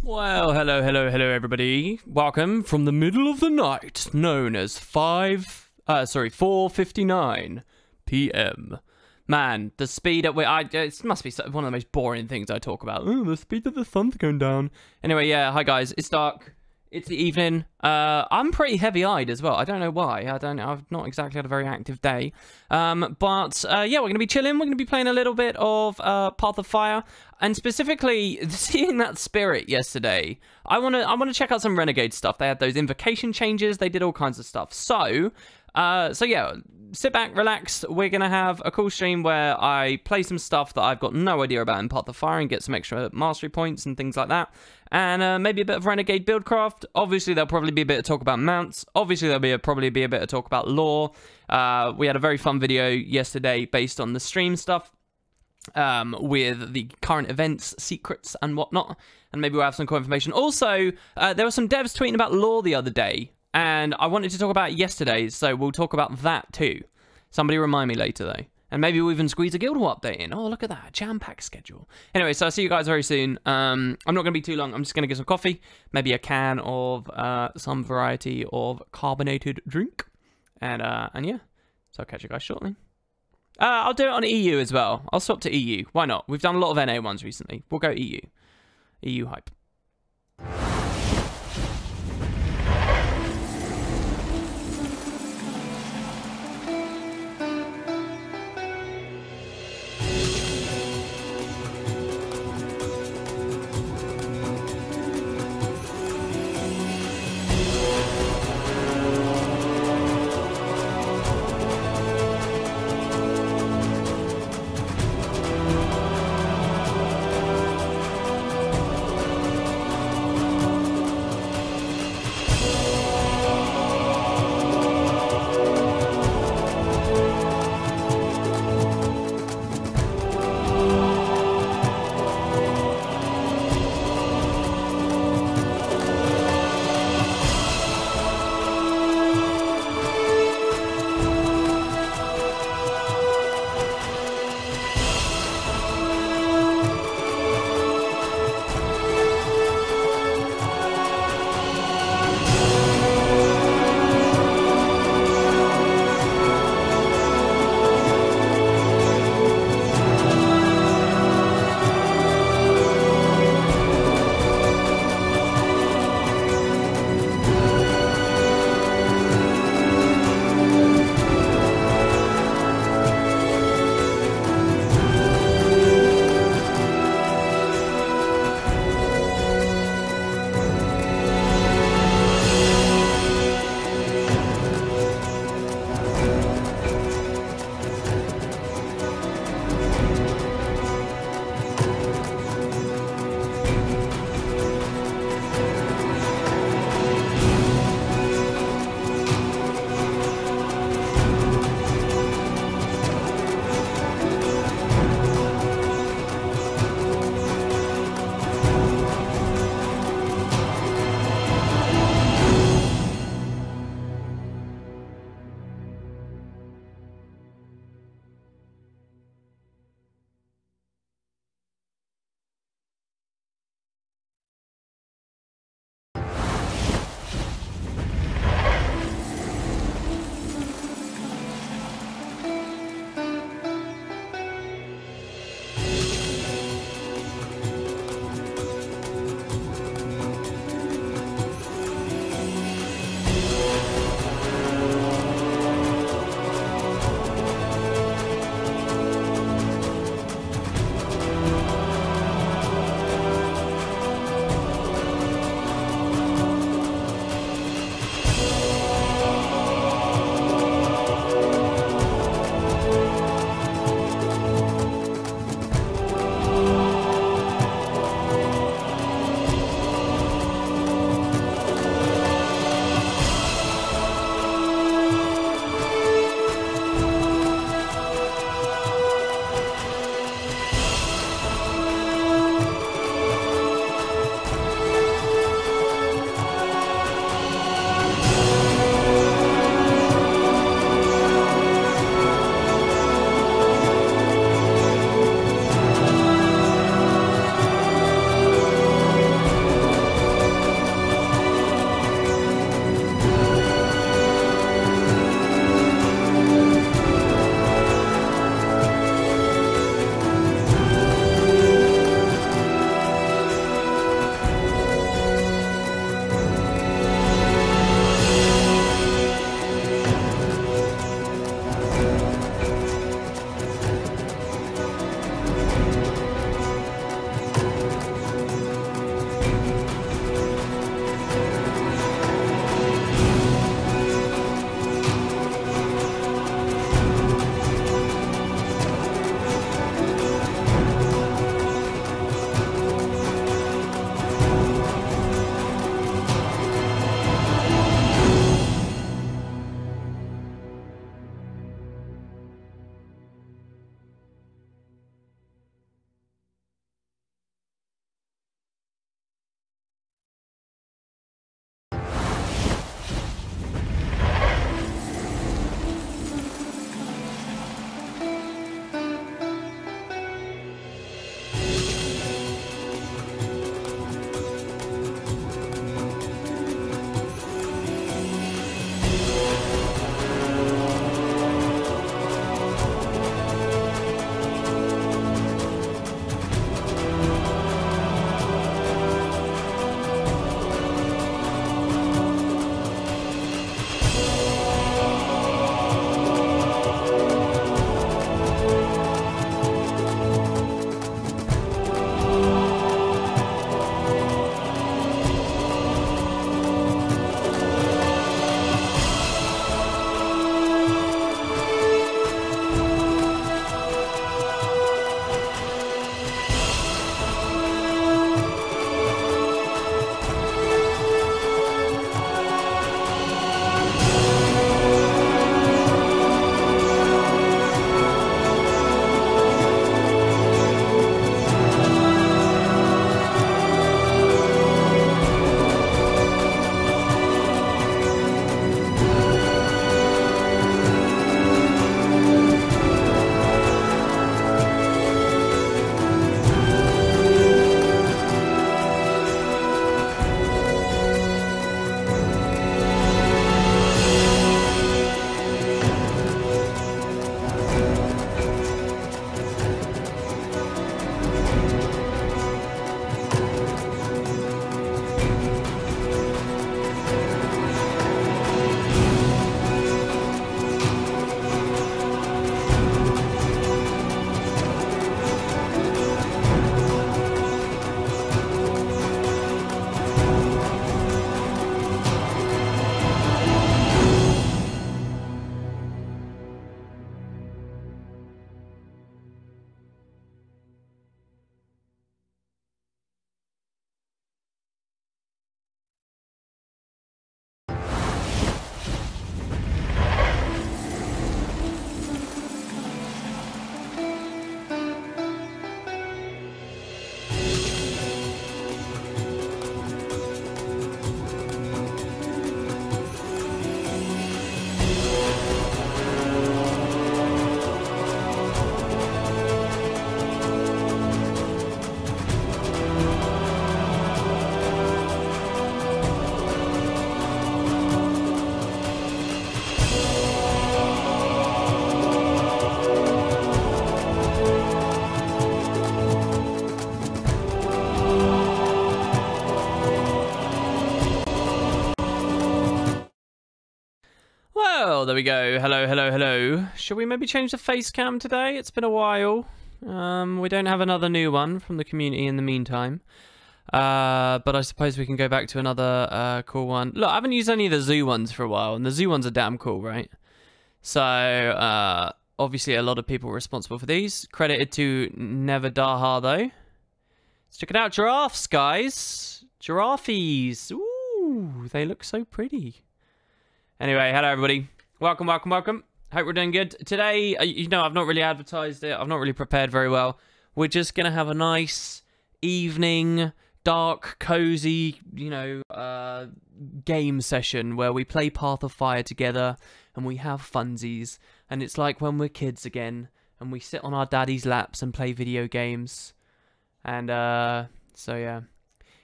Well, hello, everybody. Welcome from the middle of the night, known as 4:59 p.m. Man, the speed at which it must be one of the most boring things I talk about. Oh, the speed that the sun's going down. Anyway, yeah, hi guys, it's dark. It's the evening. I'm pretty heavy-eyed as well. I don't know why. I've not exactly had a very active day. Yeah, we're gonna be chilling. We're gonna be playing a little bit of Path of Fire, and specifically seeing that spirit yesterday. I wanna check out some Renegade stuff. They had those invocation changes. They did all kinds of stuff. So yeah, sit back, relax. We're gonna have a cool stream where I play some stuff that I've got no idea about in Path of Fire and get some extra mastery points and things like that. And maybe a bit of Renegade buildcraft. Obviously, there'll probably be a bit of talk about mounts. Obviously, there'll probably be a bit of talk about lore. We had a very fun video yesterday based on the stream stuff with the current events, secrets, and whatnot. And maybe we'll have some cool information. Also, there were some devs tweeting about lore the other day, and I wanted to talk about it yesterday, so we'll talk about that too. Somebody remind me later, though. And maybe we'll even squeeze a Guild War update in. Oh, look at that. Jam-packed schedule. Anyway, so I'll see you guys very soon. I'm not going to be too long. I'm just going to get some coffee. Maybe a can of some variety of carbonated drink. And yeah. So I'll catch you guys shortly. I'll do it on EU as well. I'll swap to EU. Why not? We've done a lot of NA ones recently. We'll go EU. EU hype. there we go. Hello, hello, hello. Should we maybe change the face cam today? It's been a while. We don't have another new one from the community in the meantime. But I suppose we can go back to another cool one. Look, I haven't used any of the zoo ones for a while, and the zoo ones are damn cool, right? So, obviously a lot of people responsible for these. Credited to Nevadaha, though. Let's check it out. Giraffes, guys. Giraffes. Ooh, they look so pretty. Anyway, hello, everybody. Welcome, welcome, welcome. Hope we're doing good. Today, you know, I've not really advertised it. I've not really prepared very well. We're just going to have a nice evening, dark, cozy, you know, game session where we play Path of Fire together and we have funsies. And it's like when we're kids again and we sit on our daddy's laps and play video games. And, so yeah.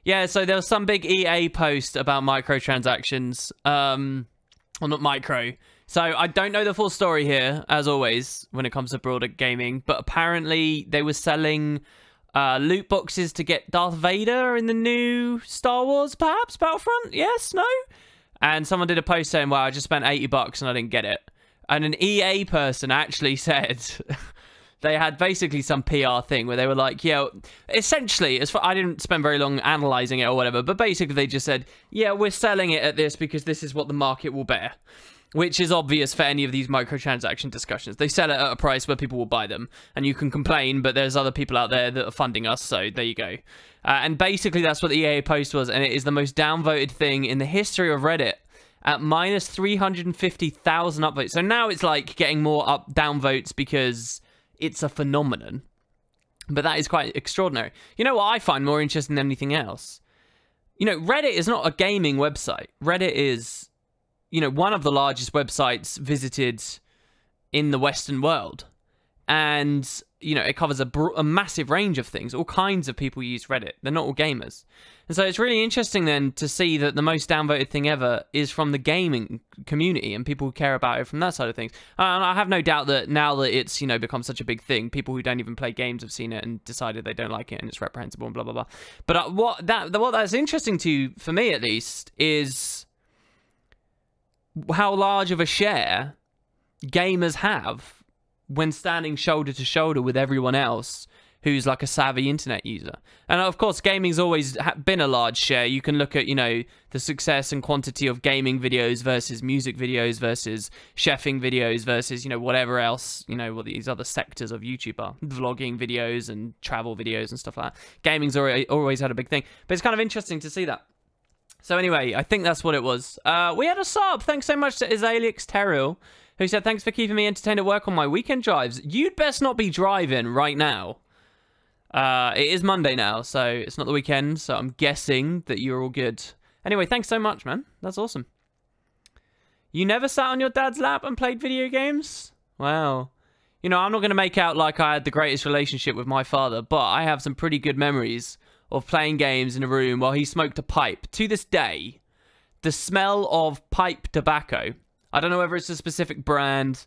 Yeah, so there was some big EA post about microtransactions. Well, not micro. So I don't know the full story here, as always, when it comes to broader gaming. But apparently they were selling loot boxes to get Darth Vader in the new Star Wars, perhaps? Battlefront? Yes? No? And someone did a post saying, well, I just spent $80 and I didn't get it. And an EA person actually said... They had basically some PR thing where they were like, yeah, essentially, I didn't spend very long analysing it or whatever, but basically they just said, yeah, we're selling it at this because this is what the market will bear. Which is obvious for any of these microtransaction discussions. They sell it at a price where people will buy them. And you can complain, but there's other people out there that are funding us, so there you go. And basically that's what the EA post was, and it is the most downvoted thing in the history of Reddit. At minus 350,000 upvotes. So now it's like getting more downvotes because... it's a phenomenon. But that is quite extraordinary. You know what I find more interesting than anything else? You know, Reddit is not a gaming website. Reddit is, you know, one of the largest websites visited in the Western world. And, you know, it covers a massive range of things. All kinds of people use Reddit. They're not all gamers. And so it's really interesting then to see that the most downvoted thing ever is from the gaming community and people who care about it from that side of things. And I have no doubt that now that it's, you know, become such a big thing, people who don't even play games have seen it and decided they don't like it and it's reprehensible and blah, blah, blah. But what that's interesting for me at least, is how large of a share gamers have when standing shoulder to shoulder with everyone else who's like a savvy internet user. And of course, gaming's always been a large share. You can look at, you know, the success and quantity of gaming videos versus music videos versus chefing videos versus, you know, whatever else, you know, what these other sectors of YouTube are. Vlogging videos and travel videos and stuff like that. Gaming's always had a big thing. But it's kind of interesting to see that. So anyway, I think that's what it was. We had a sub. Thanks so much to Azalix Terril, who said, thanks for keeping me entertained at work on my weekend drives. You'd best not be driving right now. It is Monday now, so it's not the weekend, so I'm guessing that you're all good. Anyway, thanks so much, man. That's awesome. You never sat on your dad's lap and played video games? Wow. You know, I'm not going to make out like I had the greatest relationship with my father, but I have some pretty good memories of playing games in a room while he smoked a pipe. To this day, the smell of pipe tobacco... I don't know whether it's a specific brand,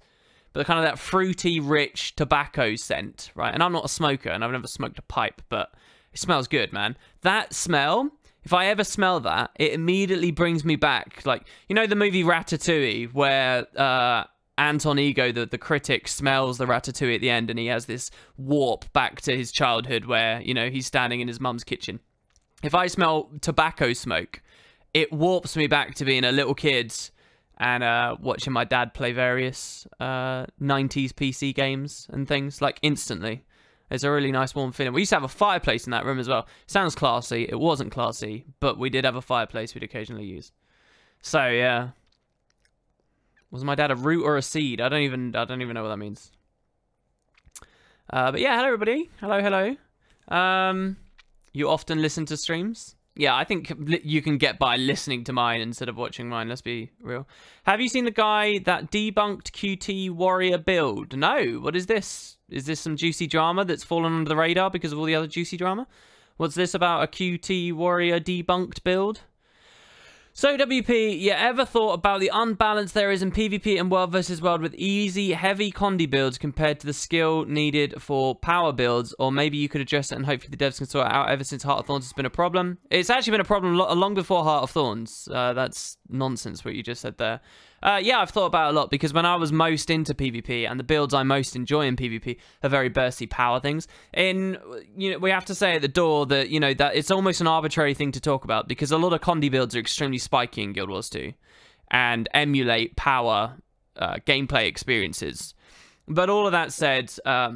but kind of that fruity, rich tobacco scent, right? And I'm not a smoker, and I've never smoked a pipe, but it smells good, man. That smell, if I ever smell that, it immediately brings me back. Like, you know the movie Ratatouille, where Anton Ego, the critic, smells the ratatouille at the end, and he has this warp back to his childhood where, you know, he's standing in his mum's kitchen. If I smell tobacco smoke, it warps me back to being a little kid and watching my dad play various 90s PC games and things, like, instantly. It's a really nice warm feeling. We used to have a fireplace in that room as well. Sounds classy. It wasn't classy, but we did have a fireplace we'd occasionally use. So, yeah. Was my dad a root or a seed? I don't even know what that means. But yeah, hello everybody. Hello, hello. You often listen to streams? Yeah, I think you can get by listening to mine instead of watching mine, let's be real. Have you seen the guy that debunked QT Warrior build? No, what is this? Is this some juicy drama that's fallen under the radar because of all the other juicy drama? What's this about a QT Warrior debunked build? So, WP, you ever thought about the unbalance there is in PvP and world versus world with easy, heavy condi builds compared to the skill needed for power builds? Or maybe you could address it and hopefully the devs can sort it out. Ever since Heart of Thorns has been a problem. It's actually been a problem long before Heart of Thorns. That's nonsense what you just said there. Yeah, I've thought about it a lot because when I was most into PvP and the builds I most enjoy in PvP are very bursty power things. We have to say at the door that, that it's almost an arbitrary thing to talk about because a lot of Condi builds are extremely spiky in Guild Wars 2 and emulate power gameplay experiences. But all of that said, I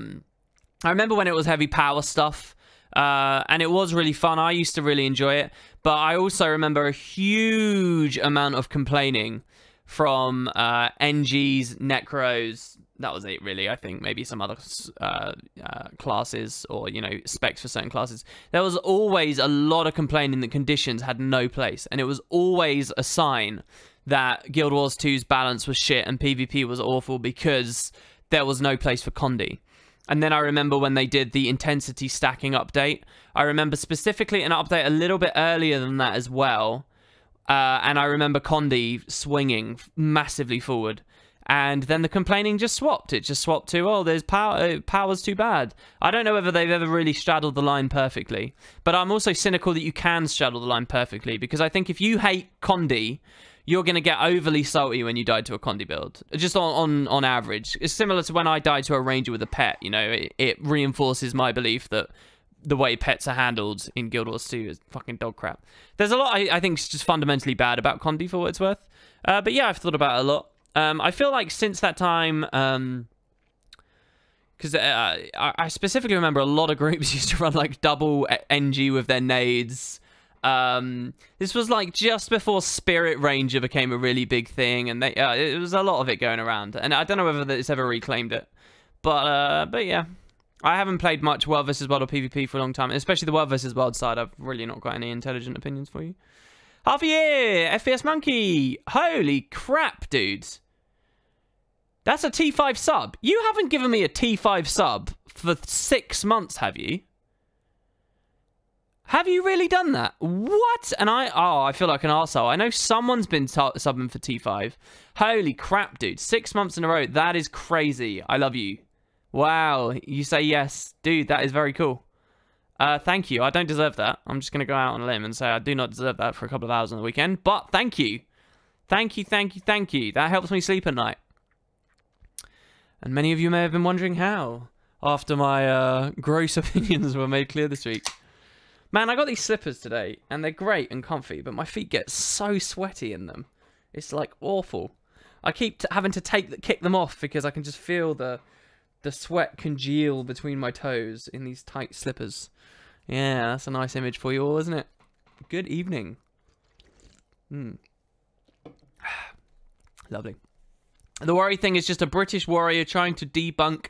remember when it was heavy power stuff, and it was really fun. I used to really enjoy it. But I also remember a huge amount of complaining from NGs, Necros. That was it, really. I think maybe some other classes or, specs for certain classes. There was always a lot of complaining that conditions had no place. And it was always a sign that Guild Wars 2's balance was shit and PvP was awful because there was no place for Condi. And then I remember when they did the intensity stacking update. I remember specifically an update a little bit earlier than that as well. And I remember Condi swinging massively forward. And then the complaining just swapped. It just swapped to, oh, there's power. Power's too bad. I don't know whether they've ever really straddled the line perfectly. But I'm also cynical that you can straddle the line perfectly. Because I think if you hate Condi, you're going to get overly salty when you die to a Condi build. Just on average. It's similar to when I died to a ranger with a pet. It reinforces my belief that the way pets are handled in Guild Wars 2 is fucking dog crap. There's a lot I think is just fundamentally bad about Condi for what it's worth. But yeah, I've thought about it a lot. I feel like since that time, because I specifically remember a lot of groups used to run like double NG with their nades. This was like just before Spirit Ranger became a really big thing, and it was a lot of it going around. And I don't know whether it's ever reclaimed it, but yeah, I haven't played much World vs. World or PvP for a long time, especially the World vs. World side. I've really not got any intelligent opinions for you. Half a year, FPS Monkey. Holy crap, dudes. That's a T5 sub. You haven't given me a T5 sub for 6 months, have you? Have you really done that? What? And I feel like an arsehole. I know someone's been subbing for T5. Holy crap, dude. 6 months in a row. That is crazy. I love you. Wow. You say yes. Dude, that is very cool. Thank you. I don't deserve that. I'm just going to go out on a limb and say I do not deserve that for a couple of hours on the weekend. But thank you. Thank you, thank you, thank you. That helps me sleep at night. And many of you may have been wondering how, after my gross opinions were made clear this week. Man, I got these slippers today, and they're great and comfy, but my feet get so sweaty in them. It's, like, awful. I keep having to kick them off because I can just feel the sweat congeal between my toes in these tight slippers. Yeah, that's a nice image for you all, isn't it? Good evening. Lovely. The worry thing is just a British warrior trying to debunk.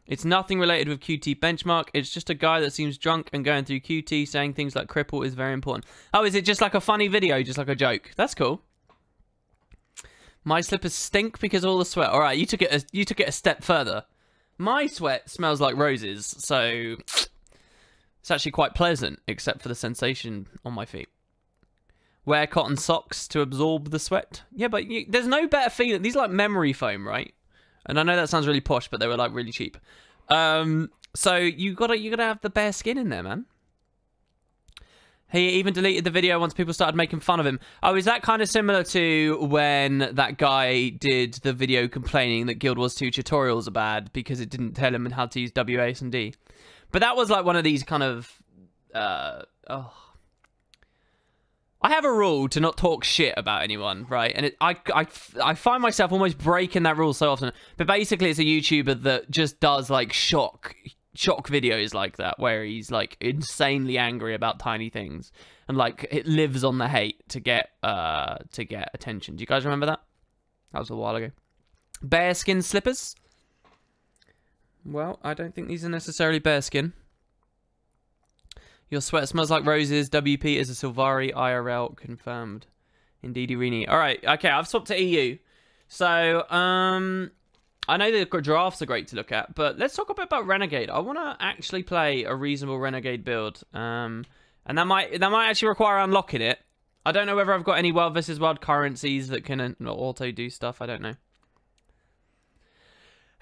It's nothing related with QT benchmark. It's just a guy that seems drunk and going through QT saying things like cripple is very important. Oh, is it just like a funny video, just like a joke? That's cool. My slippers stink because of all the sweat. All right, you took it a step further. My sweat smells like roses, so it's actually quite pleasant, except for the sensation on my feet. Wear cotton socks to absorb the sweat. Yeah, but there's no better feeling. These are like memory foam, right? And I know that sounds really posh, but they were like really cheap. So you gotta have the bare skin in there, man. He even deleted the video once people started making fun of him. Oh, is that kind of similar to when that guy did the video complaining that Guild Wars 2 tutorials are bad because it didn't tell him how to use WASD? But that was like one of these kind of... I have a rule to not talk shit about anyone, right? And I find myself almost breaking that rule so often. But basically, it's a YouTuber that just does like shock videos like that, where he's like insanely angry about tiny things, and like it lives on the hate to get attention. Do you guys remember that? That was a while ago. Bearskin slippers. Well, I don't think these are necessarily bearskin. Your sweat smells like roses. WP is a Silvari IRL confirmed. Indeed, Irini. All right, okay, I've swapped to EU. So, I know the drafts are great to look at, but let's talk a bit about Renegade. I want to actually play a reasonable Renegade build, and that might actually require unlocking it. I don't know whether I've got any World vs. World currencies that can auto do stuff. I don't know.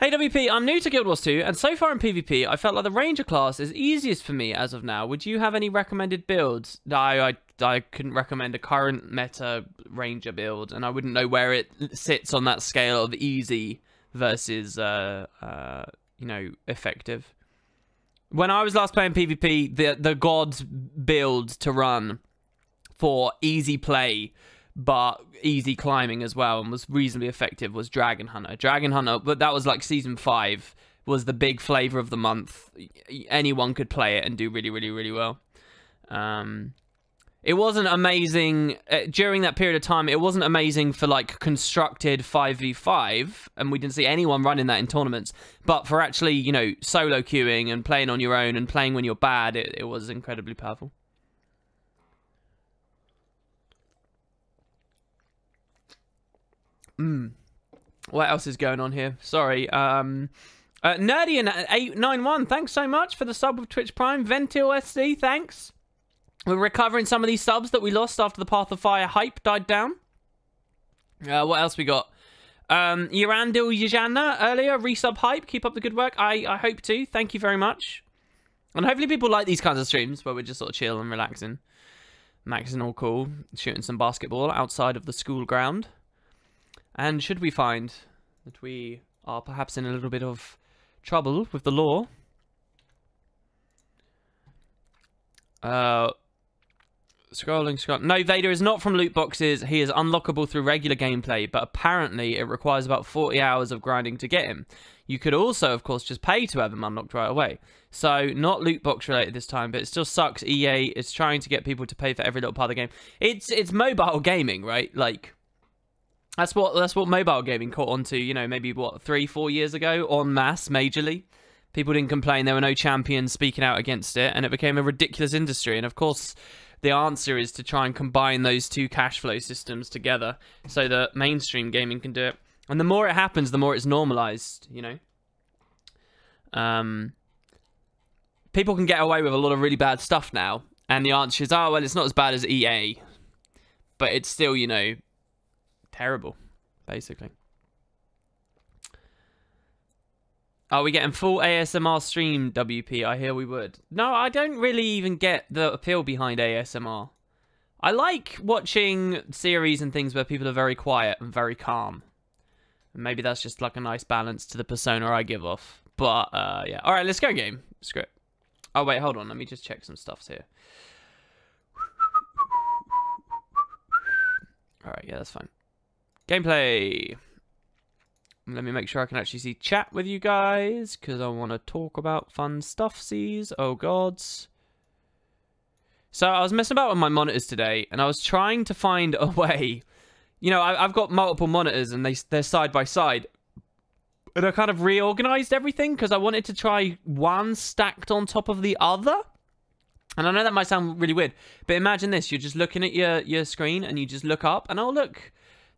Hey WP, I'm new to Guild Wars 2, and so far in PvP, I felt like the Ranger class is easiest for me as of now. Would you have any recommended builds? No, I I couldn't recommend a current meta ranger build, and I wouldn't know where it sits on that scale of easy versus, you know, effective. When I was last playing PvP, the gods build to run for easy play, but easy climbing as well, and was reasonably effective, was Dragon Hunter. Dragon Hunter, but that was like Season 5, was the big flavor of the month. Anyone could play it and do really, really, really well. It wasn't amazing during that period of time. It wasn't amazing for like constructed 5v5, and we didn't see anyone running that in tournaments. But for actually, you know, solo queuing and playing on your own and playing when you're bad, it was incredibly powerful. What else is going on here? Sorry. Nerdy and 891, thanks so much for the sub with Twitch Prime. Ventil SD, thanks. We're recovering some of these subs that we lost after the Path of Fire hype died down. What else we got? Urandil Yajana earlier, resub hype. Keep up the good work. I hope to. Thank you very much. And hopefully people like these kinds of streams where we're just sort of chill and relaxing. Maxing all cool. Shooting some basketball outside of the school ground. And should we find that we are perhaps in a little bit of trouble with the law, scrolling. No, Vader is not from loot boxes. He is unlockable through regular gameplay, but apparently it requires about 40 hours of grinding to get him. You could also, of course, just pay to have him unlocked right away. So, not loot box related this time, but it still sucks. EA is trying to get people to pay for every little part of the game. It's mobile gaming, right? Like, that's what mobile gaming caught on to, you know, maybe, what, 3-4 years ago, en masse, majorly. People didn't complain. There were no champions speaking out against it, and it became a ridiculous industry. And, of course, the answer is to try and combine those two cash flow systems together so that mainstream gaming can do it. And the more it happens, the more it's normalized, you know. People can get away with a lot of really bad stuff now, and the answer is, oh, well, it's not as bad as EA. But it's still, you know, terrible, basically. Are we getting full ASMR stream, WP? I hear we would. No, I don't really even get the appeal behind ASMR. I like watching series and things where people are very quiet and very calm. And maybe that's just like a nice balance to the persona I give off. But, yeah. Alright, let's go game. Script. Oh, wait, hold on. Let me just check some stuffs here. Alright, yeah, that's fine. Gameplay. Let me make sure I can actually see chat with you guys, because I want to talk about fun stuffsies. Oh, gods. So, I was messing about with my monitors today, and I was trying to find a way. You know, I've got multiple monitors, and they're side by side. And I kind of reorganized everything, because I wanted to try one stacked on top of the other. And I know that might sound really weird, but imagine this. You're just looking at your screen, and you just look up, and oh, look.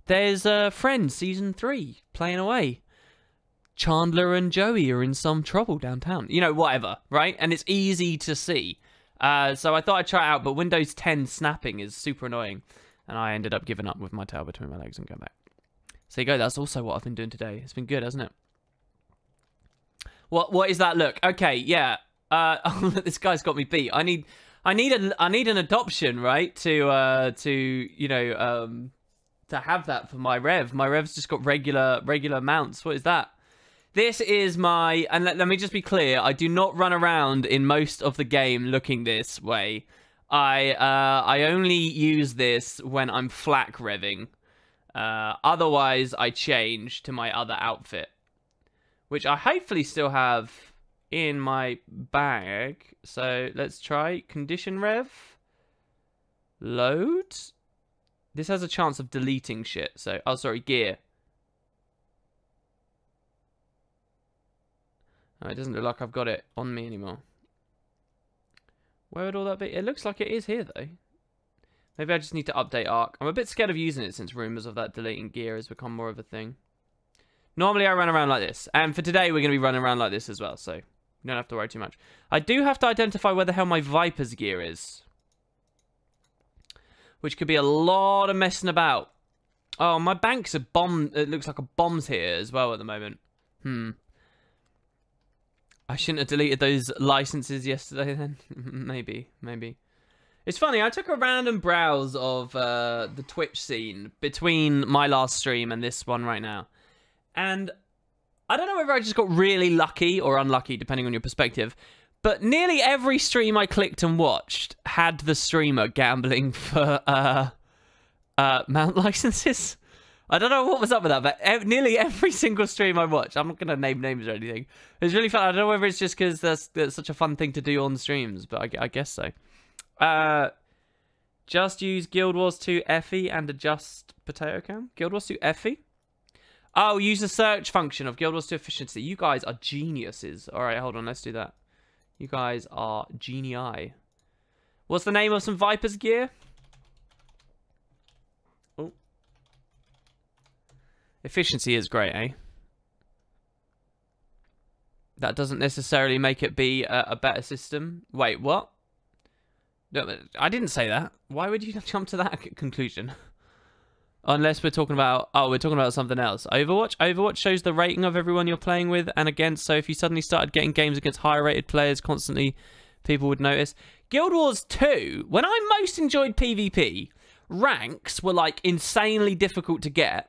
There's Friends Season 3 playing away. Chandler and Joey are in some trouble downtown. You know, whatever, right? And it's easy to see. So I thought I'd try it out, but Windows 10 snapping is super annoying. And I ended up giving up with my tail between my legs and going back. So there you go. That's also what I've been doing today. It's been good, hasn't it? What is that look? Okay, yeah. Oh, this guy's got me beat. I need an adoption, right? To you know, to have that for my Rev. My Rev's just got regular mounts. What is that? This is my... And let me just be clear. I do not run around in most of the game looking this way. I only use this when I'm flak revving. Otherwise, I change to my other outfit. Which I hopefully still have in my bag. So let's try condition rev. Load. This has a chance of deleting shit. So, oh, sorry, gear. Oh, it doesn't look like I've got it on me anymore. Where would all that be? It looks like it is here, though. Maybe I just need to update Arc. I'm a bit scared of using it since rumors of that deleting gear has become more of a thing. Normally, I run around like this. And for today, we're going to be running around like this as well. So, you don't have to worry too much. I do have to identify where the hell my Viper's gear is. Which could be a lot of messing about. Oh, my banks are bomb. It looks like a bomb's here as well at the moment. I shouldn't have deleted those licenses yesterday then. Maybe. It's funny, I took a random browse of the Twitch scene between my last stream and this one right now. And I don't know whether I just got really lucky or unlucky, depending on your perspective, but nearly every stream I clicked and watched had the streamer gambling for mount licenses. I don't know what was up with that, but nearly every single stream I watched, I'm not going to name names or anything. It's really fun. I don't know whether it's just because that's such a fun thing to do on streams, but I guess so. Just use Guild Wars 2 Effie and adjust potato cam. Guild Wars 2 Effie? Oh, use the search function of Guild Wars 2 efficiency. You guys are geniuses. All right, hold on. Let's do that. You guys are genii. What's the name of some Viper's gear? Oh. Efficiency is great, eh? That doesn't necessarily make it be a better system. Wait, what? No, I didn't say that. Why would you jump to that conclusion? Unless we're talking about... Oh, we're talking about something else. Overwatch? Overwatch shows the rating of everyone you're playing with and against. So if you suddenly started getting games against higher rated players constantly, people would notice. Guild Wars 2, when I most enjoyed PvP, ranks were like insanely difficult to get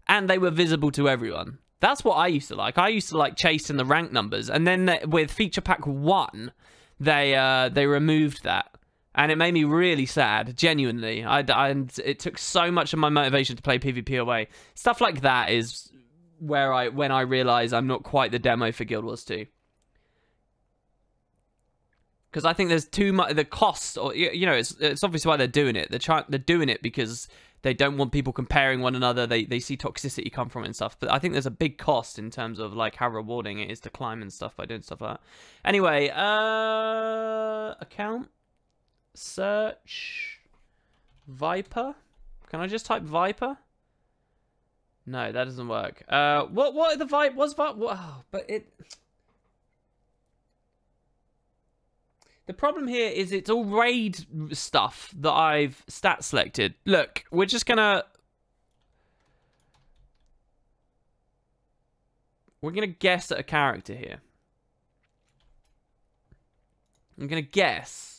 and they were visible to everyone. That's what I used to like. I used to like chasing the rank numbers. And then with Feature Pack 1, they removed that. And it made me really sad, genuinely. It took so much of my motivation to play PvP away. Stuff like that is where when I realise I'm not quite the demo for Guild Wars 2. Because I think there's too much... The cost, or you know, it's obviously why they're doing it. They're doing it because they don't want people comparing one another. They see toxicity come from it and stuff. But I think there's a big cost in terms of like how rewarding it is to climb and stuff by doing stuff like that. Anyway, account... Search Viper. Can I just type Viper? No, that doesn't work. What are the Viper? What's Viper? Oh, but it. The problem here is it's all raid stuff that I've stat selected. Look, we're just gonna guess at a character here. I'm gonna guess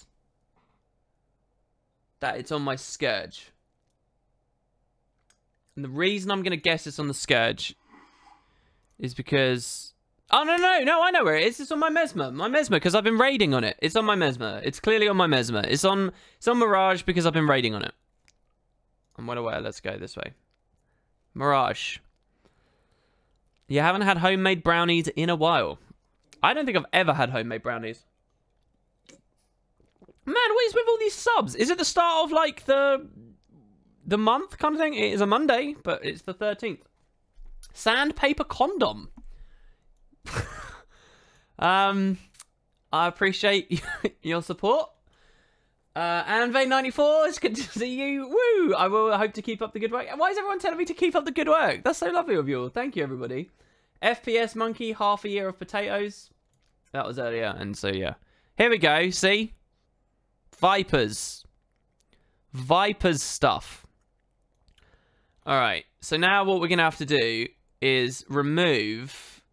that it's on my Scourge. And the reason I'm going to guess it's on the Scourge is because... Oh, no, I know where it is. It's on my Mesmer. My Mesmer, because I've been raiding on it. It's on my Mesmer. It's clearly on my Mesmer. It's on Mirage because I've been raiding on it. I'm well aware. Let's go this way. Mirage. You haven't had homemade brownies in a while. I don't think I've ever had homemade brownies. Man, what is with all these subs? Is it the start of, like, the month kind of thing? It is a Monday, but it's the 13th. Sandpaper condom. I appreciate your support. Anve94, it's good to see you. Woo! I will hope to keep up the good work. Why is everyone telling me to keep up the good work? That's so lovely of you all. Thank you, everybody. FPS Monkey, half a year of potatoes. That was earlier, and so, yeah. Here we go, see? Vipers stuff. Alright, so now what we're going to have to do is remove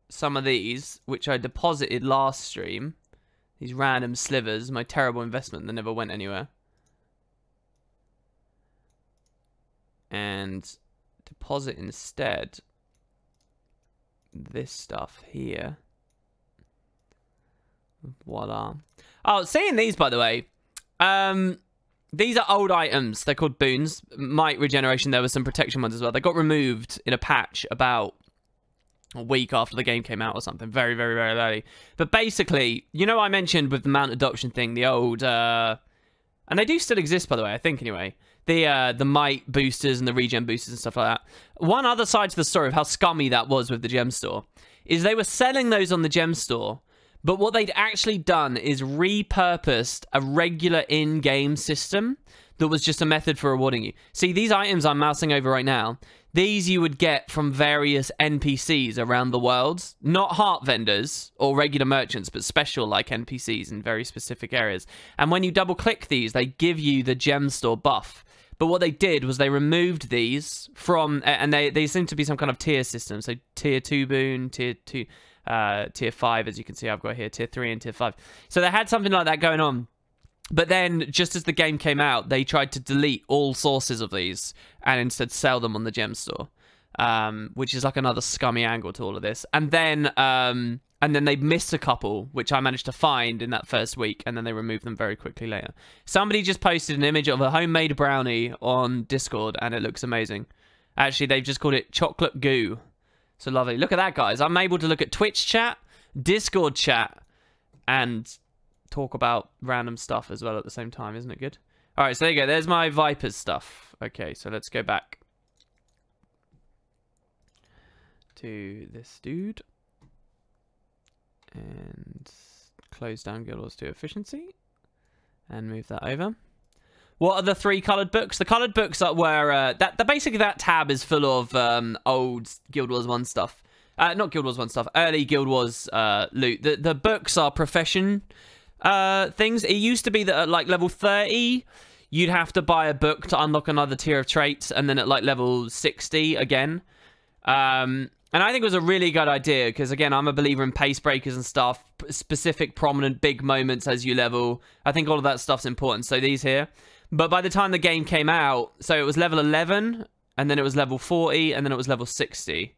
some of these, which I deposited last stream. These random slivers, my terrible investment that never went anywhere. And deposit instead this stuff here. Voila. Oh, seeing these, by the way, these are old items. They're called boons. Might regeneration. There were some protection ones as well. They got removed in a patch about a week after the game came out or something. Very, very, very early. But basically, you know I mentioned with the mount adoption thing, the old... and they do still exist, by the way, I think, anyway. The might boosters and the regen boosters and stuff like that. One other side to the story of how scummy that was with the gem store is they were selling those on the gem store. But what they'd actually done is repurposed a regular in-game system that was just a method for rewarding you. See, these items I'm mousing over right now, these you would get from various NPCs around the world. Not heart vendors or regular merchants, but special like NPCs in very specific areas. And when you double-click these, they give you the gem store buff. But what they did was they removed these from... And they seem to be some kind of tier system. So tier 2 boon, tier 2... tier 5, as you can see I've got here, tier 3 and tier 5. So they had something like that going on, But then, just as the game came out, they tried to delete all sources of these and instead sell them on the gem store, which is like another scummy angle to all of this. And then they missed a couple, which I managed to find in that first week, and then they removed them very quickly later. Somebody just posted an image of a homemade brownie on Discord, and it looks amazing. Actually, they've just called it chocolate goo. So lovely. Look at that, guys. I'm able to look at Twitch chat, Discord chat, and talk about random stuff as well at the same time. Isn't it good? All right, so there you go. There's my Vipers stuff. Okay, so let's go back to this dude and close down Guild Wars 2 efficiency and move that over. What are the 3 colored books? The colored books are where basically that tab is full of old Guild Wars 1 stuff. Not Guild Wars 1 stuff, early Guild Wars loot. The books are profession things. It used to be that at like level 30, you'd have to buy a book to unlock another tier of traits, and then at like level 60 again. And I think it was a really good idea because, again, I'm a believer in pace breakers and stuff, specific, prominent, big moments as you level. I think all of that stuff's important. So these here. But by the time the game came out, so it was level 11, and then it was level 40, and then it was level 60.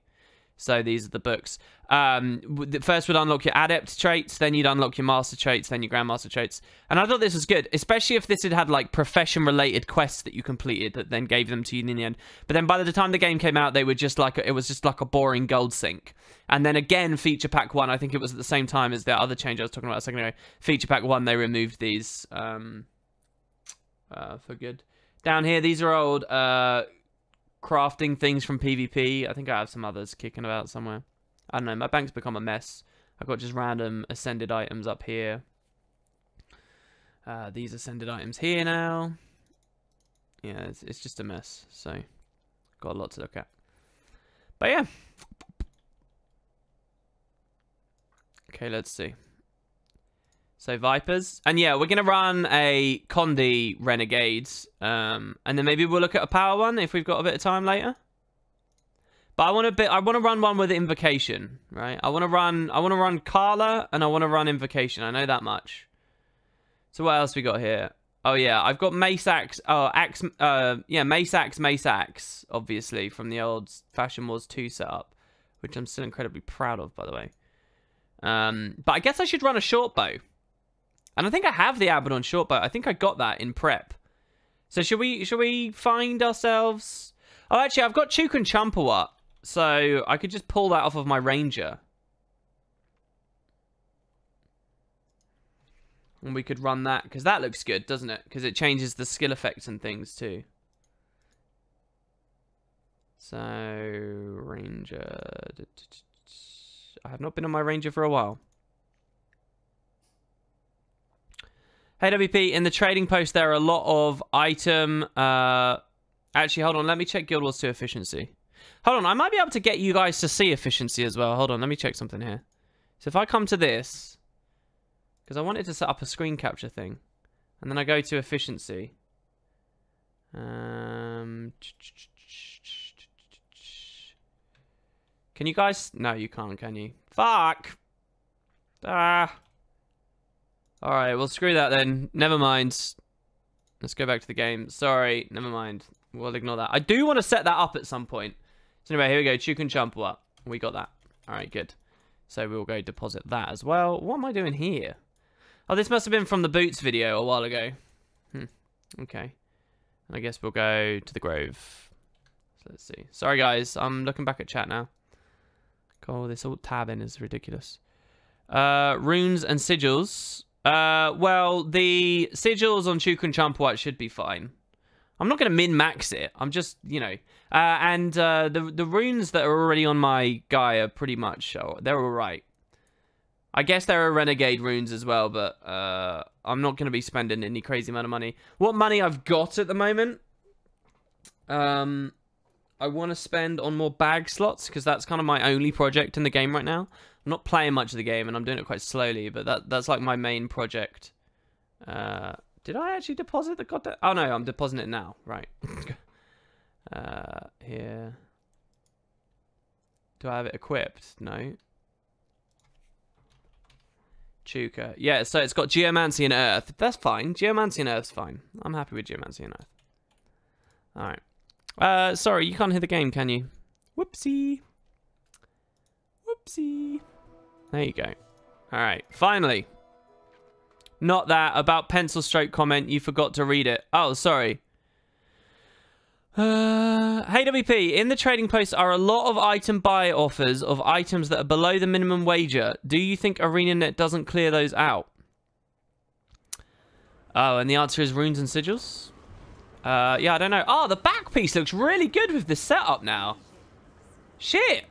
So these are the books. First would unlock your adept traits, then you'd unlock your master traits, then your grandmaster traits. And I thought this was good, especially if this had like profession-related quests that you completed that then gave them to you in the end. But then by the time the game came out, they were just like it was just like a boring gold sink. And then again, Feature Pack 1, I think it was at the same time as the other change I was talking about a second ago. Feature Pack 1, they removed these for good. Down here, these are old crafting things from PvP. I think I have some others kicking about somewhere. I don't know, my bank's become a mess. I've got just random ascended items up here. These ascended items here now. Yeah, it's just a mess. So, got a lot to look at. But yeah. Okay, let's see. So, Vipers. And yeah, we're going to run a Condi Renegades. And then maybe we'll look at a power one if we've got a bit of time later. But I want to run one with Invocation, right? I want to run Carla and I want to run Invocation. I know that much. So what else we got here? Oh yeah, I've got Mace Axe. Oh, Mace Axe, obviously from the old Fashion Wars 2 setup, which I'm still incredibly proud of, by the way. But I guess I should run a short bow. And I think I have the Abaddon short bow. I think I got that in prep. So should we find ourselves? Oh, actually, I've got Chuk and Chumpawat. So I could just pull that off of my Ranger. And we could run that, because that looks good, doesn't it? Because it changes the skill effects and things too. So, Ranger. I have not been on my Ranger for a while. Hey, WP, in the trading post, there are a lot of item... Actually, hold on. Let me check Guild Wars 2 efficiency. Hold on. I might be able to get you guys to see efficiency as well. Hold on. Let me check something here. So if I come to this, because I wanted to set up a screen capture thing, and then I go to efficiency. Can you guys? No, you can't, can you? Fuck. Ah. All right. Well, screw that then. Never mind. Let's go back to the game. Sorry. Never mind. We'll ignore that. I do want to set that up at some point. So anyway, here we go. Chuk and Chumpawat. We got that. All right, good. So we'll go deposit that as well. What am I doing here? Oh, this must have been from the Boots video a while ago. Okay. And I guess we'll go to the Grove. So let's see. Sorry, guys. I'm looking back at chat now. God, this all tabbing is ridiculous. Runes and sigils. Well, the sigils on Chuk and Chumpawat should be fine. I'm not going to min-max it. I'm just, you know. The runes that are already on my guy are pretty much... Oh, they're alright. I guess there are Renegade runes as well, but I'm not going to be spending any crazy amount of money. What money I've got at the moment... I want to spend on more bag slots, because that's kind of my only project in the game right now. I'm not playing much of the game, and I'm doing it quite slowly, but that's like my main project. Did I actually deposit the goddamn... Oh, no, I'm depositing it now. Right. Here. Do I have it equipped? No. Chuka. Yeah, so it's got Geomancy and Earth. That's fine. Geomancy and Earth's fine. I'm happy with Geomancy and Earth. Alright. Sorry, you can't hear the game, can you? Whoopsie. Whoopsie. There you go. Alright, finally. Not that. About pencil stroke comment, you forgot to read it. Oh, sorry. Hey WP, in the trading post are a lot of item buy offers of items that are below the minimum wager. Do you think ArenaNet doesn't clear those out? Oh, and the answer is runes and sigils? Yeah, I don't know. Oh, the back piece looks really good with this setup now. Shit.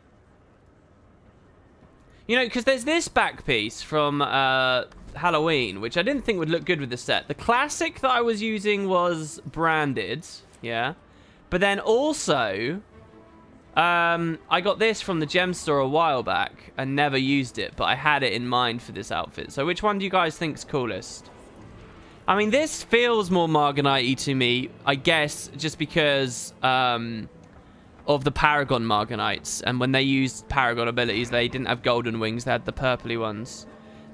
You know, because there's this back piece from Halloween, which I didn't think would look good with the set. The classic that I was using was branded, yeah. But then also, I got this from the gem store a while back and never used it, but I had it in mind for this outfit. So which one do you guys think's coolest? I mean, this feels more Marganite-y to me, I guess, just because of the Paragon Marganites. And when they used Paragon abilities, they didn't have golden wings, they had the purpley ones.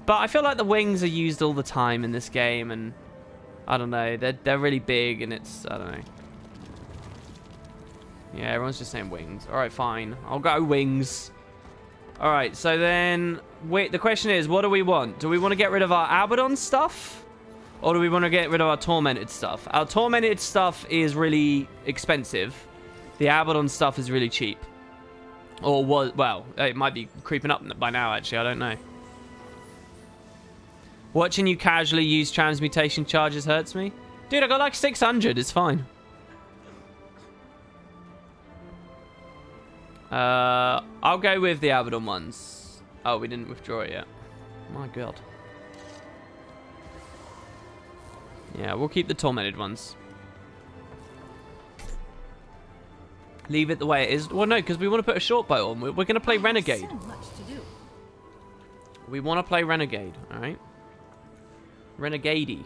But I feel like the wings are used all the time in this game, and I don't know, they're really big, and it's, I don't know. Yeah, everyone's just saying wings. Alright, fine. I'll go wings. Alright, so then... Wait, the question is, what do we want? Do we want to get rid of our Abaddon stuff? Or do we want to get rid of our Tormented stuff? Our Tormented stuff is really expensive. The Abaddon stuff is really cheap. Or was... Well, it might be creeping up by now, actually. I don't know. Watching you casually use transmutation charges hurts me. Dude, I got like 600. It's fine. I'll go with the Abaddon ones. Oh, we didn't withdraw it yet. My god. Yeah, we'll keep the tormented ones. Leave it the way it is. Well, no, because we want to put a short bow on. We're going to play Renegade. We want to play Renegade, alright? Renegade.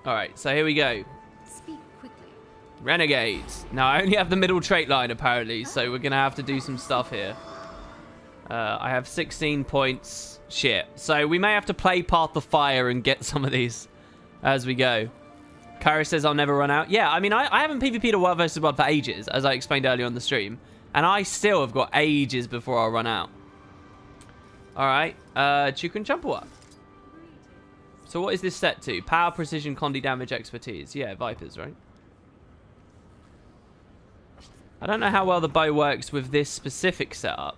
Alright, so here we go. Speak quickly. Renegades. Now, I only have the middle trait line, apparently, so we're going to have to do some stuff here. I have 16 points. Shit. So we may have to play Path of Fire and get some of these as we go. Kyra says I'll never run out. Yeah, I mean, I haven't PvP'd a World vs. World for ages, as I explained earlier on the stream. And I still have got ages before I'll run out. Alright. Chukun Champua. So what is this set to? Power, precision, condi, damage, expertise. Yeah, Vipers, right? I don't know how well the bow works with this specific setup.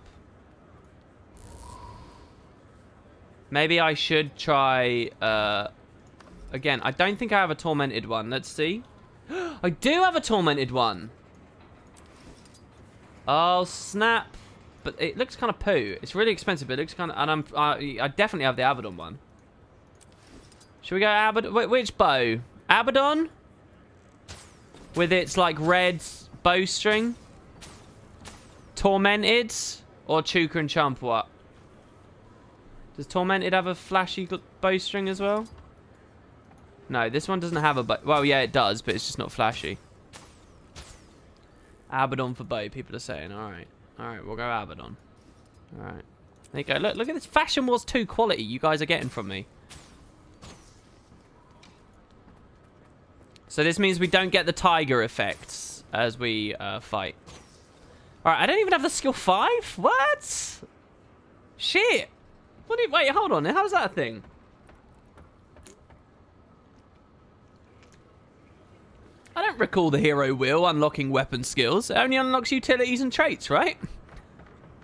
Maybe I should try... Again, I don't think I have a tormented one. Let's see. I do have a tormented one. Oh, snap. But it looks kind of poo. It's really expensive, but it looks kind of... And I definitely have the Abaddon one. Should we go Abaddon? Which bow? Abaddon? With its, like, red bowstring? Tormented? Or Chuka and Champua? Does Tormented have a flashy bowstring as well? No, this one doesn't have a bow. Well, yeah, it does, but it's just not flashy. Abaddon for bow, people are saying. Alright. Alright, we'll go Abaddon. Alright. There you go. Look at this Fashion Wars 2 quality you guys are getting from me. So this means we don't get the tiger effects as we fight. Alright, I don't even have the skill 5? What? Shit. Wait, hold on. How's that a thing? I don't recall the hero wheel unlocking weapon skills. It only unlocks utilities and traits, right?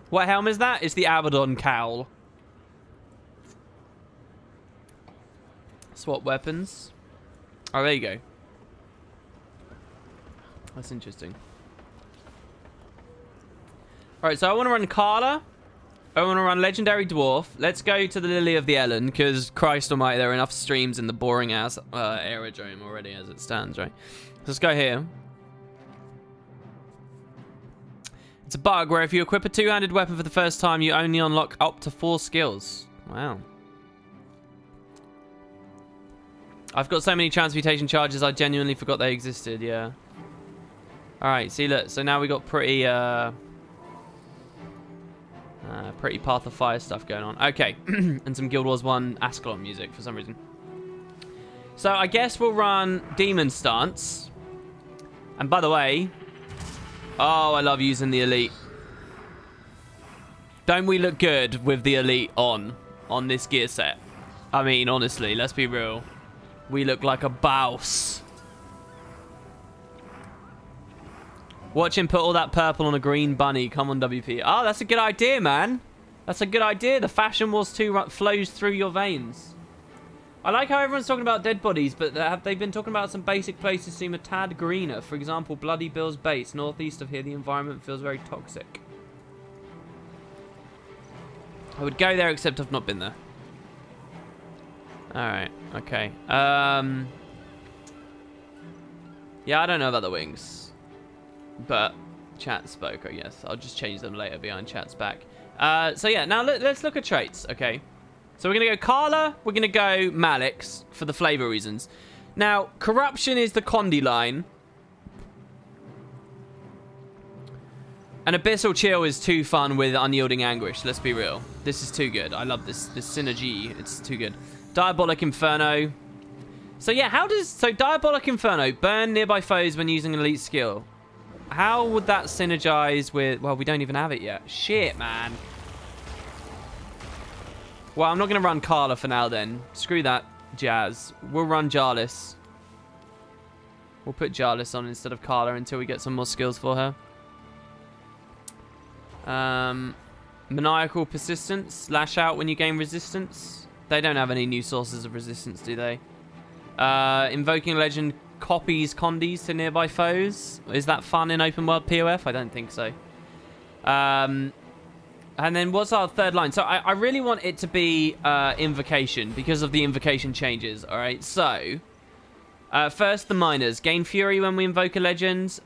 What helm is that? It's the Abaddon cowl. Swap weapons. Oh, there you go. That's interesting. Alright, so I want to run Carla. I want to run Legendary Dwarf. Let's go to the Lily of the Ellen, because Christ almighty, there are enough streams in the boring-ass aerodrome already as it stands, right? Let's go here. It's a bug where if you equip a two-handed weapon for the first time, you only unlock up to 4 skills. Wow. I've got so many transmutation charges, I genuinely forgot they existed, yeah. Alright, see, look. So now we got pretty Pretty Path of Fire stuff going on. Okay. And some Guild Wars 1 Ascalon music for some reason. So I guess we'll run Demon Stance. And by the way... Oh, I love using the Elite. Don't we look good with the Elite on this gear set? I mean, honestly, let's be real. We look like a bouse. Watch him put all that purple on a green bunny. Come on, WP. Oh, that's a good idea, man. That's a good idea. The Fashion Wars 2 flows through your veins. I like how everyone's talking about dead bodies, but have they been talking about some basic places seem a tad greener? For example, Bloody Bill's base. Northeast of here, the environment feels very toxic. I would go there, except I've not been there. Alright, okay. Yeah, I don't know about the wings. But chat spoke, I guess. I'll just change them later behind chat's back. So yeah, now let's look at traits, okay? So we're going to go Carla, we're going to go Malix for the flavor reasons. Now, Corruption is the Condi line. And Abyssal Chill is too fun with Unyielding Anguish, let's be real. This is too good. I love this synergy. It's too good. Diabolic Inferno. So yeah, so Diabolic Inferno, burn nearby foes when using an elite skill. How would that synergize with... Well, we don't even have it yet. Shit, man. Well, I'm not going to run Carla for now then. Screw that jazz. We'll run Jarlis. We'll put Jarlis on instead of Carla until we get some more skills for her. Maniacal Persistence. Lash out when you gain resistance. They don't have any new sources of resistance, do they? Invoking Legend copies Condis to nearby foes. Is that fun in open world PoF? I don't think so. And then what's our third line? So I really want it to be Invocation because of the Invocation changes. All right, so first the Miners. Gain Fury when we invoke a Legend.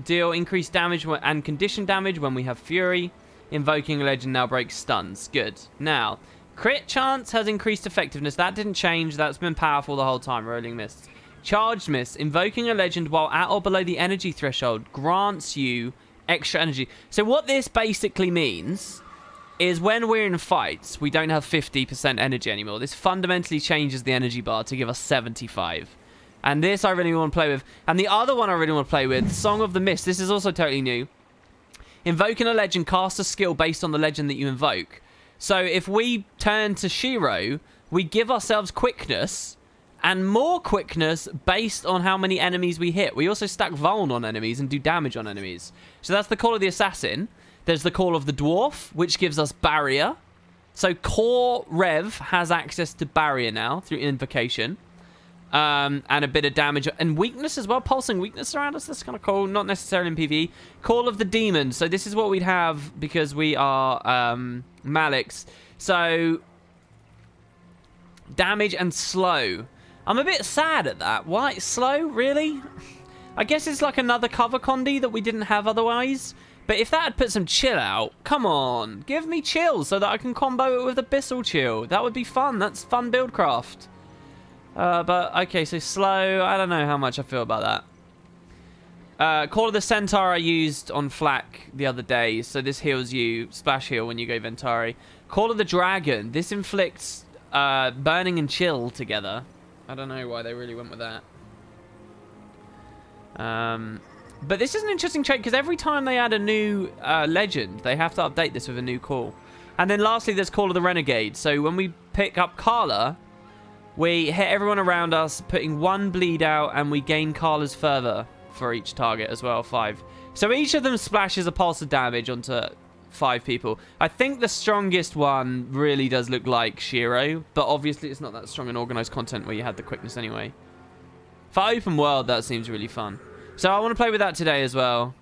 Deal increased damage and condition damage when we have Fury. Invoking a Legend now breaks stuns. Good. Now, crit chance has increased effectiveness. That didn't change. That's been powerful the whole time. Rolling Mists. Charged Miss. Invoking a Legend while at or below the energy threshold grants you extra energy. So what this basically means is when we're in fights, we don't have 50% energy anymore. This fundamentally changes the energy bar to give us 75. And this I really want to play with. And the other one I really want to play with, Song of the Mist. This is also totally new. Invoking a Legend, cast a skill based on the legend that you invoke. So if we turn to Shiro, we give ourselves quickness and more quickness based on how many enemies we hit. We also stack Vuln on enemies and do damage on enemies. So that's the Call of the Assassin. There's the Call of the Dwarf, which gives us Barrier. So Core Rev has access to Barrier now through Invocation. And a bit of damage. And Weakness as well. Pulsing Weakness around us. That's kind of cool. Not necessarily in PvE. Call of the Demon. So this is what we'd have because we are Malix. So damage and slow. I'm a bit sad at that. Why? Slow? Really? I guess it's like another cover Condi that we didn't have otherwise. But if that had put some chill out, come on. Give me chill so that I can combo it with Abyssal Chill. That would be fun. That's fun buildcraft. But, okay, so slow. I don't know how much I feel about that. Call of the Centaur I used on Flak the other day. So this heals you. Splash heal when you go Ventari. Call of the Dragon. This inflicts burning and chill together. I don't know why they really went with that. But this is an interesting trait because every time they add a new legend, they have to update this with a new call. And then lastly, there's Call of the Renegade. So when we pick up Carla, we hit everyone around us, putting 1 bleed out, and we gain Carla's further for each target as well, 5. So each of them splashes a pulse of damage onto 5 people. I think the strongest one really does look like Shiro, but obviously it's not that strong in organized content where you had the quickness anyway. For open world, that seems really fun. So I want to play with that today as well.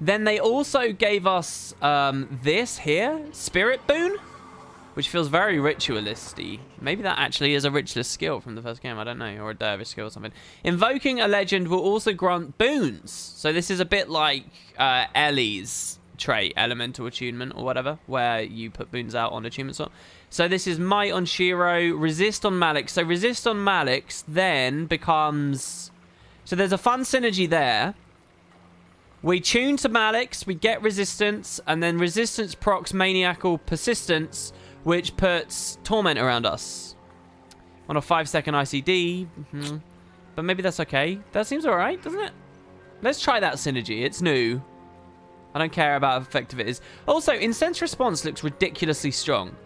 Then they also gave us this here, Spirit Boon, which feels very ritualisty. Maybe that actually is a ritualist skill from the first game, I don't know, or a dervish skill or something. Invoking a legend will also grant boons. So this is a bit like Ellie's trait, Elemental Attunement or whatever, where you put boons out on achievement slot. So this is Might on Shiro, Resist on Malix. So Resist on Malix then becomes... So there's a fun synergy there. We tune to Malix, we get resistance, and then resistance procs maniacal persistence, which puts torment around us. On a 5-second ICD. But maybe that's okay. That seems alright, doesn't it? Let's try that synergy. It's new. I don't care about how effective it is. Also, Incense Response looks ridiculously strong.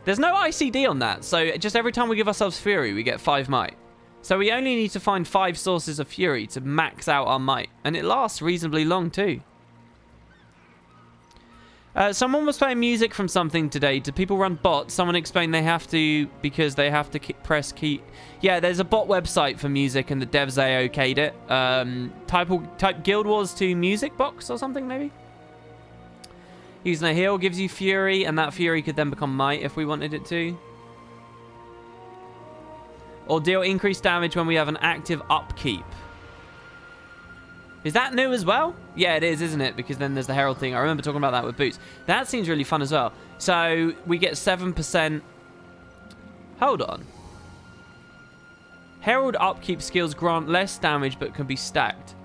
There's no ICD on that, so just every time we give ourselves Fury, we get 5 might. So we only need to find 5 sources of Fury to max out our might. And it lasts reasonably long, too. Someone was playing music from something today. Do people run bots? Someone explained they have to because they have to press key. Yeah, there's a bot website for music and the devs, they okayed it. Type Guild Wars 2 music box or something, maybe? Using a heal gives you Fury, and that Fury could then become might if we wanted it to. Or deal increased damage when we have an active upkeep. Is that new as well? Yeah, it is, isn't it? Because then there's the Herald thing. I remember talking about that with boots. That seems really fun as well. So we get 7%. Hold on. Herald upkeep skills grant less damage but can be stacked.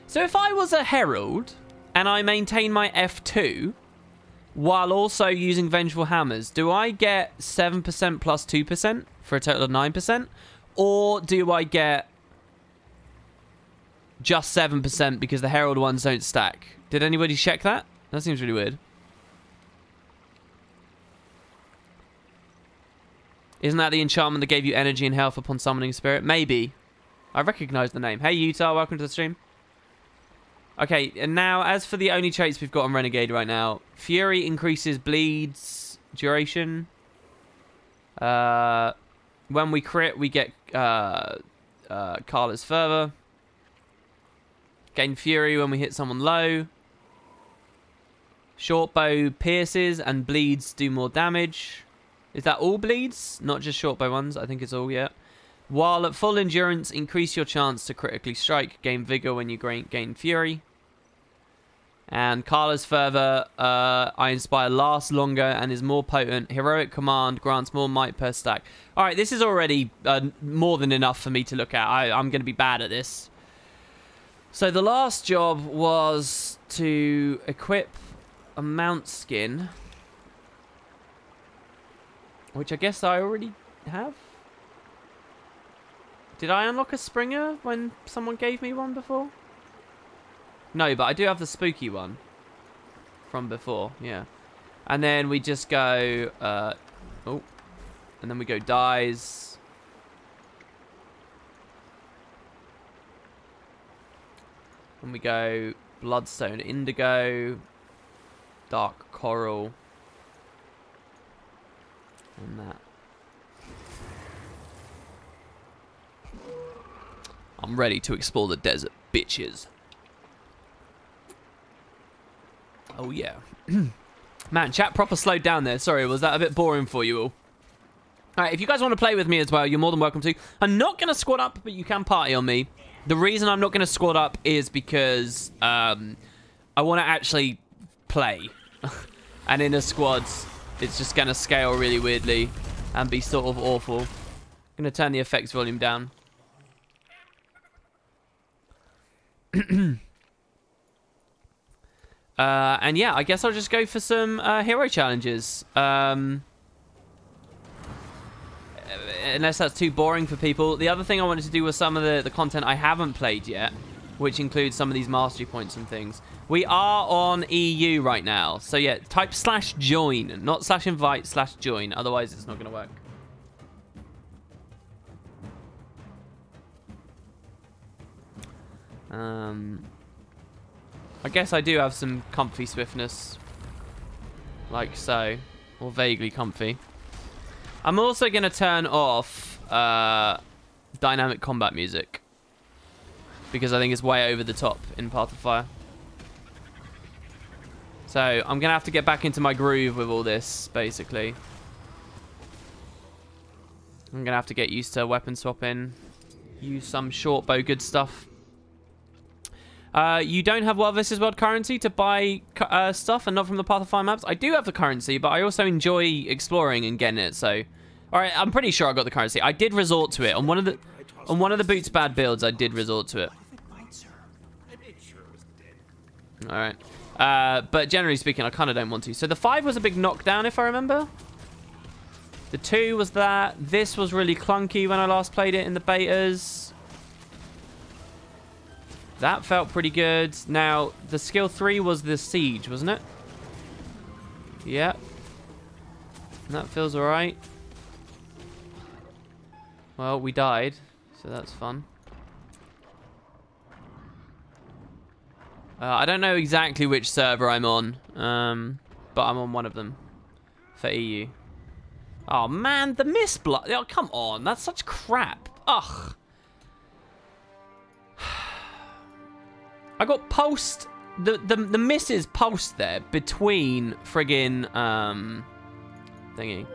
So if I was a Herald and I maintain my F2 while also using Vengeful Hammers, do I get 7% plus 2% for a total of 9%? Or do I get just 7% because the Herald ones don't stack? Did anybody check that? That seems really weird. Isn't that the enchantment that gave you energy and health upon summoning spirit? Maybe. I recognize the name. Hey, Utah, welcome to the stream. Okay, and now, as for the only traits we've got on Renegade right now, Fury increases bleeds duration. When we crit, we get Carla's Fervor. Gain Fury when we hit someone low. Short bow pierces and bleeds do more damage. Is that all bleeds? Not just short bow ones. I think it's all, yeah. While at full endurance, increase your chance to critically strike. Gain vigor when you gain Fury. And Carla's Fervor, I inspire, lasts longer and is more potent. Heroic Command grants more might per stack. Alright, this is already more than enough for me to look at. I'm going to be bad at this. So the last job was to equip a mount skin, which I guess I already have. Did I unlock a Springer when someone gave me one before? No, but I do have the spooky one from before, yeah. And then we just go, and then we go dyes. And we go Bloodstone Indigo, Dark Coral, and that. I'm ready to explore the desert, bitches. Oh, yeah. Man, chat proper slowed down there. Sorry, was that a bit boring for you all? Alright, if you guys want to play with me as well, you're more than welcome to. I'm not going to squad up, but you can party on me. The reason I'm not going to squad up is because I want to actually play. And in a squad, it's just going to scale really weirdly and be sort of awful. I'm going to turn the effects volume down. And yeah, I guess I'll just go for some hero challenges. Unless that's too boring for people. The other thing I wanted to do was some of the content I haven't played yet, which includes some of these mastery points and things. We are on EU right now. So yeah, type /join, not /invite, /join. Otherwise, it's not going to work. I guess I do have some comfy swiftness. Like so. Or vaguely comfy. I'm also going to turn off dynamic combat music. Because I think it's way over the top in Path of Fire. So I'm going to have to get back into my groove with all this, basically. I'm going to have to get used to weapon swapping. Use some short bow good stuff. You don't have World vs. World currency to buy stuff and not from the Path of Fire maps. I do have the currency, but I also enjoy exploring and getting it, so... Alright, I'm pretty sure I got the currency. I did resort to it. On one of the Boots Bad builds, I did resort to it. All right. But generally speaking, I kind of don't want to. So the 5 was a big knockdown, if I remember. The 2 was that. This was really clunky when I last played it in the betas. That felt pretty good. Now, the skill 3 was the siege, wasn't it? Yeah. That feels alright. Well, we died, so that's fun. I don't know exactly which server I'm on, but I'm on one of them for EU. Oh man, the miss block. Oh, come on, that's such crap. Ugh. I got pulsed. The misses pulsed there between friggin' thingy.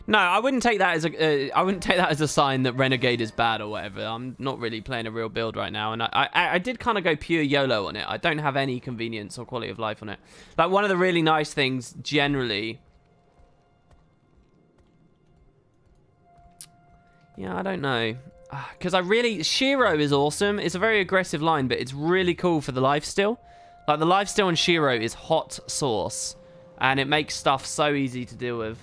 No, I wouldn't take that as a sign that Renegade is bad or whatever. I'm not really playing a real build right now, and I did kind of go pure YOLO on it. I don't have any convenience or quality of life on it. Like, one of the really nice things generally. Yeah, I don't know. Because Shiro is awesome. It's a very aggressive line, but it's really cool for the lifesteal. Like, the lifesteal on Shiro is hot sauce, and it makes stuff so easy to deal with.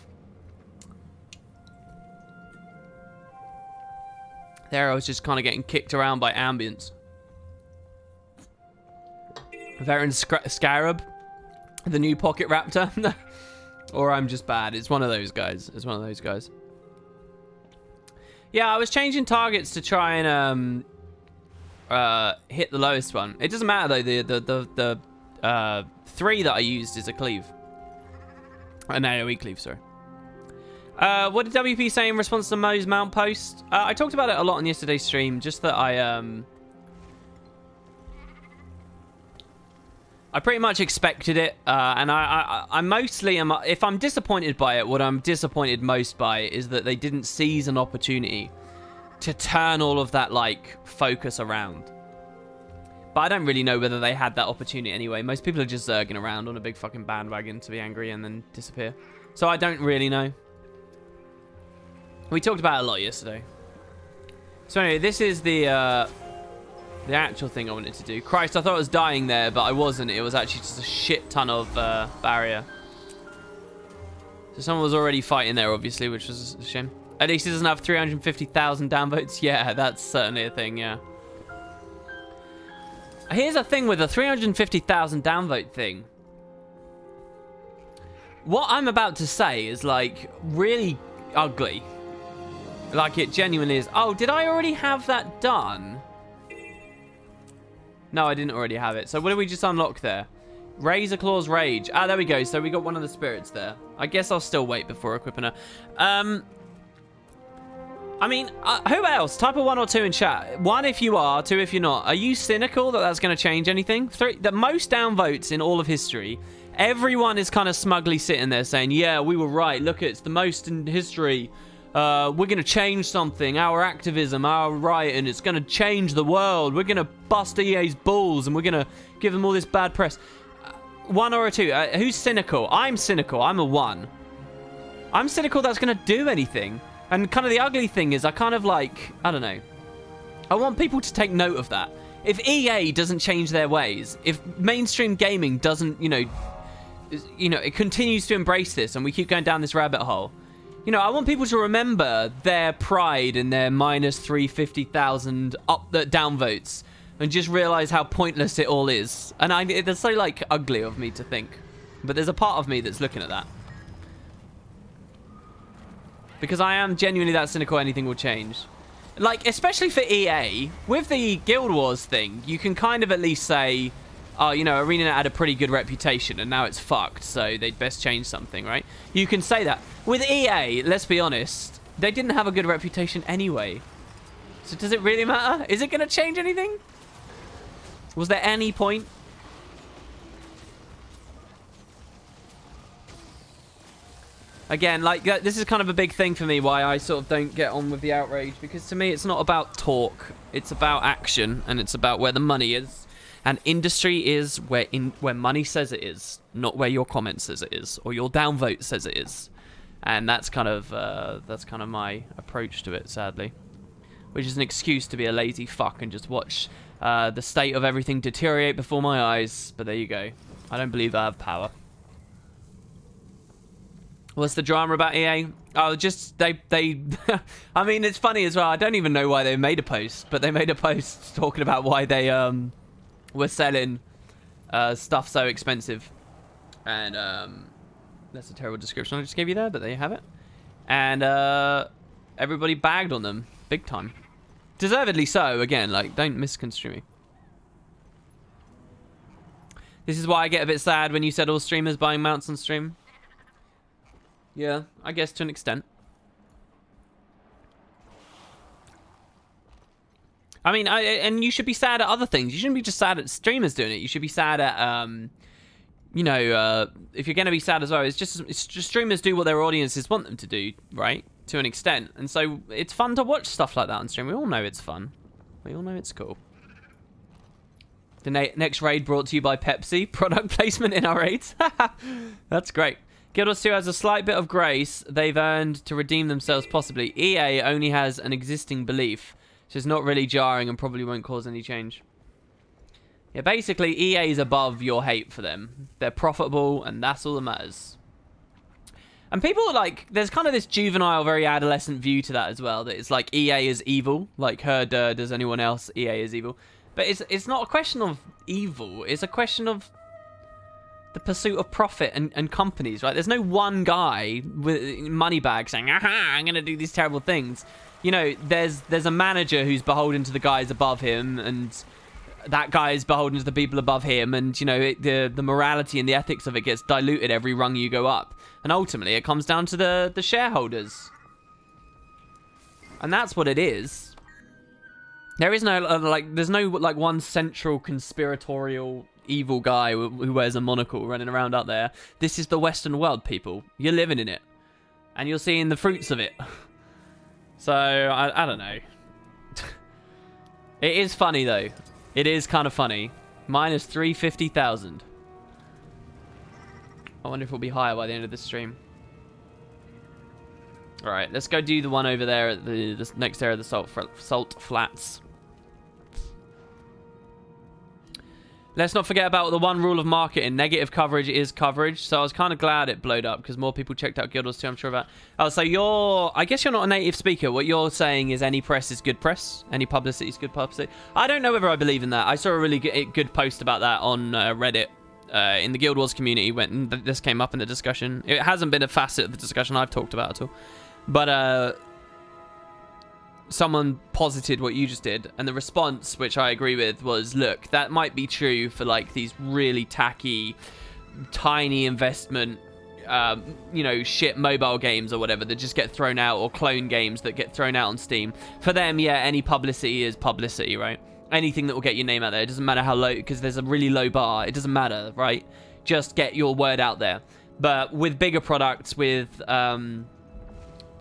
There I was just kind of getting kicked around by ambience. Veteran Scarab, the new Pocket Raptor. Or I'm just bad. It's one of those guys. It's one of those guys. Yeah, I was changing targets to try and hit the lowest one. It doesn't matter though. The 3 that I used is a cleave. An AoE cleave, sorry. What did WP say in response to Mo's mount post? I talked about it a lot on yesterday's stream, just that I pretty much expected it, and I mostly am. If I'm disappointed by it, what I'm disappointed most by is that they didn't seize an opportunity to turn all of that, like, focus around. But I don't really know whether they had that opportunity anyway. Most people are just zerging around on a big fucking bandwagon to be angry and then disappear. So I don't really know. We talked about it a lot yesterday. So anyway, this is the actual thing I wanted to do. Christ, I thought I was dying there, but I wasn't. It was actually just a shit ton of barrier. So someone was already fighting there, obviously, which was a shame. At least it doesn't have 350,000 downvotes. Yeah, that's certainly a thing, yeah. Here's a thing with a 350,000 downvote thing. What I'm about to say is, like, really ugly. Like, it genuinely is. Oh, did I already have that done? No, I didn't already have it. So what did we just unlock there? Razor Claw's Rage. Ah, there we go. So we got one of the spirits there. I guess I'll still wait before equipping her. I mean, who else? Type a 1 or 2 in chat. 1 if you are, 2 if you're not. Are you cynical that that's going to change anything? 3, the most downvotes in all of history. Everyone is kind of smugly sitting there saying, yeah, we were right. Look, it's the most in history. We're going to change something. Our activism, our right, and it's going to change the world. We're going to bust EA's balls, and we're going to give them all this bad press. 1 or a 2? Who's cynical? I'm cynical. I'm a 1. I'm cynical that's going to do anything. And kind of the ugly thing is I kind of like, I don't know. I want people to take note of that. If EA doesn't change their ways, if mainstream gaming doesn't, you know, it continues to embrace this and we keep going down this rabbit hole, you know, I want people to remember their pride and their minus 350,000 downvotes and just realize how pointless it all is. And it's so, like, ugly of me to think. But there's a part of me that's looking at that. Because I am genuinely that cynical anything will change. Like, especially for EA, with the Guild Wars thing, you can kind of at least say, oh, you know, ArenaNet had a pretty good reputation and now it's fucked, so they'd best change something, right? You can say that. With EA, let's be honest, they didn't have a good reputation anyway. So does it really matter? Is it going to change anything? Was there any point? Again, like, this is kind of a big thing for me, why I sort of don't get on with the outrage. Because to me, it's not about talk. It's about action, and it's about where the money is. And industry is where money says it is, not where your comment says it is, or your downvote says it is. And that's kind of my approach to it, sadly. Which is an excuse to be a lazy fuck and just watch The state of everything deteriorate before my eyes. But there you go. I don't believe I have power. What's the drama about EA? Oh, just they I mean, it's funny as well. I don't even know why they made a post, but they made a post talking about why they were selling stuff so expensive. And that's a terrible description I just gave you there, but there you have it. And everybody bagged on them big time. Deservedly so. Again, like, don't misconstrue me. This is why I get a bit sad when you said all streamers buying mounts on stream. Yeah, I guess to an extent. I mean, and you should be sad at other things. You shouldn't be just sad at streamers doing it. You should be sad at, you know, if you're going to be sad as well, it's just streamers do what their audiences want them to do, right? To an extent. And so it's fun to watch stuff like that on stream. We all know it's fun. We all know it's cool. The next raid brought to you by Pepsi. Product placement in our raids. That's great. Guild Wars 2 has a slight bit of grace they've earned to redeem themselves possibly. EA only has an existing belief, so it's not really jarring and probably won't cause any change. Yeah, basically EA is above your hate for them. They're profitable and that's all that matters. And people are like, there's kind of this juvenile, very adolescent view to that as well, that it's like EA is evil, like does anyone else, EA is evil. But it's not a question of evil, it's a question of the pursuit of profit and companies, right? There's no one guy with money bag saying, aha, I'm going to do these terrible things. You know, there's a manager who's beholden to the guys above him, and that guy is beholden to the people above him, and, you know, the morality and the ethics of it gets diluted every rung you go up. And ultimately, it comes down to the shareholders. And that's what it is. There is no, there's no, one central conspiratorial evil guy who wears a monocle running around out there. This is the Western world, people. You're living in it. And you're seeing the fruits of it. So, I don't know. It is funny, though. It is kind of funny. Minus 350,000. I wonder if we'll be higher by the end of this stream. Alright, let's go do the one over there at the next area of the salt flats. Let's not forget about the one rule of marketing. Negative coverage is coverage. So I was kind of glad it blowed up because more people checked out Guild Wars 2, I'm sure about. Oh, so I guess you're not a native speaker. What you're saying is any press is good press. Any publicity is good publicity. I don't know whether I believe in that. I saw a really good post about that on Reddit in the Guild Wars community when this came up in the discussion. It hasn't been a facet of the discussion I've talked about at all. But someone posited what you just did, and the response, which I agree with, was, look, that might be true for like these really tacky, tiny investment, you know, shit mobile games or whatever that just get thrown out, or clone games that get thrown out on Steam. For them, yeah, any publicity is publicity, right? Anything that will get your name out there. It doesn't matter how low, because there's a really low bar. It doesn't matter, right? Just get your word out there. But with bigger products, with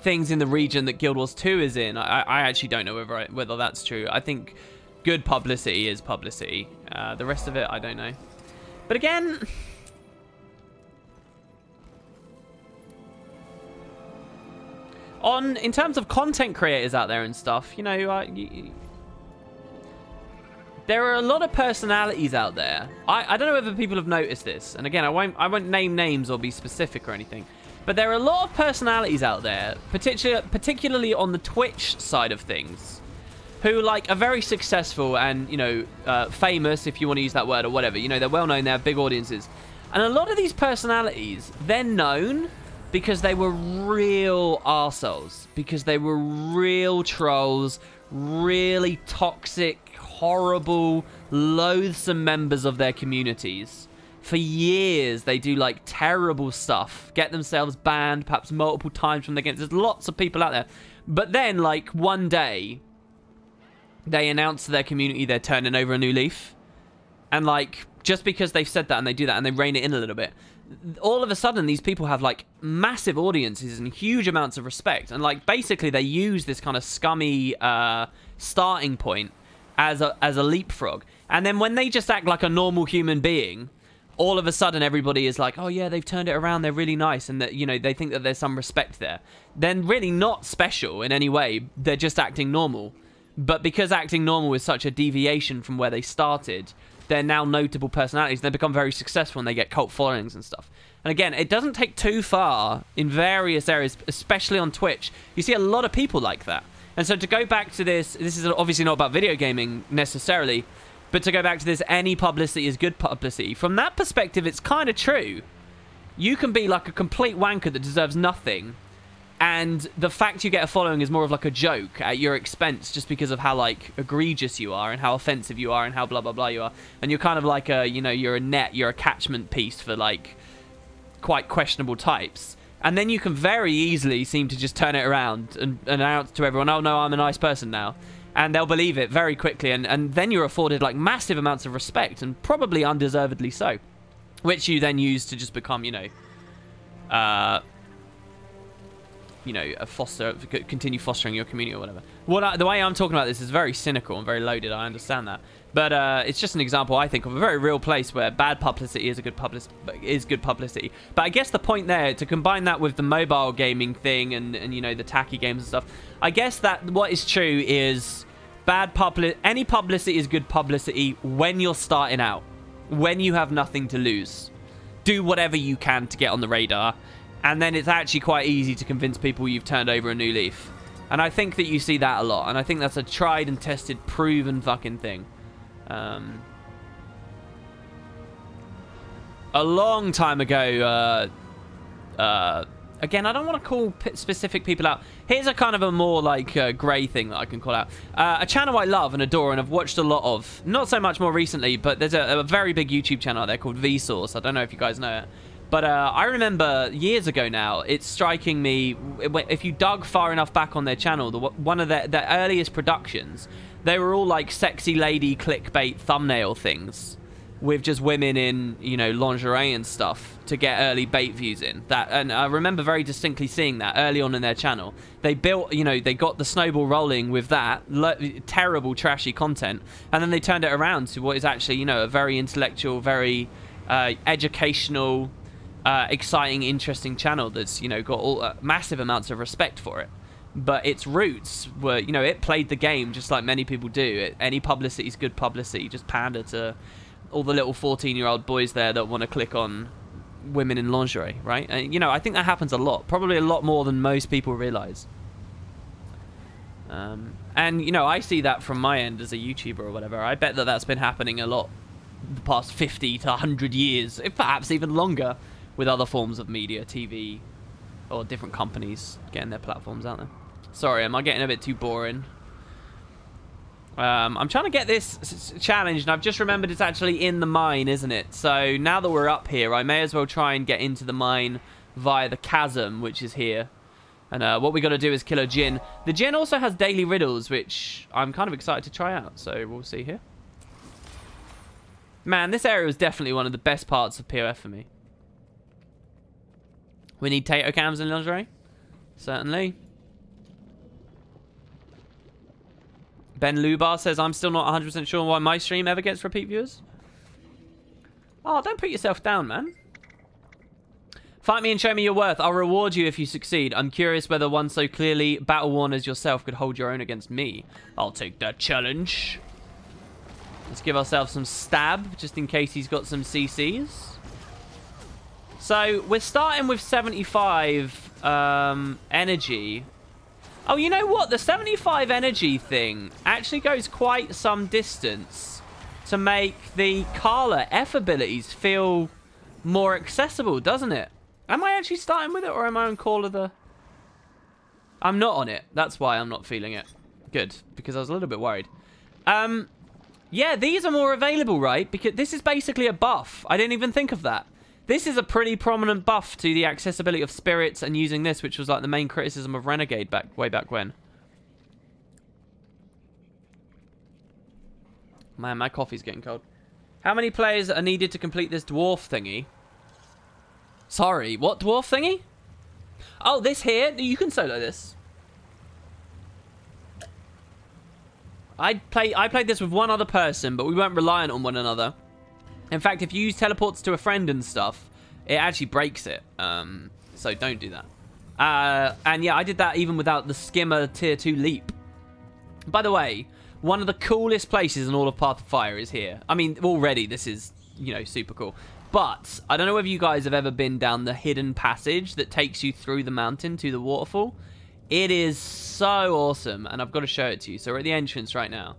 things in the region that Guild Wars 2 is in, I actually don't know whether that's true. I think good publicity is publicity. The rest of it, I don't know. But again, in terms of content creators out there and stuff, you know, there are a lot of personalities out there. I don't know whether people have noticed this. And again, I won't name names or be specific or anything. But there are a lot of personalities out there, particularly on the Twitch side of things, who like are very successful and, you know, famous, if you want to use that word or whatever. You know, they're well known, they have big audiences. And a lot of these personalities, they're known because they were real arseholes, because they were real trolls, really toxic, horrible, loathsome members of their communities. For years, they do, like, terrible stuff. Get themselves banned, perhaps multiple times from the game. There's lots of people out there. But then, like, one day, they announce to their community they're turning over a new leaf. And, like, just because they've said that and they do that and they rein it in a little bit, all of a sudden, these people have, like, massive audiences and huge amounts of respect. And, like, basically, they use this kind of scummy starting point as a leapfrog. And then when they just act like a normal human being, all of a sudden everybody is like, oh yeah, they've turned it around, they're really nice, and that, you know, they think that there's some respect there. Then really not special in any way, they're just acting normal. But because acting normal is such a deviation from where they started, they're now notable personalities. They become very successful and they get cult followings and stuff. And again, it doesn't take too far in various areas, especially on Twitch. You see a lot of people like that. And so to go back to this is obviously not about video gaming necessarily, but to go back to this, any publicity is good publicity. From that perspective, it's kind of true. You can be like a complete wanker that deserves nothing, and the fact you get a following is more of like a joke at your expense just because of how like egregious you are and how offensive you are and how blah blah blah you are. And you're kind of like a, you know, you're a catchment piece for like quite questionable types. And then you can very easily seem to just turn it around and announce to everyone, oh no, I'm a nice person now. And they'll believe it very quickly. And then you're afforded like massive amounts of respect, and probably undeservedly so. Which you then use to just become, continue fostering your community or whatever. The way I'm talking about this is very cynical and very loaded. I understand that, but it's just an example, I think, of a very real place where bad publicity is good publicity. But I guess the point there, to combine that with the mobile gaming thing and the tacky games and stuff, I guess that what is true is any publicity is good publicity when you're starting out, when you have nothing to lose. Do whatever you can to get on the radar. And then it's actually quite easy to convince people you've turned over a new leaf. And I think that you see that a lot. And I think that's a tried and tested, proven fucking thing. A long time ago, again, I don't want to call specific people out. Here's a kind of a more like grey thing that I can call out. A channel I love and adore and I've watched a lot of. Not so much more recently, but there's a very big YouTube channel out there called Vsauce. I don't know if you guys know it. But I remember years ago now, it's striking me, if you dug far enough back on their channel, one of their earliest productions, they were all like sexy lady clickbait thumbnail things with just women in, lingerie and stuff to get early bait views in. And I remember very distinctly seeing that early on in their channel. They built, they got the snowball rolling with that terrible, trashy content, and then they turned it around to what is actually, a very intellectual, very educational, exciting, interesting channel that's got massive amounts of respect for it. But its roots were, it played the game just like many people do. Any publicity is good publicity. Just pander to all the little 14-year-old boys there that want to click on women in lingerie, right? And I think that happens a lot, probably a lot more than most people realize. And I see that from my end as a YouTuber or whatever. I bet that that's been happening a lot the past 50 to 100 years, if perhaps even longer, with other forms of media, TV, or different companies getting their platforms out there. Sorry, am I getting a bit too boring? I'm trying to get this challenge, and I've just remembered it's actually in the mine, isn't it? So now that we're up here, I may as well try and get into the mine via the chasm, which is here. And what we got to do is kill a djinn. The djinn also has daily riddles, which I'm kind of excited to try out. So we'll see here. Man, this area was definitely one of the best parts of PoF for me. We need tato cams and lingerie? Certainly. Ben Lubar says, I'm still not 100% sure why my stream ever gets repeat viewers. Oh, don't put yourself down, man. Fight me and show me your worth. I'll reward you if you succeed. I'm curious whether one so clearly battle-worn as yourself could hold your own against me. I'll take that challenge. Let's give ourselves some stab, just in case he's got some CCs. So, we're starting with 75 energy. Oh, you know what? The 75 energy thing actually goes quite some distance to make the Carla F abilities feel more accessible, doesn't it? Am I actually starting with it, or am I on Call of the... I'm not on it. That's why I'm not feeling it. Good, because I was a little bit worried. Yeah, these are more available, right? Because this is basically a buff. I didn't even think of that. This is a pretty prominent buff to the accessibility of spirits and using this, which was like the main criticism of Renegade way back when. Man, my coffee's getting cold. How many players are needed to complete this dwarf thingy? Sorry, what dwarf thingy? Oh, this here? You can solo this. I played this with one other person, but we weren't reliant on one another. In fact, if you use teleports to a friend and stuff, it actually breaks it. So don't do that. And yeah, I did that even without the skimmer tier 2 leap. By the way, one of the coolest places in all of Path of Fire is here. I mean, already this is, you know, super cool. But I don't know if you guys have ever been down the hidden passage that takes you through the mountain to the waterfall. It is so awesome, and I've got to show it to you. So we're at the entrance right now.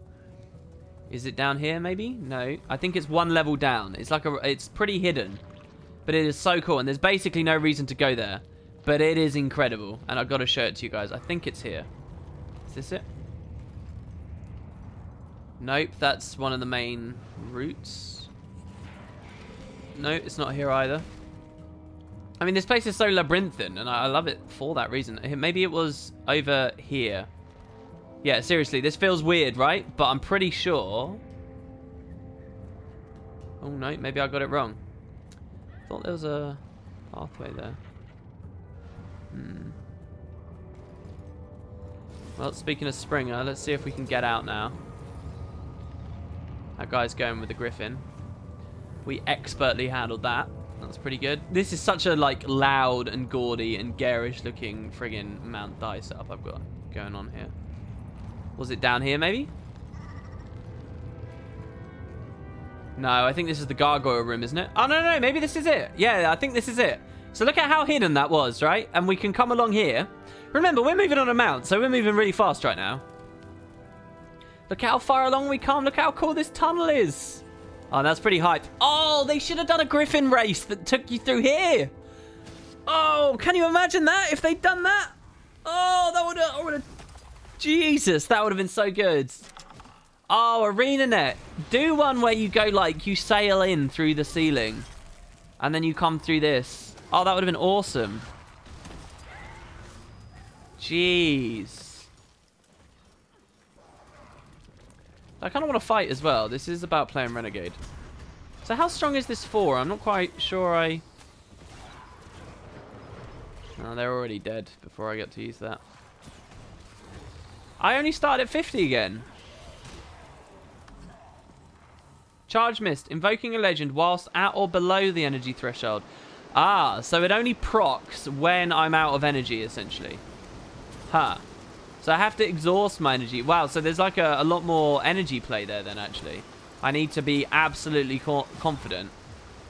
Is it down here, maybe? No. I think it's one level down. It's like it's pretty hidden. But it is so cool, and there's basically no reason to go there. But it is incredible, and I've got to show it to you guys. I think it's here. Is this it? Nope, that's one of the main routes. Nope, it's not here either. I mean, this place is so labyrinthine, and I love it for that reason. Maybe it was over here. Yeah, seriously, this feels weird, right? But I'm pretty sure... Oh, no, maybe I got it wrong. I thought there was a pathway there. Well, speaking of Springer, let's see if we can get out now. That guy's going with the Griffin. We expertly handled that. That's pretty good. This is such a, like, loud and gaudy and garish looking friggin' Mount Dai setup I've got going on here. Was it down here, maybe? No, I think this is the gargoyle room, isn't it? Oh, no, maybe this is it. Yeah, I think this is it. So look at how hidden that was, right? And we can come along here. Remember, we're moving on a mount, so we're moving really fast right now. Look how far along we come. Look how cool this tunnel is. Oh, that's pretty hype. Oh, they should have done a Griffin race that took you through here. Oh, can you imagine that if they'd done that? Oh, that would have... Jesus, that would have been so good. Oh, Arena Net. Do one where you go, like, you sail in through the ceiling. And then you come through this. Oh, that would have been awesome. Jeez. I kind of want to fight as well. This is about playing Renegade. So how strong is this for? I'm not quite sure I... Oh, they're already dead before I get to use that. I only started at 50 again. Charge missed. Invoking a legend whilst at or below the energy threshold. Ah, so it only procs when I'm out of energy, essentially. Huh. So I have to exhaust my energy. Wow, so there's like a lot more energy play there then, actually. I need to be absolutely confident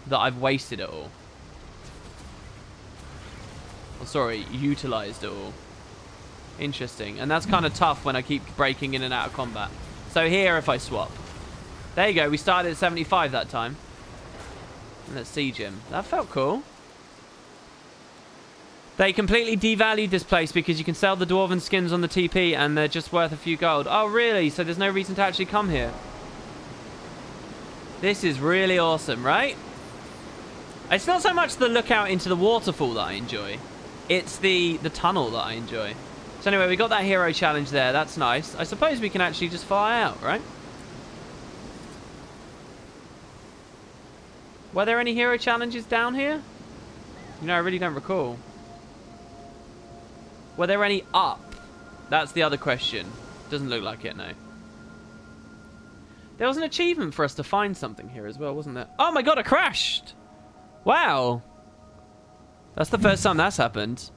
that I've wasted it all. Oh, sorry, utilized it all. Interesting. And that's kind of tough when I keep breaking in and out of combat. So here, if I swap. There you go. We started at 75 that time. And let's siege him. That felt cool. They completely devalued this place because you can sell the dwarven skins on the TP and they're just worth a few gold. Oh, really? So there's no reason to actually come here. This is really awesome, right? It's not so much the lookout into the waterfall that I enjoy. It's the tunnel that I enjoy. So anyway, we got that hero challenge there. That's nice. I suppose we can actually just fly out, right? Were there any hero challenges down here? You know, I really don't recall. Were there any up? That's the other question. Doesn't look like it, no. There was an achievement for us to find something here as well, wasn't there? Oh my god, I crashed! Wow. That's the first time that's happened.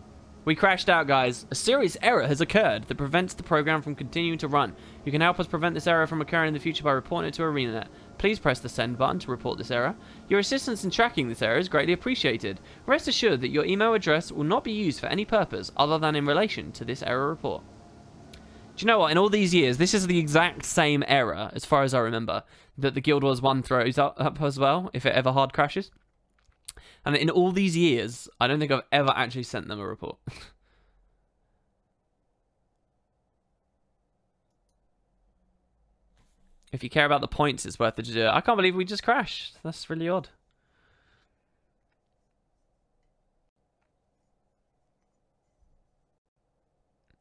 We crashed out, guys. A serious error has occurred that prevents the program from continuing to run. You can help us prevent this error from occurring in the future by reporting it to ArenaNet. Please press the send button to report this error. Your assistance in tracking this error is greatly appreciated. Rest assured that your email address will not be used for any purpose other than in relation to this error report. Do you know what? In all these years, this is the exact same error, as far as I remember, that the Guild Wars 1 throws up as well, if it ever hard crashes. And in all these years, I don't think I've ever actually sent them a report. If you care about the points, it's worth it to do it. I can't believe we just crashed. That's really odd.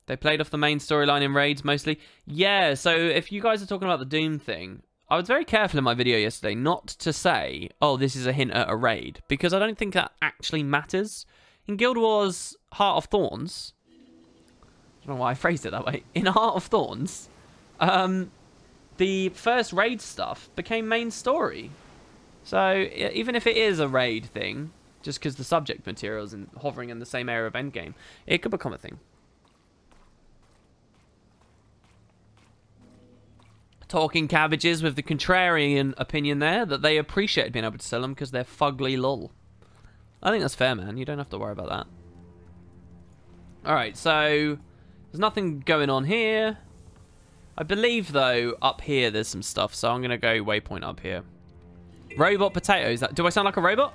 They played off the main storyline in raids mostly. Yeah, so if you guys are talking about the Doom thing, I was very careful in my video yesterday not to say, oh, this is a hint at a raid, because I don't think that actually matters. In Guild Wars Heart of Thorns, I don't know why I phrased it that way. In Heart of Thorns, the first raid stuff became main story. So even if it is a raid thing, just because the subject material is hovering in the same area of endgame, it could become a thing. Talking cabbages with the contrarian opinion there that they appreciate being able to sell them because they're fugly lol. I think that's fair, man. You don't have to worry about that. Alright, so there's nothing going on here. I believe, though, up here there's some stuff, so I'm going to go waypoint up here. Robot potatoes. Do I sound like a robot?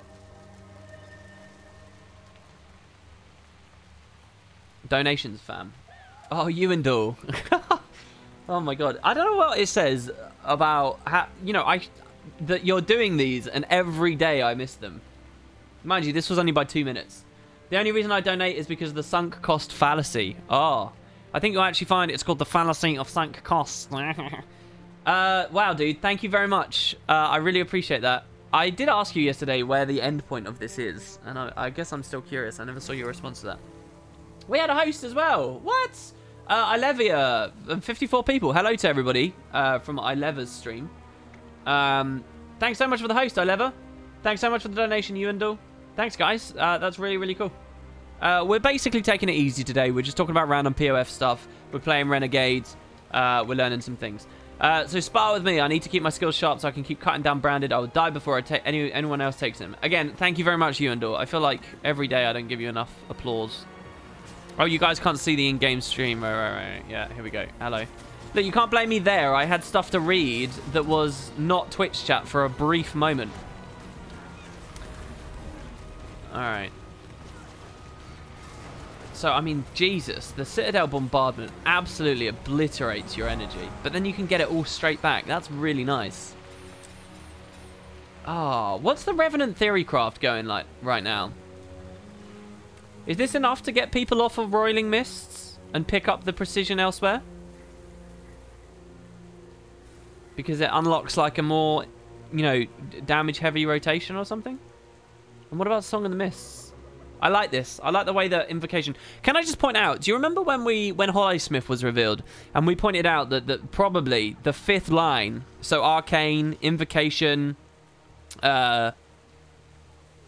Donations, fam. Oh, Ewendall. Oh my god. I don't know what it says about how, you know, that you're doing these and every day I miss them. Mind you, this was only by 2 minutes. The only reason I donate is because of the sunk cost fallacy. Oh. I think you'll actually find it's called the fallacy of sunk costs. Wow, dude. Thank you very much. I really appreciate that. I did ask you yesterday where the end point of this is. And I guess I'm still curious. I never saw your response to that. We had a host as well. What? Ilevia, 54 people. Hello to everybody from Ileva's stream. Thanks so much for the host, Ileva. Thanks so much for the donation, Ewendall. Thanks, guys. That's really, really cool. We're basically taking it easy today. We're just talking about random PoF stuff. We're playing Renegade. We're learning some things. So spar with me. I need to keep my skills sharp so I can keep cutting down branded. I will die before anyone else takes him. Again, thank you very much, Ewendall. I feel like every day I don't give you enough applause. Oh, you guys can't see the in-game stream. Right. Yeah, here we go. Hello. Look, you can't blame me there. I had stuff to read that was not Twitch chat for a brief moment. Alright. So, I mean, Jesus. The Citadel bombardment absolutely obliterates your energy. But then you can get it all straight back. That's really nice. Oh, what's the Revenant Theorycraft going like right now? Is this enough to get people off of Roiling Mists and pick up the precision elsewhere? Because it unlocks like a more, you know, damage-heavy rotation or something? And what about Song of the Mists? I like this. I like the way that Invocation... Can I just point out, do you remember when Hollowsmith was revealed and we pointed out that probably the 5th line, so Arcane, Invocation,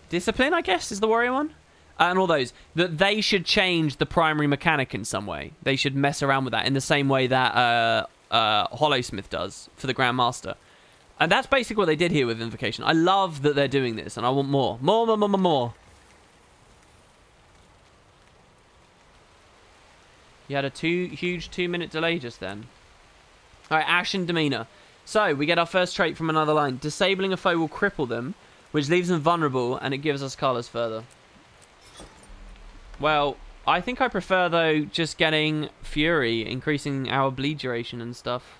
Discipline, I guess, is the warrior one? And all those, that they should change the primary mechanic in some way. They should mess around with that in the same way that Hollowsmith does for the Grandmaster. And that's basically what they did here with Invocation. I love that they're doing this, and I want more. More. You had a huge 2-minute delay just then. Alright, Ashen Demeanor. So, we get our first trait from another line. Disabling a foe will cripple them, which leaves them vulnerable, and it gives us Carlos further. Well, I think I prefer, though, just getting Fury, increasing our bleed duration and stuff.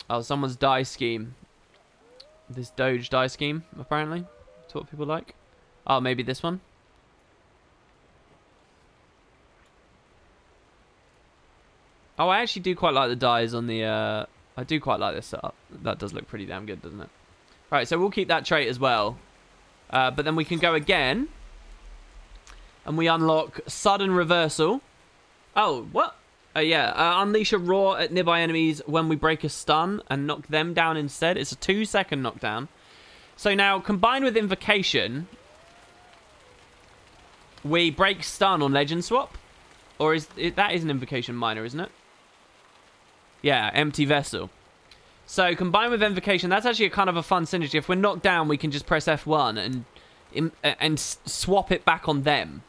Oh, someone's die scheme. This Doge die scheme, apparently. That's what people like. Oh, maybe this one? Oh, I actually do quite like the dies on the... I do quite like this setup. That does look pretty damn good, doesn't it? Right, so we'll keep that trait as well. But then we can go again. And we unlock Sudden Reversal. Oh, what? Yeah. Unleash a roar at nearby enemies when we break a stun and knock them down instead. It's a 2-second knockdown. So now, combined with Invocation, we break stun on Legend Swap. Or that is an Invocation minor, isn't it? Yeah, Empty Vessel. So, combined with Invocation, that's actually a kind of a fun synergy. If we're knocked down, we can just press F1 and swap it back on them.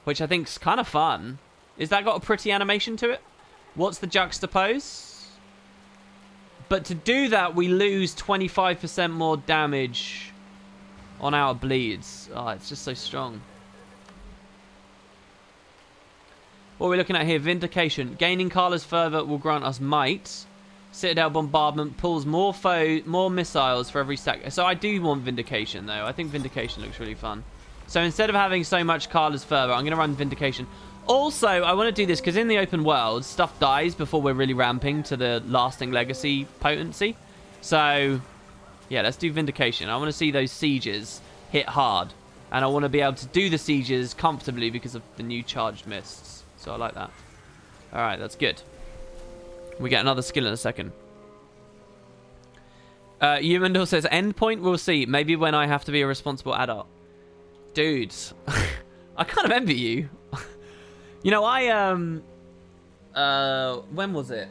Which I think's kind of fun. Is that got a pretty animation to it? What's the juxtapose? But to do that, we lose 25% more damage on our bleeds. Oh, it's just so strong. What are we looking at here? Vindication. Gaining Carla's Fervor will grant us might. Citadel Bombardment pulls more missiles for every stack. So I do want Vindication, though. I think Vindication looks really fun. So instead of having so much Carla's Fervor, I'm going to run Vindication. Also, I want to do this because in the open world, stuff dies before we're really ramping to the lasting legacy potency. So, yeah, let's do Vindication. I want to see those sieges hit hard. And I want to be able to do the sieges comfortably because of the new charged mists. So I like that. Alright, that's good. We get another skill in a second. Humandor says, endpoint, we'll see. Maybe when I have to be a responsible adult. Dudes. I kind of envy you. You know, when was it?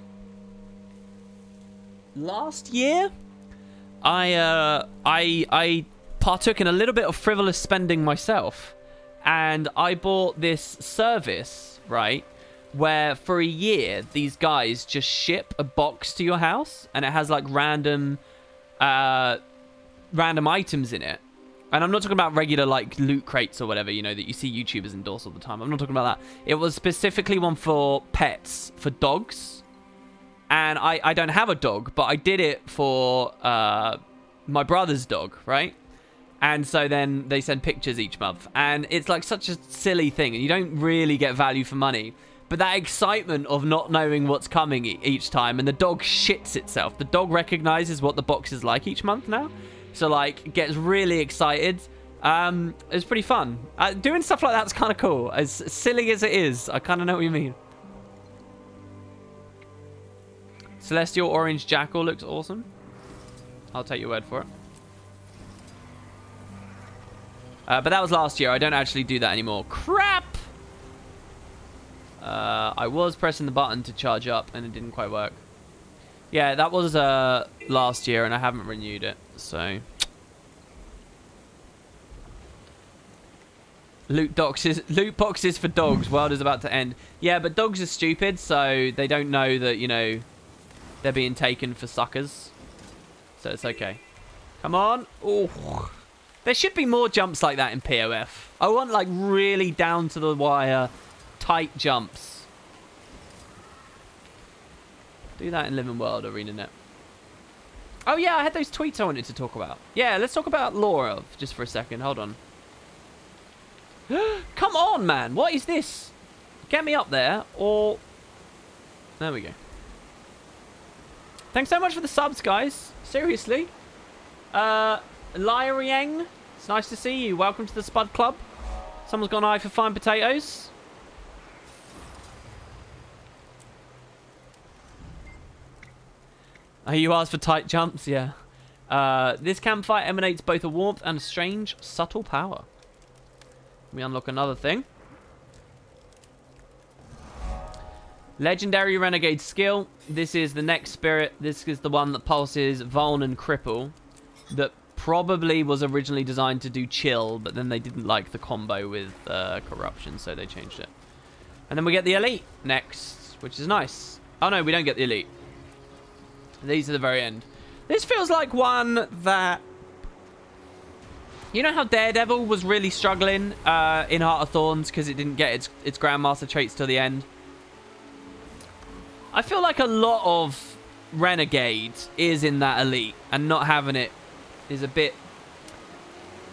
Last year? I partook in a little bit of frivolous spending myself. And I bought this service, right? Where for a year, these guys just ship a box to your house. And it has like random items in it. And I'm not talking about regular, like, loot crates or whatever, you know, that you see YouTubers endorse all the time. I'm not talking about that. It was specifically one for pets, for dogs. And I don't have a dog, but I did it for my brother's dog, right? And so then they send pictures each month. And it's, like, such a silly thing. And you don't really get value for money. But that excitement of not knowing what's coming each time. And the dog shits itself. The dog recognizes what the box is like each month now. So, like, gets really excited. It's pretty fun. Doing stuff like that's kind of cool. As silly as it is, I kind of know what you mean. Celestial Orange Jackal looks awesome. I'll take your word for it. But that was last year. I don't actually do that anymore. Crap! I was pressing the button to charge up, and it didn't quite work. Yeah, that was last year, and I haven't renewed it, so... Loot boxes for dogs. World is about to end. Yeah, but dogs are stupid, so they don't know that, you know, they're being taken for suckers. So it's okay. Come on. Oh, there should be more jumps like that in PoF. I want, like, really down to the wire, tight jumps. Do that in Living World ArenaNet. Oh, yeah, I had those tweets I wanted to talk about. Yeah, let's talk about Laura just for a second. Hold on. Come on, man. What is this? Get me up there, or... There we go. Thanks so much for the subs, guys. Seriously. Lyriang, it's nice to see you. Welcome to the Spud Club. Someone's got an eye for fine potatoes. Oh, you asked for tight jumps? Yeah. This campfire emanates both a warmth and a strange, subtle power. We unlock another thing. Legendary Renegade skill. This is the next spirit. This is the one that pulses Vuln and Cripple. That probably was originally designed to do chill, but then they didn't like the combo with corruption, so they changed it. And then we get the elite next, which is nice. Oh no, we don't get the elite. These are the very end. This feels like one that... You know how Daredevil was really struggling in Heart of Thorns because it didn't get its Grandmaster traits till the end? I feel like a lot of Renegade is in that elite, and not having it is a bit...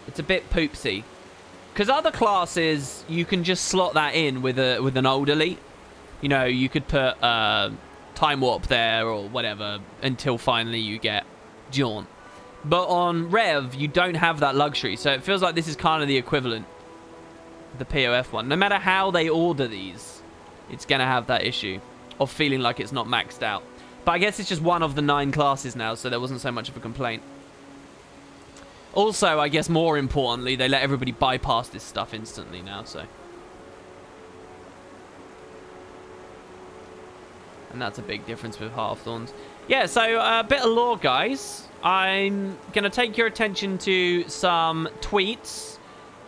It's a bit poopsy. Because other classes, you can just slot that in with an old elite. You know, you could put Time Warp there or whatever until finally you get Jaunt. But on Rev, you don't have that luxury. So it feels like this is kind of the equivalent. The PoF one. No matter how they order these, it's going to have that issue of feeling like it's not maxed out. But I guess it's just one of the 9 classes now, so there wasn't so much of a complaint. Also, I guess more importantly, they let everybody bypass this stuff instantly now, so... And that's a big difference with Heart of Thorns. Yeah, so a bit of lore, guys. I'm going to take your attention to some tweets,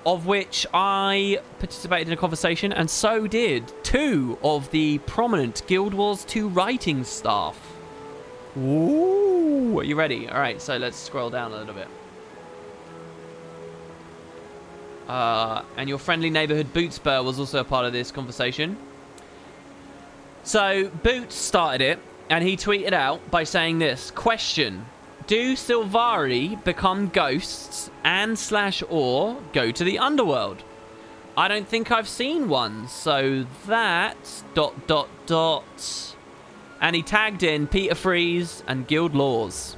of which I participated in a conversation, and so did 2 of the prominent Guild Wars 2 writing staff. Ooh, are you ready? All right, so let's scroll down a little bit. And your friendly neighborhood Bootspur was also a part of this conversation. So Boots started it, and he tweeted out by saying this. Question: do Sylvari become ghosts and /or go to the underworld? I don't think I've seen one, so that... ... And he tagged in Peter Freeze and Guild Laws.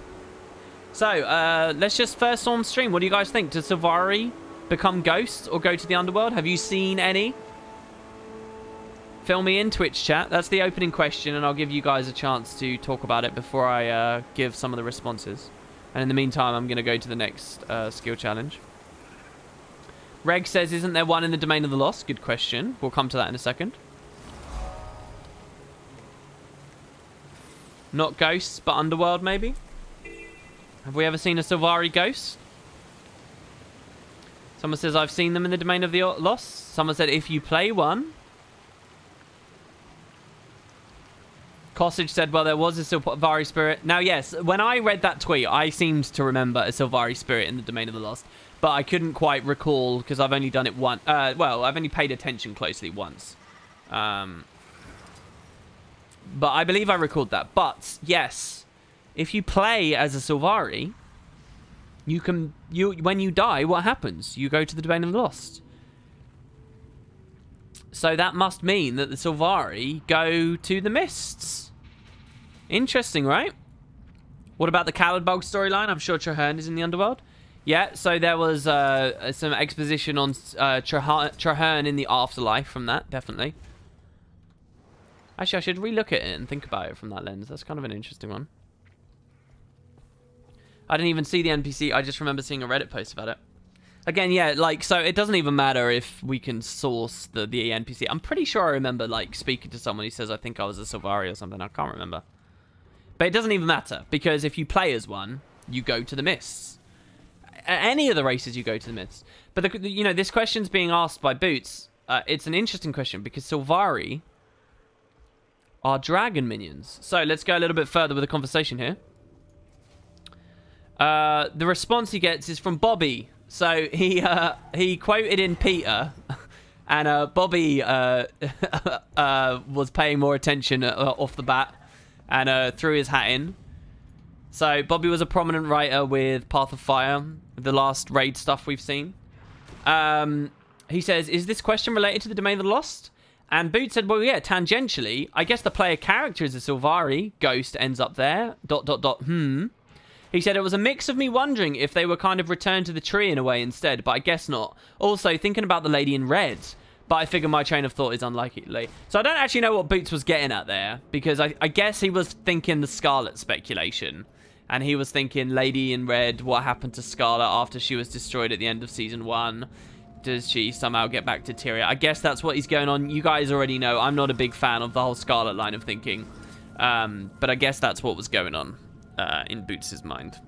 So, let's just first on stream. What do you guys think? Does Sylvari become ghosts or go to the underworld? Have you seen any? Fill me in, Twitch chat. That's the opening question, and I'll give you guys a chance to talk about it before I give some of the responses. And in the meantime, I'm going to go to the next skill challenge. Reg says, isn't there one in the Domain of the Lost? Good question. We'll come to that in a second. Not ghosts, but underworld, maybe? Have we ever seen a Sylvari ghost? Someone says, I've seen them in the Domain of the Lost. Someone said, if you play one. Cossage said, well, there was a Sylvari spirit. Now, yes, when I read that tweet, I seemed to remember a Sylvari spirit in the Domain of the Lost. But I couldn't quite recall, because I've only done it once. Well, I've only paid attention closely once. But I believe I recalled that. But, yes, if you play as a Sylvari, you can... when you die, what happens? You go to the Domain of the Lost. So that must mean that the Sylvari go to the Mists. Interesting, right? What about the Caladbog storyline? I'm sure Traherne is in the Underworld. Yeah, so there was some exposition on Traherne in the afterlife from that, definitely. Actually, I should relook at it and think about it from that lens. That's kind of an interesting one. I didn't even see the NPC. I just remember seeing a Reddit post about it. Again, yeah, like, so it doesn't even matter if we can source the NPC. I'm pretty sure I remember, like, speaking to someone who says, I think I was a Sylvari or something. I can't remember. But it doesn't even matter, because if you play as one, you go to the Mists. Any of the races, you go to the Mists. But, you know, this question's being asked by Boots. It's an interesting question, because Sylvari are dragon minions. So, let's go a little bit further with the conversation here. The response he gets is from Bobby. So he quoted in Peter, and Bobby was paying more attention off the bat and threw his hat in. So Bobby was a prominent writer with Path of Fire, the last raid stuff we've seen. He says, is this question related to the Domain of the Lost? And Boot said, well, yeah, tangentially. I guess the player character is a Sylvari. Ghost ends up there. ... He said, it was a mix of me wondering if they were kind of returned to the tree in a way instead, but I guess not. Also, thinking about the lady in red, but I figure my train of thought is unlikely. So I don't actually know what Boots was getting at there, because I guess he was thinking the Scarlet speculation. And he was thinking, lady in red, what happened to Scarlet after she was destroyed at the end of Season 1? Does she somehow get back to Tyria? I guess that's what he's going on. You guys already know, I'm not a big fan of the whole Scarlet line of thinking. But I guess that's what was going on. In Boots' mind.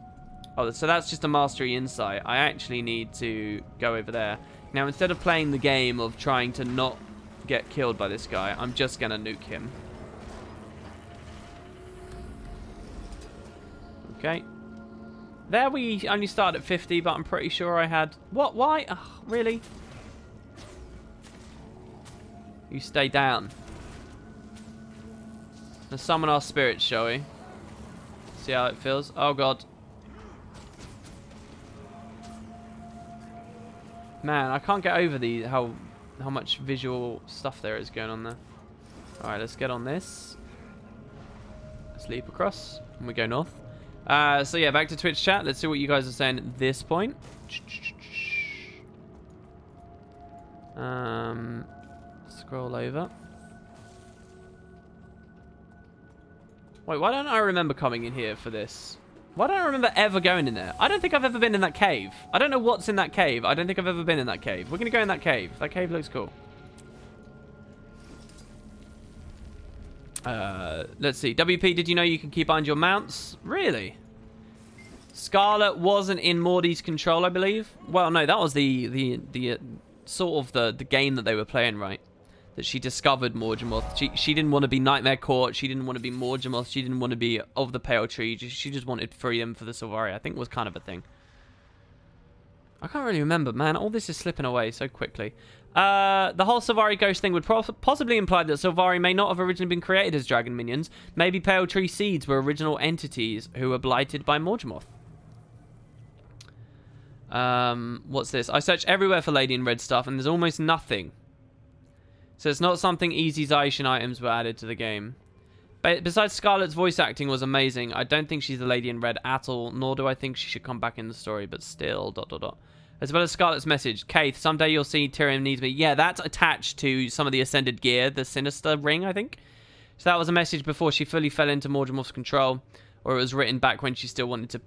Oh, so that's just a mastery insight. I actually need to go over there. Now, instead of playing the game of trying to not get killed by this guy, I'm just going to nuke him. Okay. There we only start at 50, but I'm pretty sure I had... What? Why? Ugh, really? You stay down. Let's summon our spirits, shall we? See how it feels. Oh god. Man, I can't get over the how much visual stuff there is going on there. Alright, let's get on this. Let's leap across. And we go north. So yeah, back to Twitch chat. Let's see what you guys are saying at this point. Scroll over. Wait, why don't I remember coming in here for this? Why don't I remember ever going in there? I don't think I've ever been in that cave. I don't know what's in that cave. I don't think I've ever been in that cave. We're going to go in that cave. That cave looks cool. Let's see. WP, did you know you can keep behind your mounts? Really? Scarlet wasn't in Morty's control, I believe. Well, no, that was the sort of the game that they were playing, right? That she discovered Morgemoth. She didn't want to be Nightmare Court. She didn't want to be Morgemoth. She didn't want to be of the Pale Tree. She just wanted freedom for the Sylvari. I think was kind of a thing. I can't really remember, man. All this is slipping away so quickly. The whole Sylvari ghost thing would possibly imply that Sylvari may not have originally been created as dragon minions. Maybe Pale Tree seeds were original entities who were blighted by Morgemoth. What's this? I searched everywhere for Lady in Red stuff, and there's almost nothing. So it's not something easy Zaishin items were added to the game. But besides Scarlet's voice acting was amazing, I don't think she's the Lady in Red at all, nor do I think she should come back in the story, but still, ... As well as Scarlet's message, Kaith, someday you'll see Tyrion needs me. Yeah, that's attached to some of the Ascended gear, the Sinister ring, I think. So that was a message before she fully fell into Morgemoth's control. Or it was written back when she still wanted to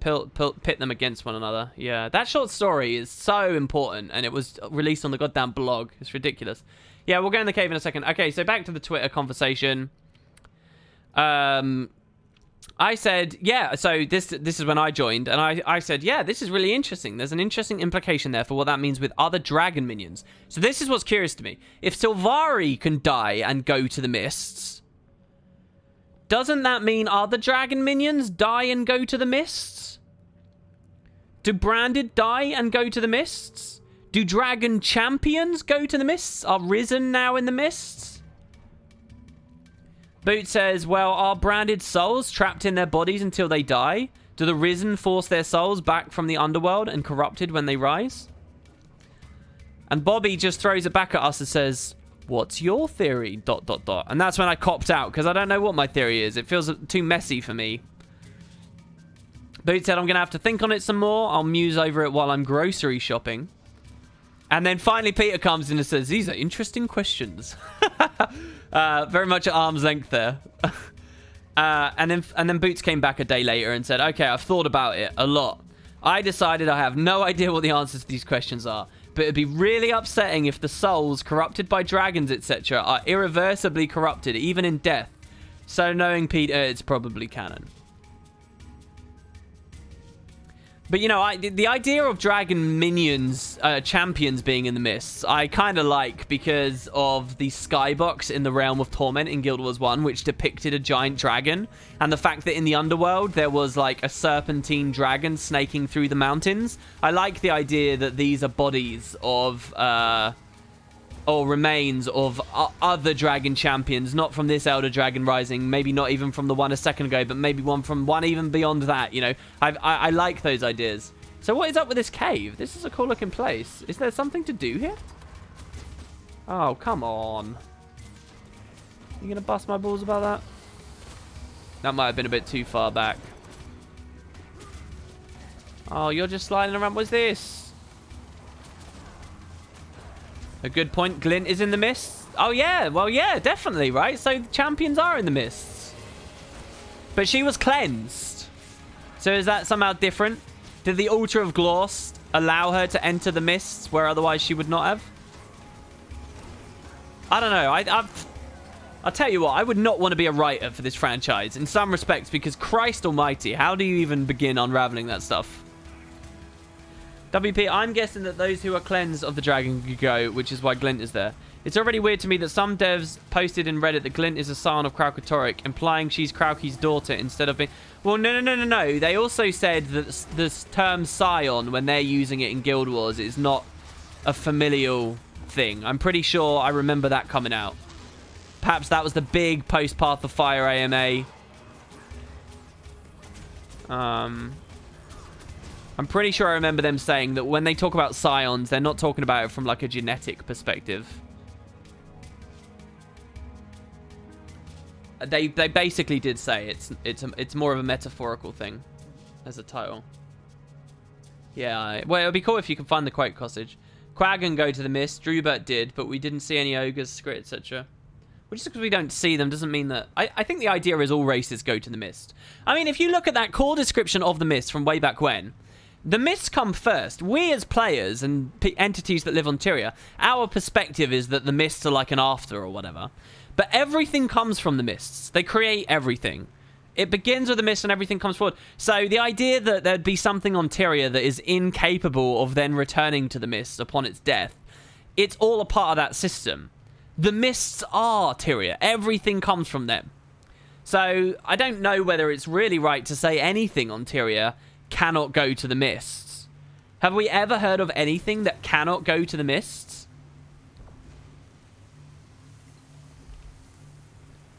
pit them against one another. Yeah, that short story is so important, and it was released on the goddamn blog. It's ridiculous. Yeah, we'll go in the cave in a second. Okay, so back to the Twitter conversation. I said, yeah, so this is when I joined, and I said, yeah, this is really interesting. There's an interesting implication there for what that means with other dragon minions. So this is what's curious to me. If Sylvari can die and go to the mists, doesn't that mean other dragon minions die and go to the mists? Do Branded die and go to the mists? Do dragon champions go to the mists? Are Risen now in the mists? Boot says, well, are Branded souls trapped in their bodies until they die? Do the Risen force their souls back from the underworld and corrupted when they rise? And Bobby just throws it back at us and says, what's your theory? ... And that's when I copped out, because I don't know what my theory is. It feels too messy for me. Boot said, I'm going to have to think on it some more. I'll muse over it while I'm grocery shopping. And then finally Peter comes in and says, these are interesting questions. Very much at arm's length there. And then Boots came back a day later and said, okay, I've thought about it a lot. I decided I have no idea what the answers to these questions are, but it'd be really upsetting if the souls corrupted by dragons, etc. are irreversibly corrupted, even in death. So knowing Peter, it's probably canon. But, you know, the idea of dragon minions, champions being in the mists, I kind of like because of the skybox in the Realm of Torment in Guild Wars 1, which depicted a giant dragon. And the fact that in the underworld, there was like a serpentine dragon snaking through the mountains. I like the idea that these are bodies of, or remains of other dragon champions, not from this Elder Dragon Rising, maybe not even from the one a second ago, but maybe one from one even beyond that, you know. I like those ideas. So what is up with this cave? This is a cool looking place. Is there something to do here? Oh, come on. You gonna bust my balls about that? That might have been a bit too far back. Oh, you're just sliding around. What's this? A good point. Glint is in the mists. Oh, yeah. Well, yeah, definitely, right? So champions are in the mists. But she was cleansed. So is that somehow different? Did the Altar of Glost allow her to enter the mists where otherwise she would not have? I don't know. I'll tell you what. I would not want to be a writer for this franchise in some respects because Christ almighty, how do you even begin unraveling that stuff? WP, I'm guessing that those who are cleansed of the dragon could go, which is why Glint is there. It's already weird to me that some devs posted in Reddit that Glint is a scion of Kraukatoric, implying she's Krauki's daughter instead of being... Well, no. They also said that this term scion, when they're using it in Guild Wars, is not a familial thing. I'm pretty sure I remember that coming out. Perhaps that was the big post-Path of Fire AMA. I'm pretty sure I remember them saying that when they talk about scions, they're not talking about it from like a genetic perspective. They basically did say it's more of a metaphorical thing as a title. Yeah, well, it would be cool if you can find the quote Costage. Quaggan go to the mist. Drubert did, but we didn't see any ogres, Skrit, etc. Well, just because we don't see them doesn't mean that... I think the idea is all races go to the mist. I mean, if you look at that core description of the mist from way back when, the mists come first. We as players and entities that live on Tyria, our perspective is that the mists are like an after or whatever. But everything comes from the mists. They create everything. It begins with the mist and everything comes forward. So the idea that there'd be something on Tyria that is incapable of then returning to the mists upon its death, it's all a part of that system. The mists are Tyria. Everything comes from them. So I don't know whether it's really right to say anything on Tyria cannot go to the mists. Have we ever heard of anything that cannot go to the mists?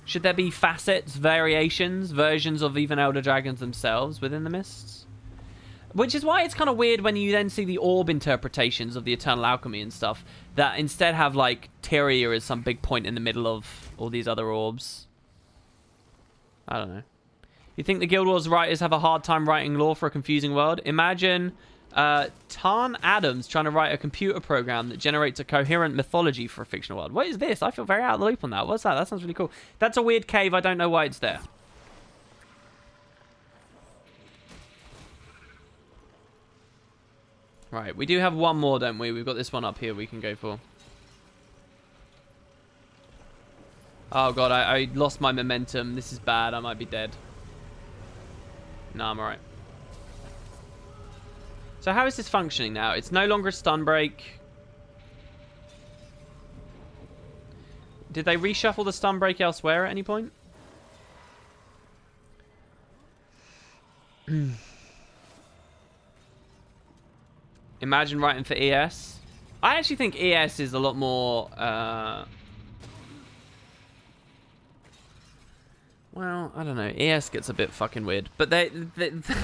Should there be facets, variations, versions of even Elder Dragons themselves within the mists? Which is why it's kind of weird when you then see the orb interpretations of the Eternal Alchemy and stuff that instead have like Tyria as some big point in the middle of all these other orbs. I don't know. You think the Guild Wars writers have a hard time writing lore for a confusing world? Imagine Tarn Adams trying to write a computer program that generates a coherent mythology for a fictional world. What is this? I feel very out of the loop on that. What's that? That sounds really cool. That's a weird cave. I don't know why it's there. Right, we do have one more, don't we? We've got this one up here we can go for. Oh god, I lost my momentum. This is bad. I might be dead. No, I'm alright. So how is this functioning now? It's no longer a stun break. Did they reshuffle the stun break elsewhere at any point? Imagine writing for ES. I actually think ES is a lot more... well, I don't know. ES gets a bit fucking weird. But they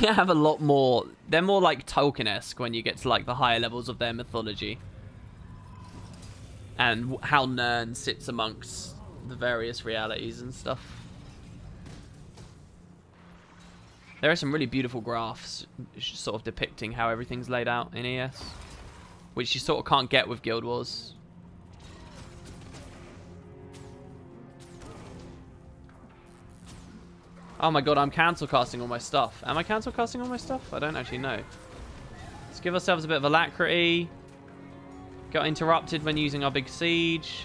have a lot more... They're more like Tolkien-esque when you get to like the higher levels of their mythology. And how Nirn sits amongst the various realities and stuff. There are some really beautiful graphs sort of depicting how everything's laid out in ES. Which you sort of can't get with Guild Wars. Oh my god, I'm cancel casting all my stuff. Am I cancel casting all my stuff? I don't actually know. Let's give ourselves a bit of alacrity. Got interrupted when using our big siege.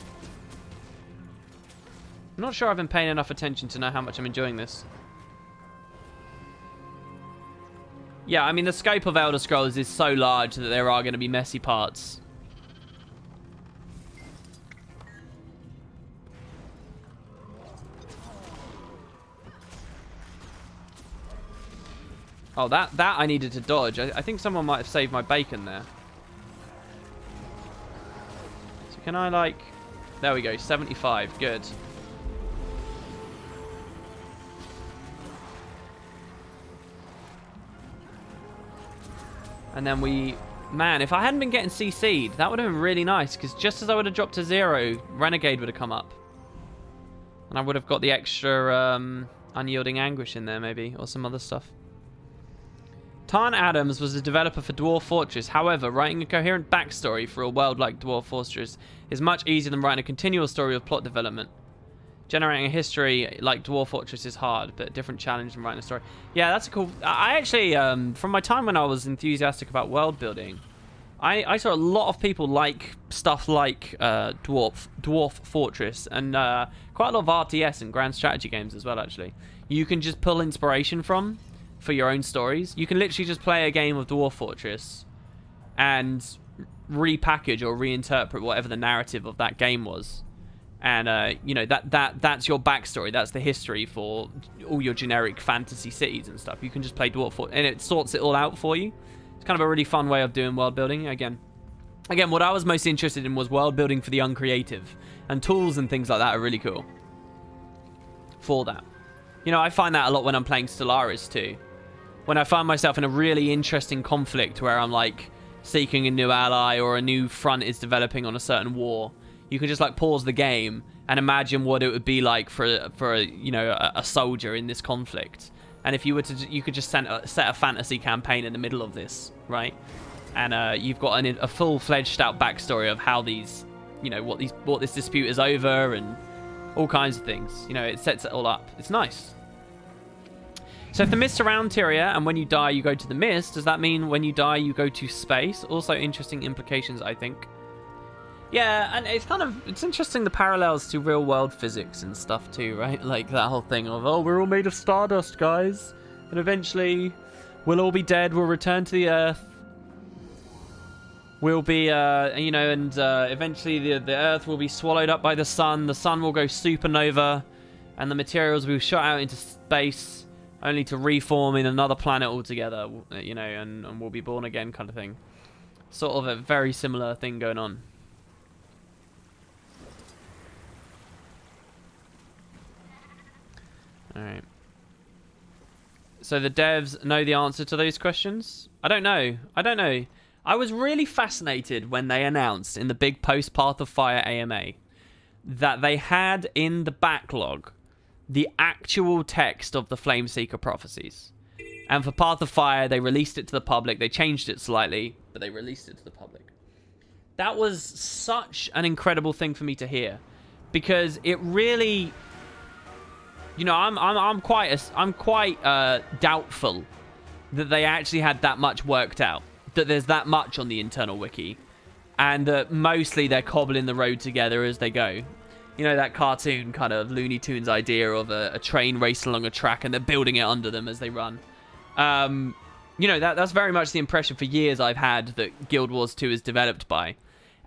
I'm not sure I've been paying enough attention to know how much I'm enjoying this. Yeah, I mean, the scope of Elder Scrolls is so large that there are going to be messy parts. Oh, that I needed to dodge. I think someone might have saved my bacon there. So can I, like... There we go, 75. Good. And then we... Man, if I hadn't been getting CC'd, that would have been really nice. Because just as I would have dropped to 0, Renegade would have come up. And I would have got the extra Unyielding Anguish in there, maybe. Or some other stuff. Tarn Adams was the developer for Dwarf Fortress. However, writing a coherent backstory for a world like Dwarf Fortress is much easier than writing a continual story of plot development. Generating a history like Dwarf Fortress is hard, but a different challenge than writing a story. Yeah, that's a cool... I actually, from my time when I was enthusiastic about world building, I saw a lot of people like stuff like Dwarf Fortress and quite a lot of RTS and grand strategy games as well, actually. You can just pull inspiration from for your own stories. You can literally just play a game of Dwarf Fortress and repackage or reinterpret whatever the narrative of that game was. And, you know, that's your backstory. That's the history for all your generic fantasy cities and stuff. You can just play Dwarf Fortress, and it sorts it all out for you. It's kind of a really fun way of doing world building. Again, what I was most interested in was world building for the uncreative. And tools and things like that are really cool for that. You know, I find that a lot when I'm playing Stellaris too. When I find myself in a really interesting conflict where I'm, like, seeking a new ally or a new front is developing on a certain war. You can just, like, pause the game and imagine what it would be like for a, you know, a soldier in this conflict. And if you were to, you could just set a fantasy campaign in the middle of this, right? And you've got a full-fledged out backstory of how these, you know, what this dispute is over and all kinds of things. You know, it sets it all up. It's nice. So if the mists surround Tyria and when you die you go to the mist, does that mean when you die you go to space? Also interesting implications, I think. Yeah, and it's interesting the parallels to real world physics and stuff too, right? Like that whole thing of, oh, we're all made of stardust, guys. And eventually we'll all be dead, we'll return to the Earth. We'll be, you know, and eventually the Earth will be swallowed up by the sun will go supernova, and the materials will be shot out into space, only to reform in another planet altogether, you know, and we'll be born again kind of thing. Sort of a very similar thing going on. Alright. So the devs know the answer to those questions? I don't know. I was really fascinated when they announced in the big post Path of Fire AMA that they had in the backlog the actual text of the Flameseeker prophecies. And for Path of Fire, they released it to the public. They changed it slightly, but they released it to the public. That was such an incredible thing for me to hear, because it really... You know, I'm quite doubtful that they actually had that much worked out, that there's that much on the internal wiki, and that mostly they're cobbling the road together as they go. You know, that cartoon kind of Looney Tunes idea of a train racing along a track and they're building it under them as they run. You know, that's very much the impression for years I've had that Guild Wars 2 is developed by.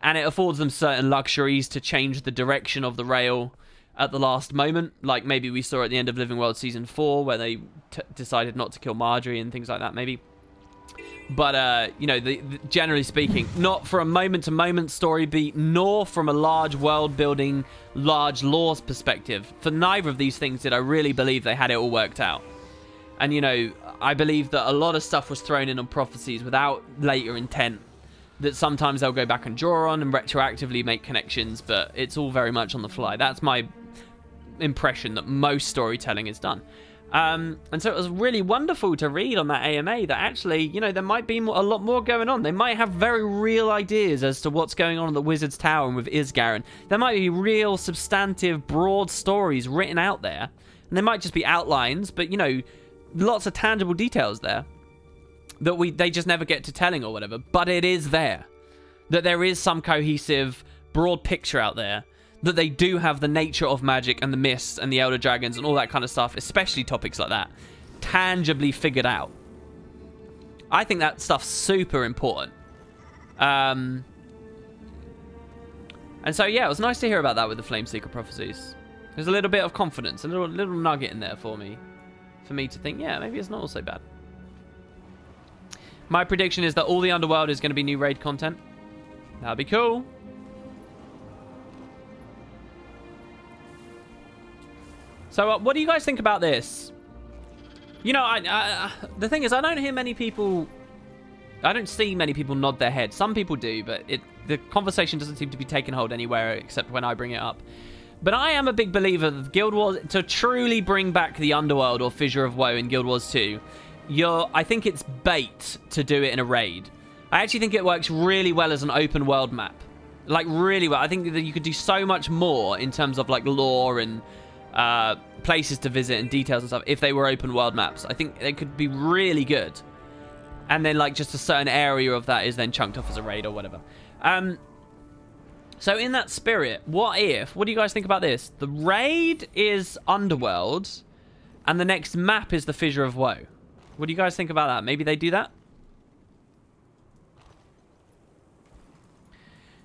And it affords them certain luxuries to change the direction of the rail at the last moment. Like maybe we saw at the end of Living World Season 4 where they decided not to kill Marjorie and things like that maybe. But, you know, generally speaking, not for a moment-to-moment story beat, nor from a large world-building, large laws perspective. For neither of these things did I really believe they had it all worked out. And, you know, I believe that a lot of stuff was thrown in on prophecies without later intent, that sometimes they'll go back and draw on and retroactively make connections, but it's all very much on the fly. That's my impression that most storytelling is done. And so it was really wonderful to read on that AMA that actually, you know, there might be a lot more going on. They might have very real ideas as to what's going on in the Wizard's Tower and with Isgaren. There might be real, substantive, broad stories written out there. And they might just be outlines, but, you know, lots of tangible details there that they just never get to telling or whatever. But it is there. That there is some cohesive, broad picture out there. That they do have the nature of magic and the mists and the elder dragons and all that kind of stuff, especially topics like that, tangibly figured out. I think that stuff's super important. And so, yeah, it was nice to hear about that with the Flameseeker prophecies. There's a little bit of confidence, a little nugget in there for me to think, yeah, maybe it's not all so bad. My prediction is that all the Underworld is going to be new raid content. That'd be cool. So, what do you guys think about this? You know, the thing is, I don't hear many people... I don't see many people nod their head. Some people do, but the conversation doesn't seem to be taking hold anywhere except when I bring it up. But I am a big believer that Guild Wars... To truly bring back the Underworld or Fissure of Woe in Guild Wars 2, I think it's bait to do it in a raid. I actually think it works really well as an open world map. Like, really well. I think that you could do so much more in terms of, like, lore and... places to visit and details and stuff if they were open world maps. I think they could be really good. And then like just a certain area of that is then chunked off as a raid or whatever. So in that spirit, what do you guys think about this? The raid is Underworld and the next map is the Fissure of Woe. What do you guys think about that? Maybe they do that?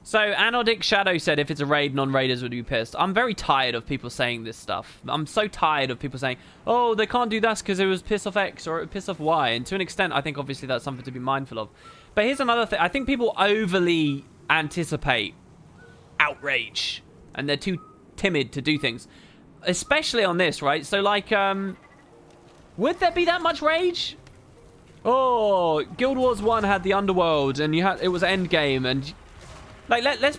So, Anodic Shadow said if it's a raid, non-raiders would be pissed. I'm very tired of people saying this stuff. I'm so tired of people saying, oh, they can't do this because it was piss off X or it would piss off Y. And to an extent, I think obviously that's something to be mindful of. But here's another thing. I think people overly anticipate outrage. And they're too timid to do things. Especially on this, right? So, like, would there be that much rage? Oh, Guild Wars 1 had the Underworld and it was Endgame and... Like, let's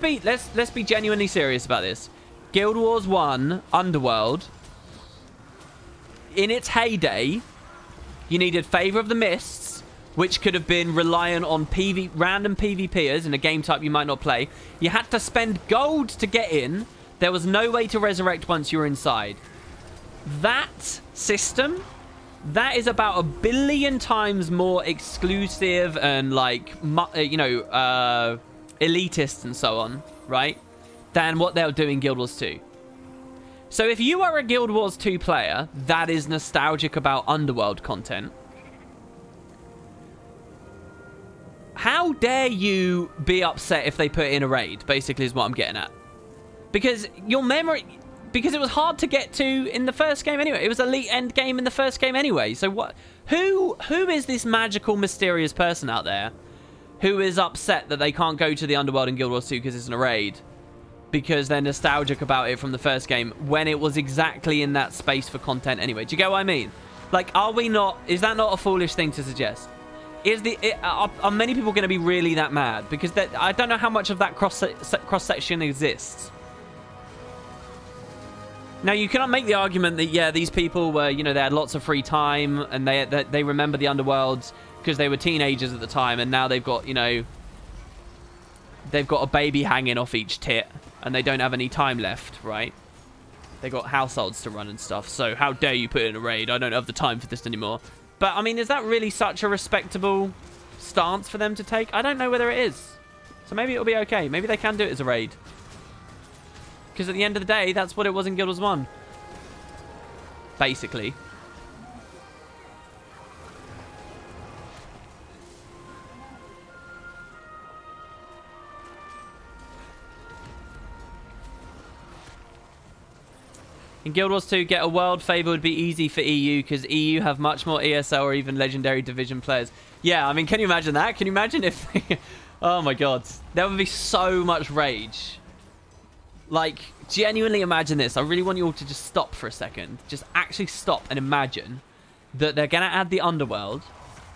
be genuinely serious about this. Guild Wars 1, Underworld, in its heyday, you needed Favor of the Mists, which could have been reliant on random PvPers in a game type you might not play. You had to spend gold to get in. There was no way to resurrect once you were inside. That system, that is about 1 billion times more exclusive and, like, you know, elitist and so on, right, than what they'll do in Guild Wars 2. So if you are a Guild Wars 2 player that is nostalgic about Underworld content, how dare you be upset if they put in a raid, basically is what I'm getting at. Because your memory... Because it was hard to get to in the first game anyway. It was elite end game in the first game anyway. So what? Who is this magical, mysterious person out there who is upset that they can't go to the Underworld in Guild Wars 2 because it's in a raid? Because they're nostalgic about it from the first game when it was exactly in that space for content anyway. Do you get what I mean? Like, are we not... Is that not a foolish thing to suggest? Are many people going to be really that mad? Because I don't know how much of that cross-section exists. Now, you cannot make the argument that, yeah, these people were, you know, they had lots of free time and they remember the Underworlds because they were teenagers at the time, and now they've got, you know, they've got a baby hanging off each tit and they don't have any time left, right? They got households to run and stuff, so how dare you put in a raid? I don't have the time for this anymore. But, I mean, is that really such a respectable stance for them to take. I don't know whether it is. So maybe it'll be okay. Maybe they can do it as a raid. Because at the end of the day, that's what it was in Guild Wars 1. Basically. In Guild Wars 2, get a world favor would be easy for EU because EU have much more ESL or even legendary division players. Yeah, I mean, can you imagine that? Can you imagine if... oh my god. There would be so much rage. Like, genuinely imagine this. I really want you all to just stop for a second. Just actually stop and imagine that they're going to add the Underworld.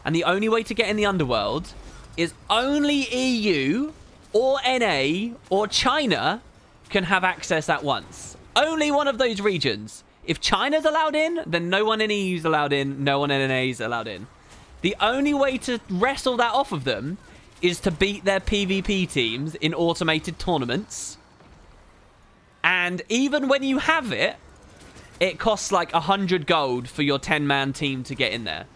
And the only way to get in the Underworld is only EU or NA or China can have access at once. Only one of those regions. If China's allowed in, then no one in EU's allowed in. No one in NA's allowed in. The only way to wrestle that off of them is to beat their PvP teams in automated tournaments. And even when you have it, it costs like 100 gold for your 10-man team to get in there.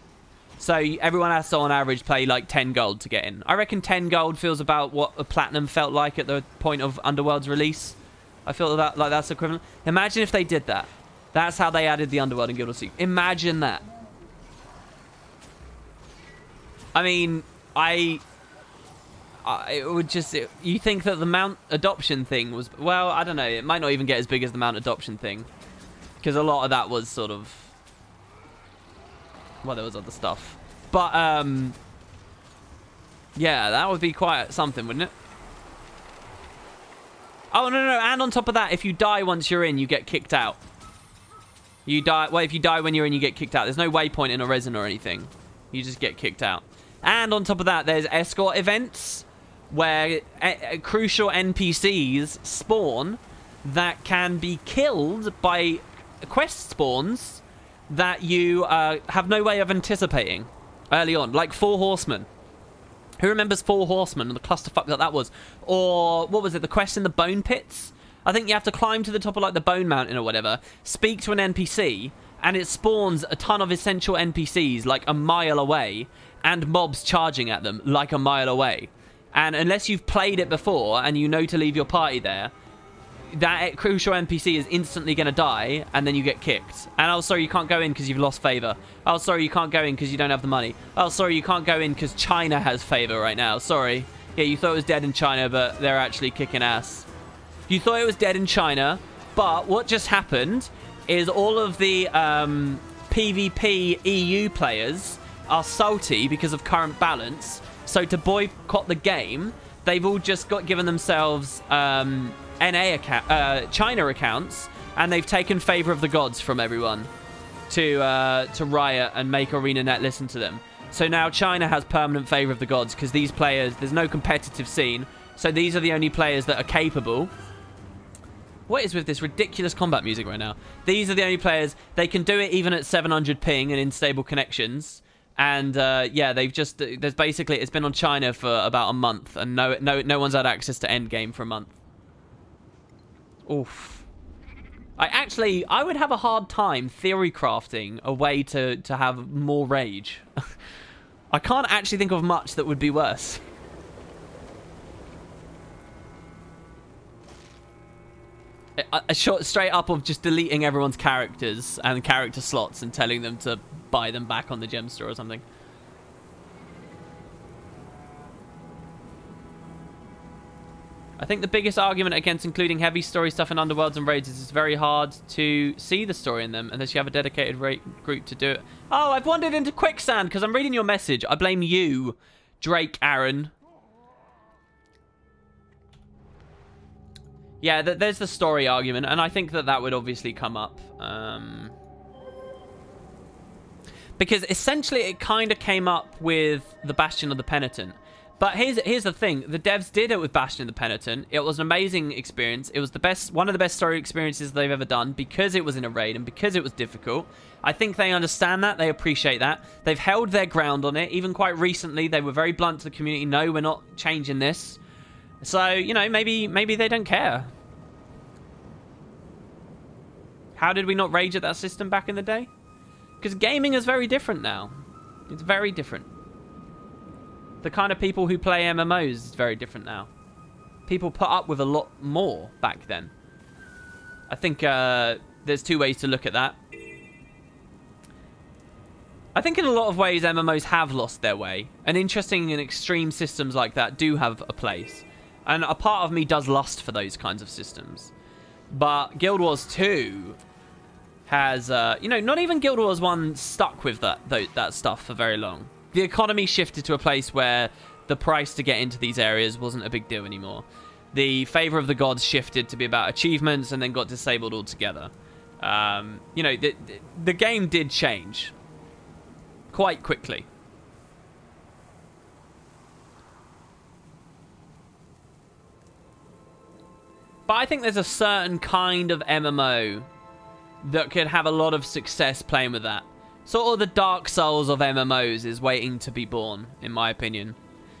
So everyone has to, on average, pay like 10 gold to get in. I reckon 10 gold feels about what a Platinum felt like at the point of Underworld's release. I feel that like that's equivalent. Imagine if they did that. That's how they added the Underworld in Guild Wars 2. Imagine that. I mean, it would just... you think that the Mount Adoption thing was... well, I don't know. It might not even get as big as the Mount Adoption thing. Because a lot of that was sort of... well, there was other stuff. But, yeah, that would be quite something, wouldn't it? Oh, no. And on top of that, if you die once you're in, you get kicked out. You die... well, if you die when you're in, you get kicked out. There's no waypoint in a resin or anything. You just get kicked out. And on top of that, there's escort events where crucial NPCs spawn that can be killed by quest spawns that you have no way of anticipating early on. Like 4 Horsemen. Who remembers 4 Horsemen and the clusterfuck that was? Or, what was it, the quest in the Bone Pits? I think you have to climb to the top of, like, the Bone Mountain or whatever, speak to an NPC, and it spawns a ton of essential NPCs, like, a mile away, and mobs charging at them, like, a mile away. And unless you've played it before, and you know to leave your party there, that crucial NPC is instantly going to die, and then you get kicked. And oh, sorry, you can't go in because you've lost favor. Oh, sorry, you can't go in because you don't have the money. Oh, sorry, you can't go in because China has favor right now. Sorry. Yeah, you thought it was dead in China, but they're actually kicking ass. You thought it was dead in China, but what just happened is all of the PvP EU players are salty because of current balance. So to boycott the game, they've all just given themselves... NA account, China accounts, and they've taken favor of the gods from everyone to riot and make ArenaNet listen to them. So now China has permanent favor of the gods because these players, there's no competitive scene, so these are the only players that are capable. What is with this ridiculous combat music right now? These are the only players, they can do it even at 700 ping and unstable connections. And yeah, they've just, there's basically, it's been on China for about a month, and no one's had access to endgame for a month. Oof. I would have a hard time theory crafting a way to have more rage. I can't actually think of much that would be worse. A shot straight up of just deleting everyone's characters and character slots and telling them to buy them back on the gem store or something. I think the biggest argument against including heavy story stuff in Underworlds and Raids is it's very hard to see the story in them unless you have a dedicated group to do it. Oh, I've wandered into quicksand because I'm reading your message. I blame you, Drake Aaron. Yeah, there's the story argument, and I think that would obviously come up. Because essentially it kind of came up with the Bastion of the Penitent. But here's the thing. The devs did it with Bastion of the Penitent. It was an amazing experience. It was one of the best story experiences they've ever done because it was in a raid and because it was difficult. I think they understand that. They appreciate that. They've held their ground on it. Even quite recently, they were very blunt to the community. No, we're not changing this. So, you know, maybe they don't care. How did we not rage at that system back in the day? Because gaming is very different now. It's very different. The kind of people who play MMOs is very different now. People put up with a lot more back then. I think there's two ways to look at that. I think in a lot of ways MMOs have lost their way. And interesting and extreme systems like that do have a place. And a part of me does lust for those kinds of systems. But Guild Wars 2 has, you know, not even Guild Wars 1 stuck with that stuff for very long. The economy shifted to a place where the price to get into these areas wasn't a big deal anymore. The favor of the gods shifted to be about achievements and then got disabled altogether. You know, the game did change quite quickly. But I think there's a certain kind of MMO that could have a lot of success playing with that. Sort of the Dark Souls of MMOs is waiting to be born, in my opinion.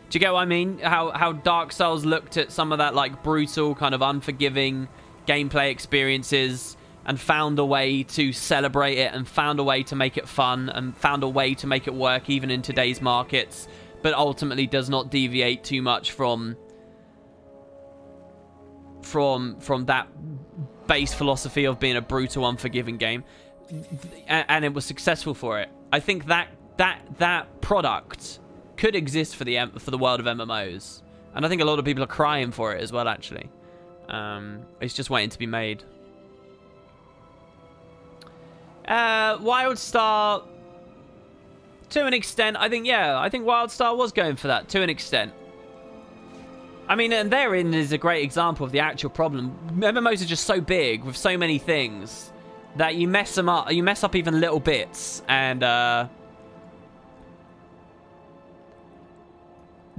Do you get what I mean? How Dark Souls looked at some of that like brutal, kind of unforgiving gameplay experiences and found a way to celebrate it and found a way to make it fun and found a way to make it work even in today's markets, but ultimately does not deviate too much from that base philosophy of being a brutal, unforgiving game, and it was successful for it. I think that product could exist for the world of MMOs, and I think a lot of people are crying for it as well. Actually, it's just waiting to be made. WildStar, to an extent, I think WildStar was going for that to an extent. I mean, and therein is a great example of the actual problem. MMOs are just so big with so many things that you mess them up. You mess up even little bits, and the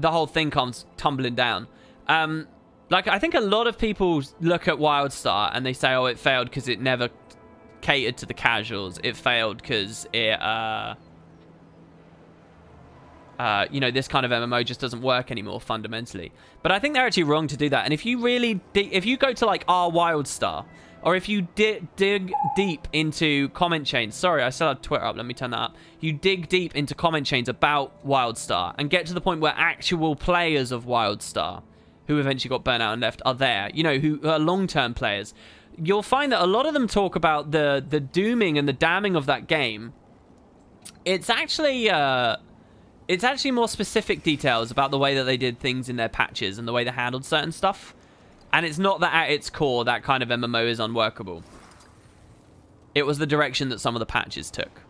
whole thing comes tumbling down. Like, I think a lot of people look at WildStar and they say, "Oh, it failed because it never catered to the casuals. It failed because it, you know, this kind of MMO just doesn't work anymore fundamentally." But I think they're actually wrong to do that. And if you really, if you go to like our WildStar, or if you dig deep into comment chains, sorry, I still have Twitter up, let me turn that up. You dig deep into comment chains about WildStar and get to the point where actual players of WildStar, who eventually got burnt out and left, are there, you know, who are long-term players. You'll find that a lot of them talk about the dooming and the damning of that game. It's actually more specific details about the way that they did things in their patches and the way they handled certain stuff. And it's not that at its core, that kind of MMO is unworkable. It was the direction that some of the patches took.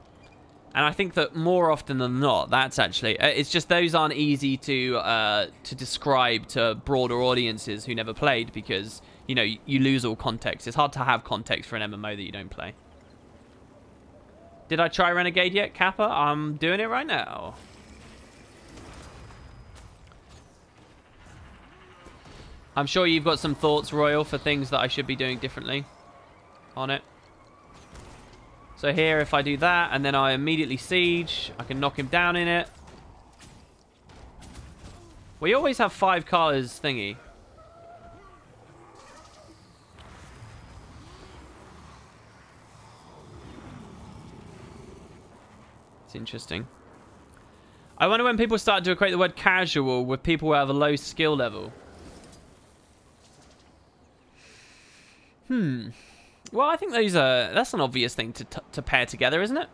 And I think that more often than not, that's actually... It's just those aren't easy to describe to broader audiences who never played because, you know, you lose all context. It's hard to have context for an MMO that you don't play. Did I try Renegade yet, Kappa? I'm doing it right now. I'm sure you've got some thoughts, Royal, for things that I should be doing differently on it. So here, if I do that, and then I immediately siege, I can knock him down in it. We always have 5 cars thingy. It's interesting. I wonder when people start to equate the word casual with people who have a low skill level. Well, I think that's an obvious thing to pair together, isn't it?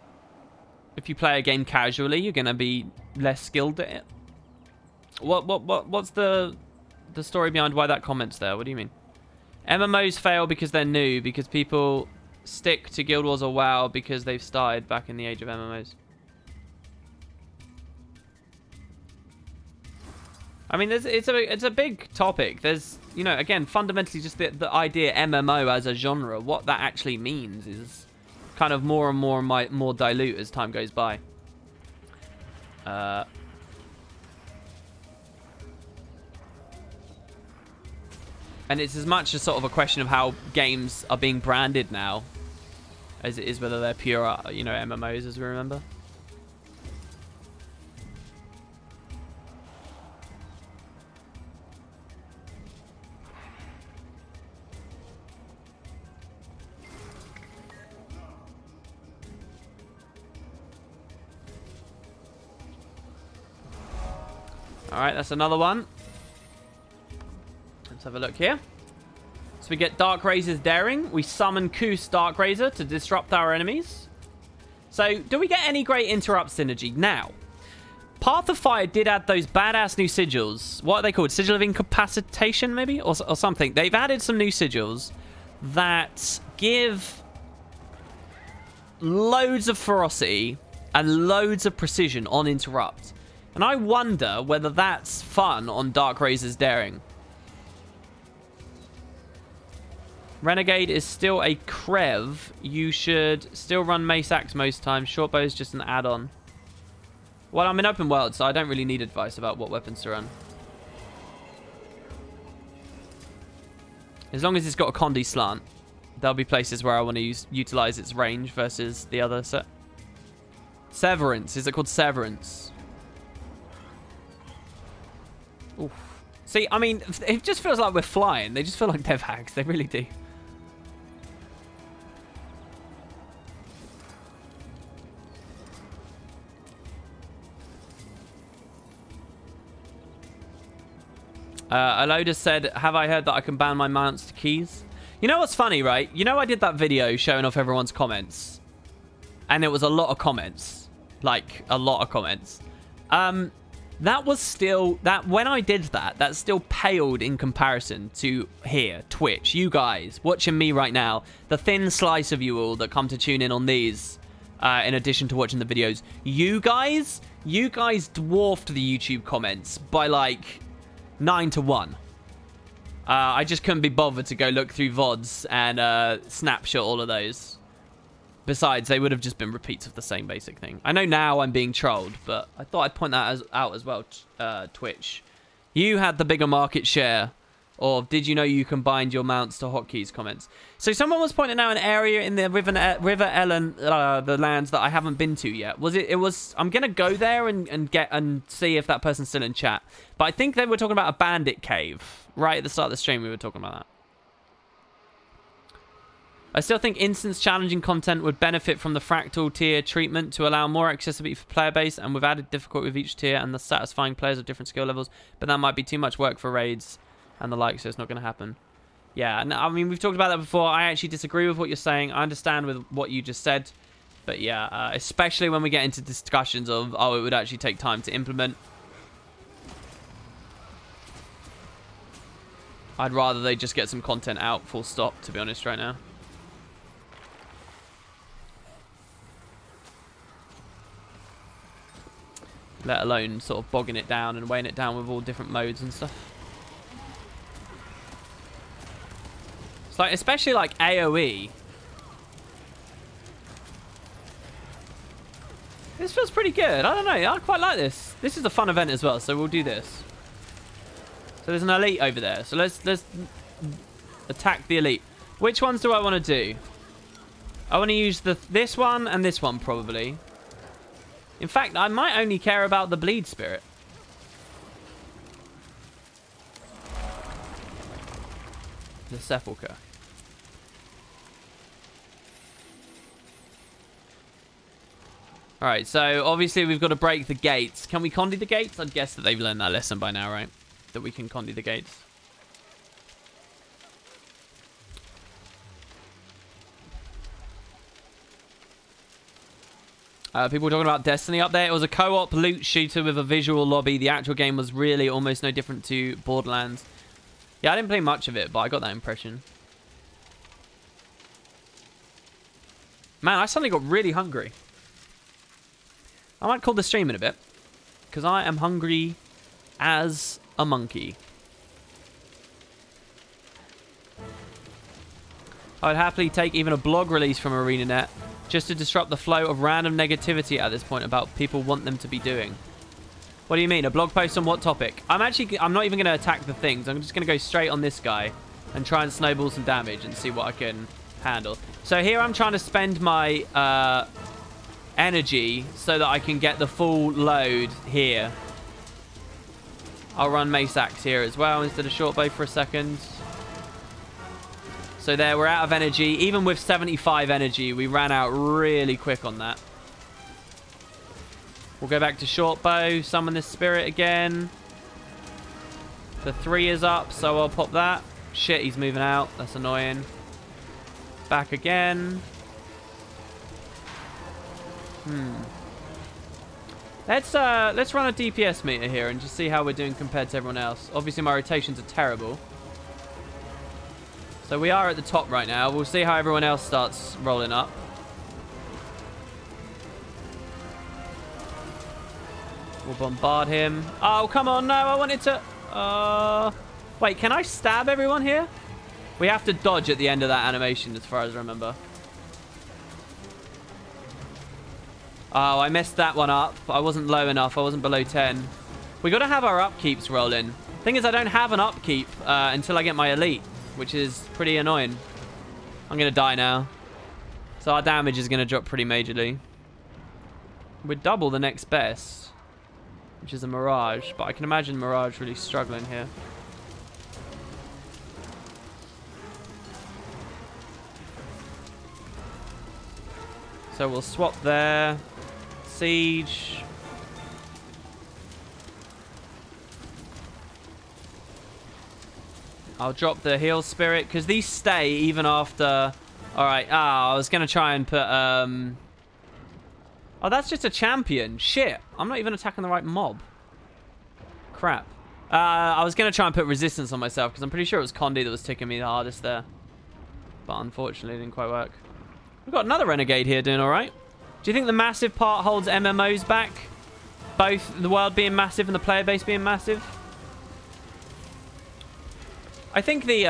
If you play a game casually, you're gonna be less skilled at it. What's the story behind why that comment's there? What do you mean? MMOs fail because they're new, because people stick to Guild Wars or WoW because they've started back in the age of MMOs. I mean, it's a big topic. There's, you know, again, fundamentally just the idea MMO as a genre, what that actually means is kind of more and more dilute as time goes by. And it's as much as sort of a question of how games are being branded now as it is whether they're pure, you know, MMOs, as we remember. All right, that's another one. Let's have a look here. So we get Darkraiser's Daring. We summon Koos Darkraiser to disrupt our enemies. So, do we get any great interrupt synergy? Now, Path of Fire did add those badass new sigils. What are they called? Sigil of Incapacitation, maybe? Or something. They've added some new sigils that give loads of ferocity and loads of precision on interrupt. And I wonder whether that's fun on Darkraiser's Daring. Renegade is still a Krev. You should still run Mace Axe most times. Shortbow is just an add-on. Well, I'm in open world, so I don't really need advice about what weapons to run. As long as it's got a Condi slant, there'll be places where I want to utilize its range versus the other set. Severance. Is it called Severance? Oof. See, I mean, it just feels like we're flying. They just feel like dev hags. They really do. Aloda said, have I heard that I can ban my mounts to keys? You know what's funny, right? You know I did that video showing off everyone's comments. And it was a lot of comments. Like, a lot of comments. That was still... when I did that, that still paled in comparison to here, Twitch. You guys, watching me right now. The thin slice of you all that come to tune in on these. In addition to watching the videos. You guys dwarfed the YouTube comments by like... 9-1. I just couldn't be bothered to go look through VODs and snapshot all of those. Besides, they would have just been repeats of the same basic thing. I know now I'm being trolled, but I thought I'd point that out as well, Twitch. You had the bigger market share. Or did you know you combined your mounts to hotkeys comments? So someone was pointing out an area in the River Ellen, the lands that I haven't been to yet. I'm going to go there and see if that person's still in chat. But I think they were talking about a bandit cave. Right at the start of the stream, we were talking about that. I still think instance challenging content would benefit from the fractal tier treatment to allow more accessibility for player base, and with added difficulty with each tier and the satisfying players of different skill levels. But that might be too much work for raids and the like, so it's not going to happen. Yeah, and I mean, we've talked about that before. I actually disagree with what you're saying. I understand with what you just said. But yeah, especially when we get into discussions of, oh, it would actually take time to implement. I'd rather they just get some content out, full stop, to be honest, right now. Let alone sort of bogging it down and weighing it down with all different modes and stuff. It's like, especially like AoE. This feels pretty good. I don't know. I quite like this. This is a fun event as well, so we'll do this. So there's an elite over there. So let's attack the elite. Which ones do I want to do? I want to use this one and this one probably. In fact, I might only care about the bleed spirit. The sepulcher. Alright, so obviously we've got to break the gates. Can we condi the gates? I'd guess that they've learned that lesson by now, right? That we can condi the gates. People were talking about Destiny up there. It was a co-op loot shooter with a visual lobby. The actual game was really almost no different to Borderlands. Yeah, I didn't play much of it, but I got that impression. Man, I suddenly got really hungry. I might call the stream in a bit, because I am hungry as a monkey. I would happily take even a blog release from ArenaNet just to disrupt the flow of random negativity at this point about people want them to be doing. What do you mean? A blog post on what topic? I'm not even going to attack the things. I'm just going to go straight on this guy and try and snowball some damage and see what I can handle. So here I'm trying to spend my energy so that I can get the full load here. I'll run Mace Axe here as well instead of Shortbow for a second. So there, we're out of energy. Even with 75 energy, we ran out really quick on that. We'll go back to Shortbow, summon this spirit again. The 3 is up, so I'll pop that. Shit, he's moving out. That's annoying. Back again. Let's run a DPS meter here and just see how we're doing compared to everyone else. Obviously, my rotations are terrible. So we are at the top right now. We'll see how everyone else starts rolling up. We'll bombard him. Oh, come on. No, I wanted to... Wait, can I stab everyone here? We have to dodge at the end of that animation, as far as I remember. Oh, I messed that one up. I wasn't low enough. I wasn't below 10. We got to have our upkeeps rolling. Thing is, I don't have an upkeep until I get my elite, which is pretty annoying. I'm going to die now. So our damage is going to drop pretty majorly. We're double the next best, which is a Mirage. But I can imagine Mirage really struggling here. So we'll swap there. Siege. I'll drop the heal spirit because these stay even after. Alright, I was gonna try and put oh, that's just a champion. Shit. I'm not even attacking the right mob. Crap. I was gonna try and put resistance on myself because I'm pretty sure it was Condi that was ticking me the hardest there. But unfortunately it didn't quite work. We've got another Renegade here doing alright. Do you think the massive part holds MMOs back? Both the world being massive and the player base being massive? I think the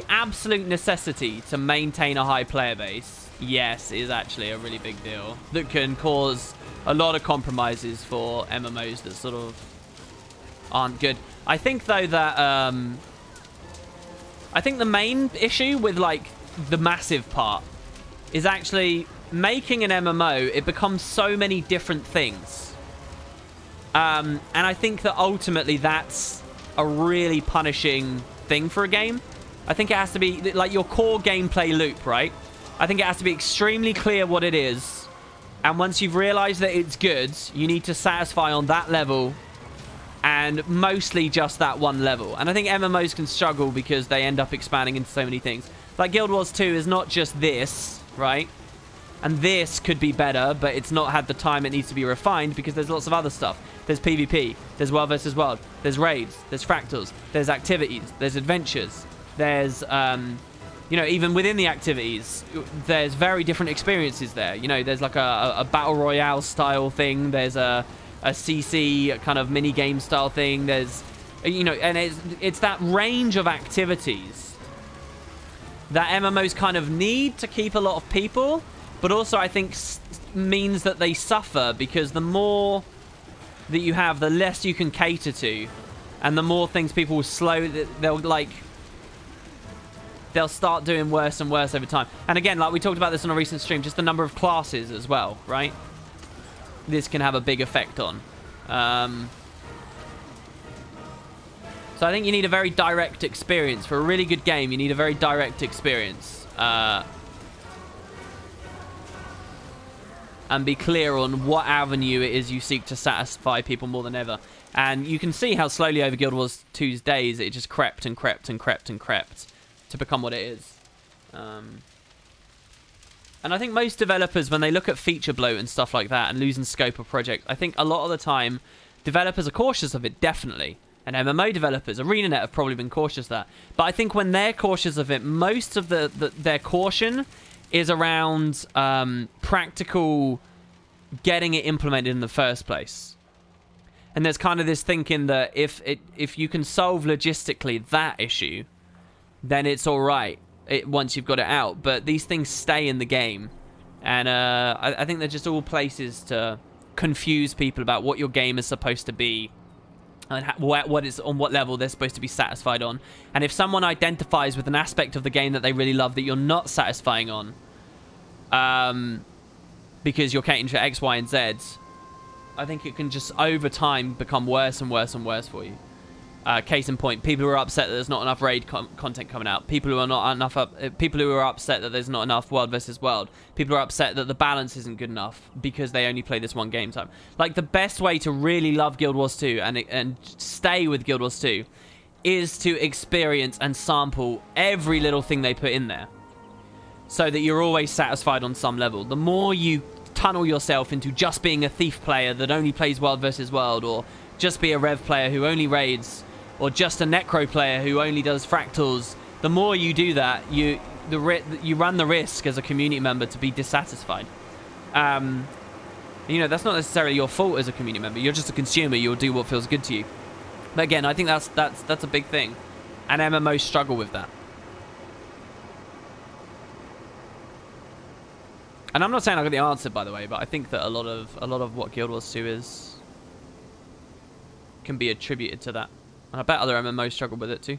absolute necessity to maintain a high player base, yes, is actually a really big deal. That can cause a lot of compromises for MMOs that sort of aren't good. I think, though, that... I think the main issue with, like, the massive part is actually making an MMO. It becomes so many different things. And I think that ultimately that's a really punishing thing for a game. I think it has to be like your core gameplay loop, right? I think it has to be extremely clear what it is. And once you've realized that it's good, you need to satisfy on that level and mostly just that one level. And I think MMOs can struggle because they end up expanding into so many things. Like Guild Wars 2 is not just this, right? And this could be better, but it's not had the time it needs to be refined because there's lots of other stuff. There's PvP, there's World versus World, there's raids, there's fractals, there's activities, there's adventures, there's, you know, even within the activities, there's very different experiences there. You know, there's like a Battle Royale style thing, there's a CC kind of mini game style thing, there's, you know, and it's that range of activities that MMOs kind of need to keep a lot of people, but also I think means that they suffer because the more that you have, the less you can cater to, and the more things people will they'll start doing worse and worse over time. And again, like we talked about this on a recent stream, just the number of classes as well, right? This can have a big effect on. So I think you need a very direct experience. For a really good game, you need a very direct experience. And be clear on what avenue it is you seek to satisfy people more than ever. And you can see how slowly over Guild Wars 2's days, it just crept and crept and crept and crept to become what it is. And I think most developers, when they look at feature bloat and stuff like that and losing scope of project, I think a lot of the time, developers are cautious of it, definitely. And MMO developers, ArenaNet have probably been cautious of that. But I think when they're cautious of it, most of their caution is around practical getting it implemented in the first place. And there's kind of this thinking that if you can solve logistically that issue, then it's all right once you've got it out. But these things stay in the game. And I think they're just all places to confuse people about what your game is supposed to be and on what level they're supposed to be satisfied on. And if someone identifies with an aspect of the game that they really love that you're not satisfying on, because you're catering to X, Y, and Z, I think it can just over time become worse and worse and worse for you. Case in point, people who are upset that there's not enough raid content coming out. People who are upset that there's not enough world versus world. People who are upset that the balance isn't good enough because they only play this one game time. Like, the best way to really love Guild Wars 2 and stay with Guild Wars 2 is to experience and sample every little thing they put in there, so that you're always satisfied on some level. The more you tunnel yourself into just being a thief player that only plays world versus world, or just be a rev player who only raids, or just a necro player who only does fractals, the more you do that, you run the risk as a community member to be dissatisfied. You know, that's not necessarily your fault as a community member. You're just a consumer. You'll do what feels good to you. But again, I think that's a big thing, and MMOs struggle with that. And I'm not saying I got the answer, by the way, but I think that a lot of what Guild Wars 2 is can be attributed to that. And I bet other MMOs struggle with it too.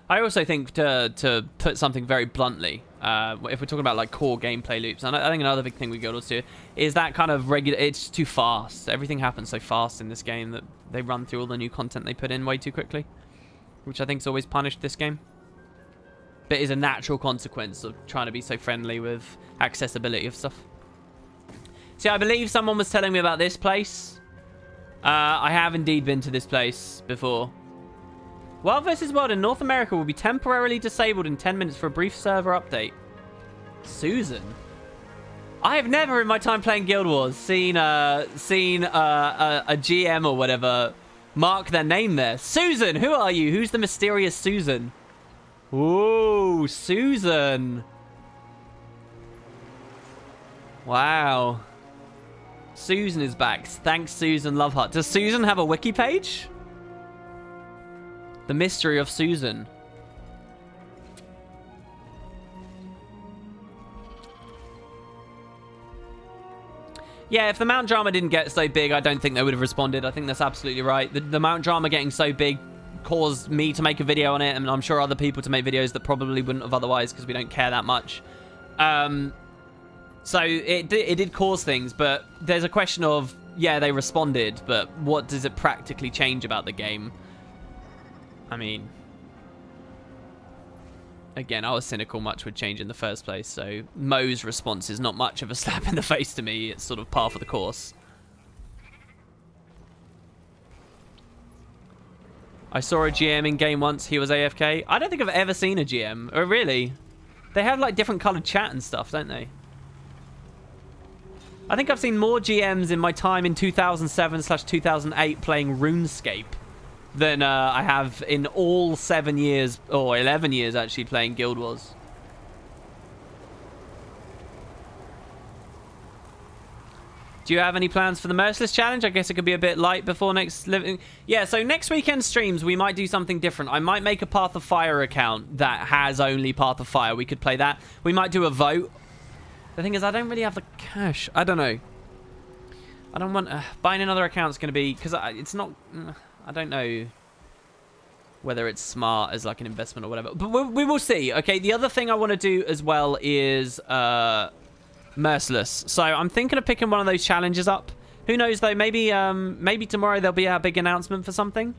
I also think, to put something very bluntly, if we're talking about like core gameplay loops, and I think another big thing with Guild Wars 2 is that kind of regular. It's too fast. Everything happens so fast in this game that they run through all the new content they put in way too quickly, which I think's always punished this game. But is a natural consequence of trying to be so friendly with accessibility of stuff. See, I believe someone was telling me about this place. I have indeed been to this place before. World vs. World in North America will be temporarily disabled in 10 minutes for a brief server update. Susan? I have never in my time playing Guild Wars seen a GM or whatever mark their name there. Susan, who are you? Who's the mysterious Susan? Ooh, Susan. Wow. Susan is back. Thanks, Susan Loveheart. Does Susan have a wiki page? The mystery of Susan. Yeah, if the Mount Drama didn't get so big, I don't think they would have responded. I think that's absolutely right. The Mount Drama getting so big caused me to make a video on it, and I'm sure other people to make videos that probably wouldn't have otherwise, because we don't care that much. So it did cause things, but there's a question of, yeah, they responded, but what does it practically change about the game? I mean, again, I was cynical much would change in the first place, so Mo's response is not much of a slap in the face to me. It's sort of par for the course. I saw a GM in game once. He was AFK. I don't think I've ever seen a GM. Oh, really? They have, like, different colored chat and stuff, don't they? I think I've seen more GMs in my time in 2007/2008 playing RuneScape than I have in all 7 years, or 11 years, actually, playing Guild Wars. Do you have any plans for the Merciless Challenge? I guess it could be a bit light before next living. Yeah, so next weekend streams, we might do something different. I might make a Path of Fire account that has only Path of Fire. We could play that. We might do a vote. The thing is, I don't really have the cash. I don't know. I don't want... buying another account's going to be... Because it's not... I don't know whether it's smart as like an investment or whatever. But we will see. Okay, the other thing I want to do as well is... Merciless. So I'm thinking of picking one of those challenges up. Who knows though? Maybe maybe tomorrow there'll be a big announcement for something,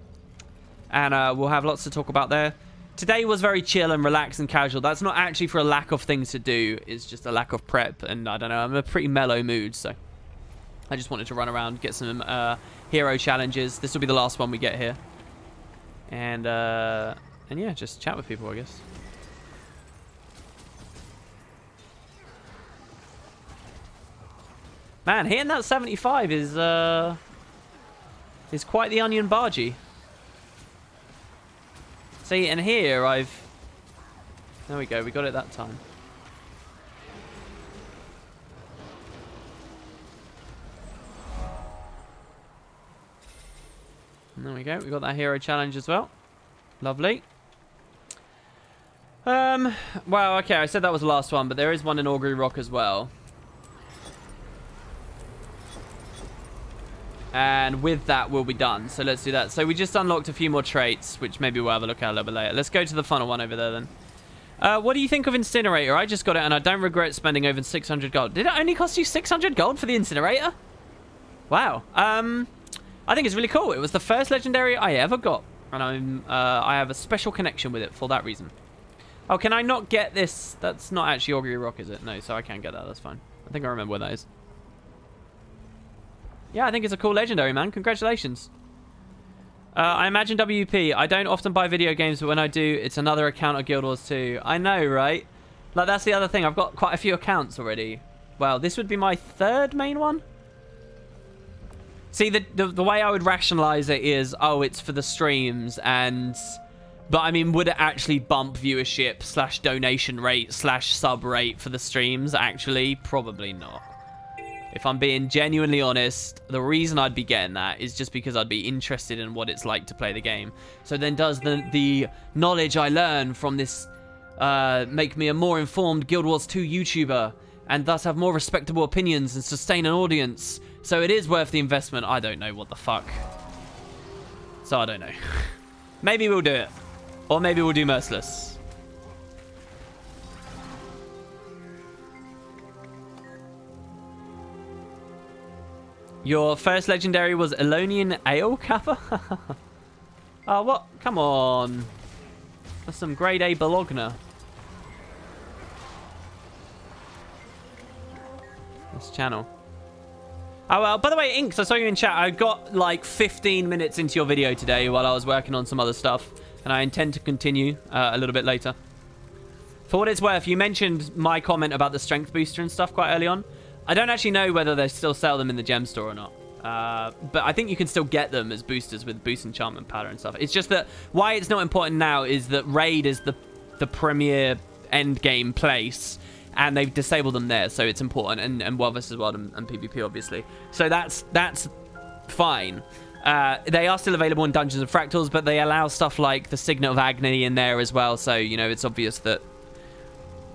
and we'll have lots to talk about there. Today was very chill and relaxed and casual. That's not actually for a lack of things to do. It's just a lack of prep, and I don't know. I'm in a pretty mellow mood, so I just wanted to run around, get some hero challenges. This will be the last one we get here, and yeah, just chat with people, I guess. Man, hitting that 75 is quite the onion bargy. See, and here there we go, we got it that time. And there we go, we got that hero challenge as well. Lovely. Well, okay, I said that was the last one, but there is one in Augury Rock as well. And with that, we'll be done. So let's do that. So we just unlocked a few more traits, which maybe we'll have a look at a little bit later. Let's go to the funnel one over there then. What do you think of Incinerator? I just got it and I don't regret spending over 600 gold. Did it only cost you 600 gold for the Incinerator? Wow. I think it's really cool. It was the first legendary I ever got. And I have a special connection with it for that reason. Oh, can I not get this? That's not actually Augury Rock, is it? No, so I can't get that. That's fine. I think I remember where that is. Yeah, I think it's a cool legendary, man. Congratulations. I imagine WP. I don't often buy video games, but when I do, it's another account of Guild Wars 2. I know, right? Like, that's the other thing. I've got quite a few accounts already. Well, this would be my third main one. See, the way I would rationalize it is, oh, it's for the streams, but I mean, would it actually bump viewership / donation rate / sub rate for the streams? Actually, probably not. If I'm being genuinely honest, the reason I'd be getting that is just because I'd be interested in what it's like to play the game. So then does the knowledge I learn from this make me a more informed Guild Wars 2 YouTuber and thus have more respectable opinions and sustain an audience? So it is worth the investment. I don't know what the fuck. So I don't know. Maybe we'll do it. Or maybe we'll do Merciless. Your first legendary was Elonian Ale Kappa? Oh, what? Come on. That's some grade A Bologna. This channel. Oh, well, by the way, Inks, I saw you in chat. I got like 15 minutes into your video today while I was working on some other stuff. And I intend to continue a little bit later. For what it's worth, you mentioned my comment about the strength booster and stuff quite early on. I don't actually know whether they still sell them in the gem store or not. But I think you can still get them as boosters with boost enchantment powder and stuff. It's just that why it's not important now is that Raid is the premier end game place. And they've disabled them there, so it's important. And World vs. World and PvP, obviously. So that's fine. They are still available in Dungeons and Fractals, but they allow stuff like the Signet of Agony in there as well. So, you know, it's obvious that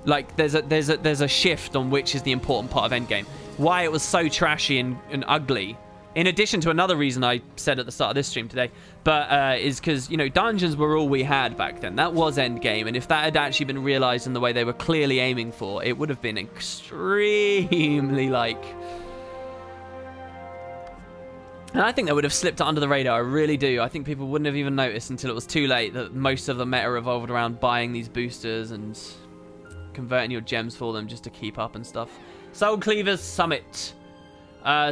like there's a shift on which is the important part of endgame. Why it was so trashy and ugly, in addition to another reason I said at the start of this stream today, but is because, you know, dungeons were all we had back then. That was endgame, and if that had actually been realized in the way they were clearly aiming for, it would have been extremely, like... And I think they would have slipped under the radar, I really do. I think people wouldn't have even noticed until it was too late that most of the meta revolved around buying these boosters and converting your gems for them just to keep up and stuff. Soul Cleaver's Summit.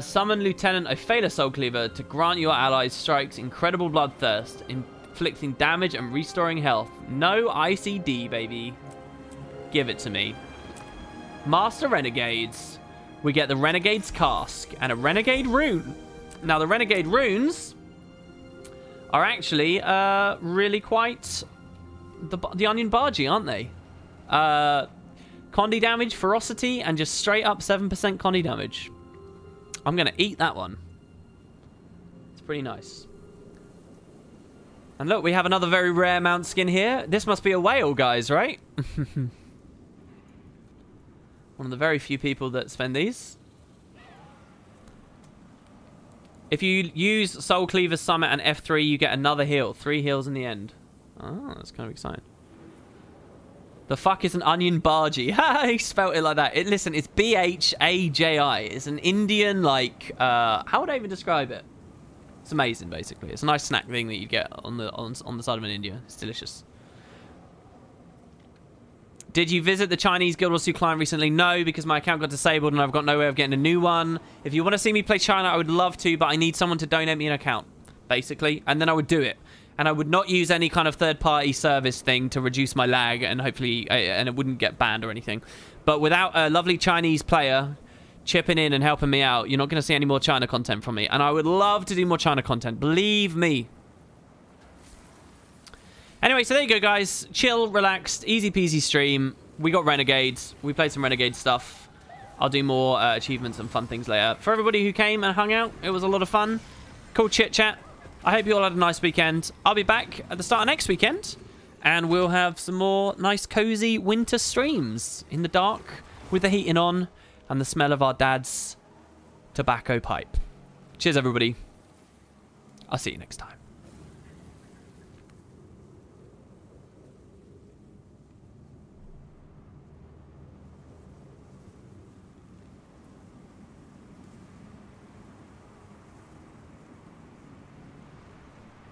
Summon Lieutenant Ophala Soul Cleaver to grant your allies strikes incredible bloodthirst, inflicting damage and restoring health. No ICD, baby. Give it to me. Master Renegades. We get the Renegade's Cask and a Renegade Rune. Now, the Renegade Runes are actually really quite the Onion Bargy, aren't they? Condi damage, ferocity, and just straight up 7% Condi damage. I'm going to eat that one. It's pretty nice. And look, we have another very rare mount skin here. This must be a whale, guys, right? One of the very few people that spend these. If you use Soul Cleaver Summit and F3, you get another heal. 3 heals in the end. Oh, that's kind of exciting. The fuck is an onion bargy? He spelt it like that. Listen, it's B-H-A-J-I. It's an Indian, like, how would I even describe it? It's amazing, basically. It's a nice snack thing that you get on the side of an India. It's delicious. Did you visit the Chinese Guild Wars 2 client recently? No, because my account got disabled and I've got no way of getting a new one. If you want to see me play China, I would love to, but I need someone to donate me an account, basically, and then I would do it. And I would not use any kind of third-party service thing to reduce my lag, and hopefully, and it wouldn't get banned or anything. But without a lovely Chinese player chipping in and helping me out, you're not going to see any more China content from me. And I would love to do more China content. Believe me. Anyway, so there you go, guys. Chill, relaxed, easy-peasy stream. We got Renegades. We played some Renegade stuff. I'll do more achievements and fun things later. For everybody who came and hung out, it was a lot of fun. Cool chit-chat. I hope you all had a nice weekend. I'll be back at the start of next weekend, and we'll have some more nice, cozy winter streams in the dark with the heating on and the smell of our dad's tobacco pipe. Cheers, everybody. I'll see you next time.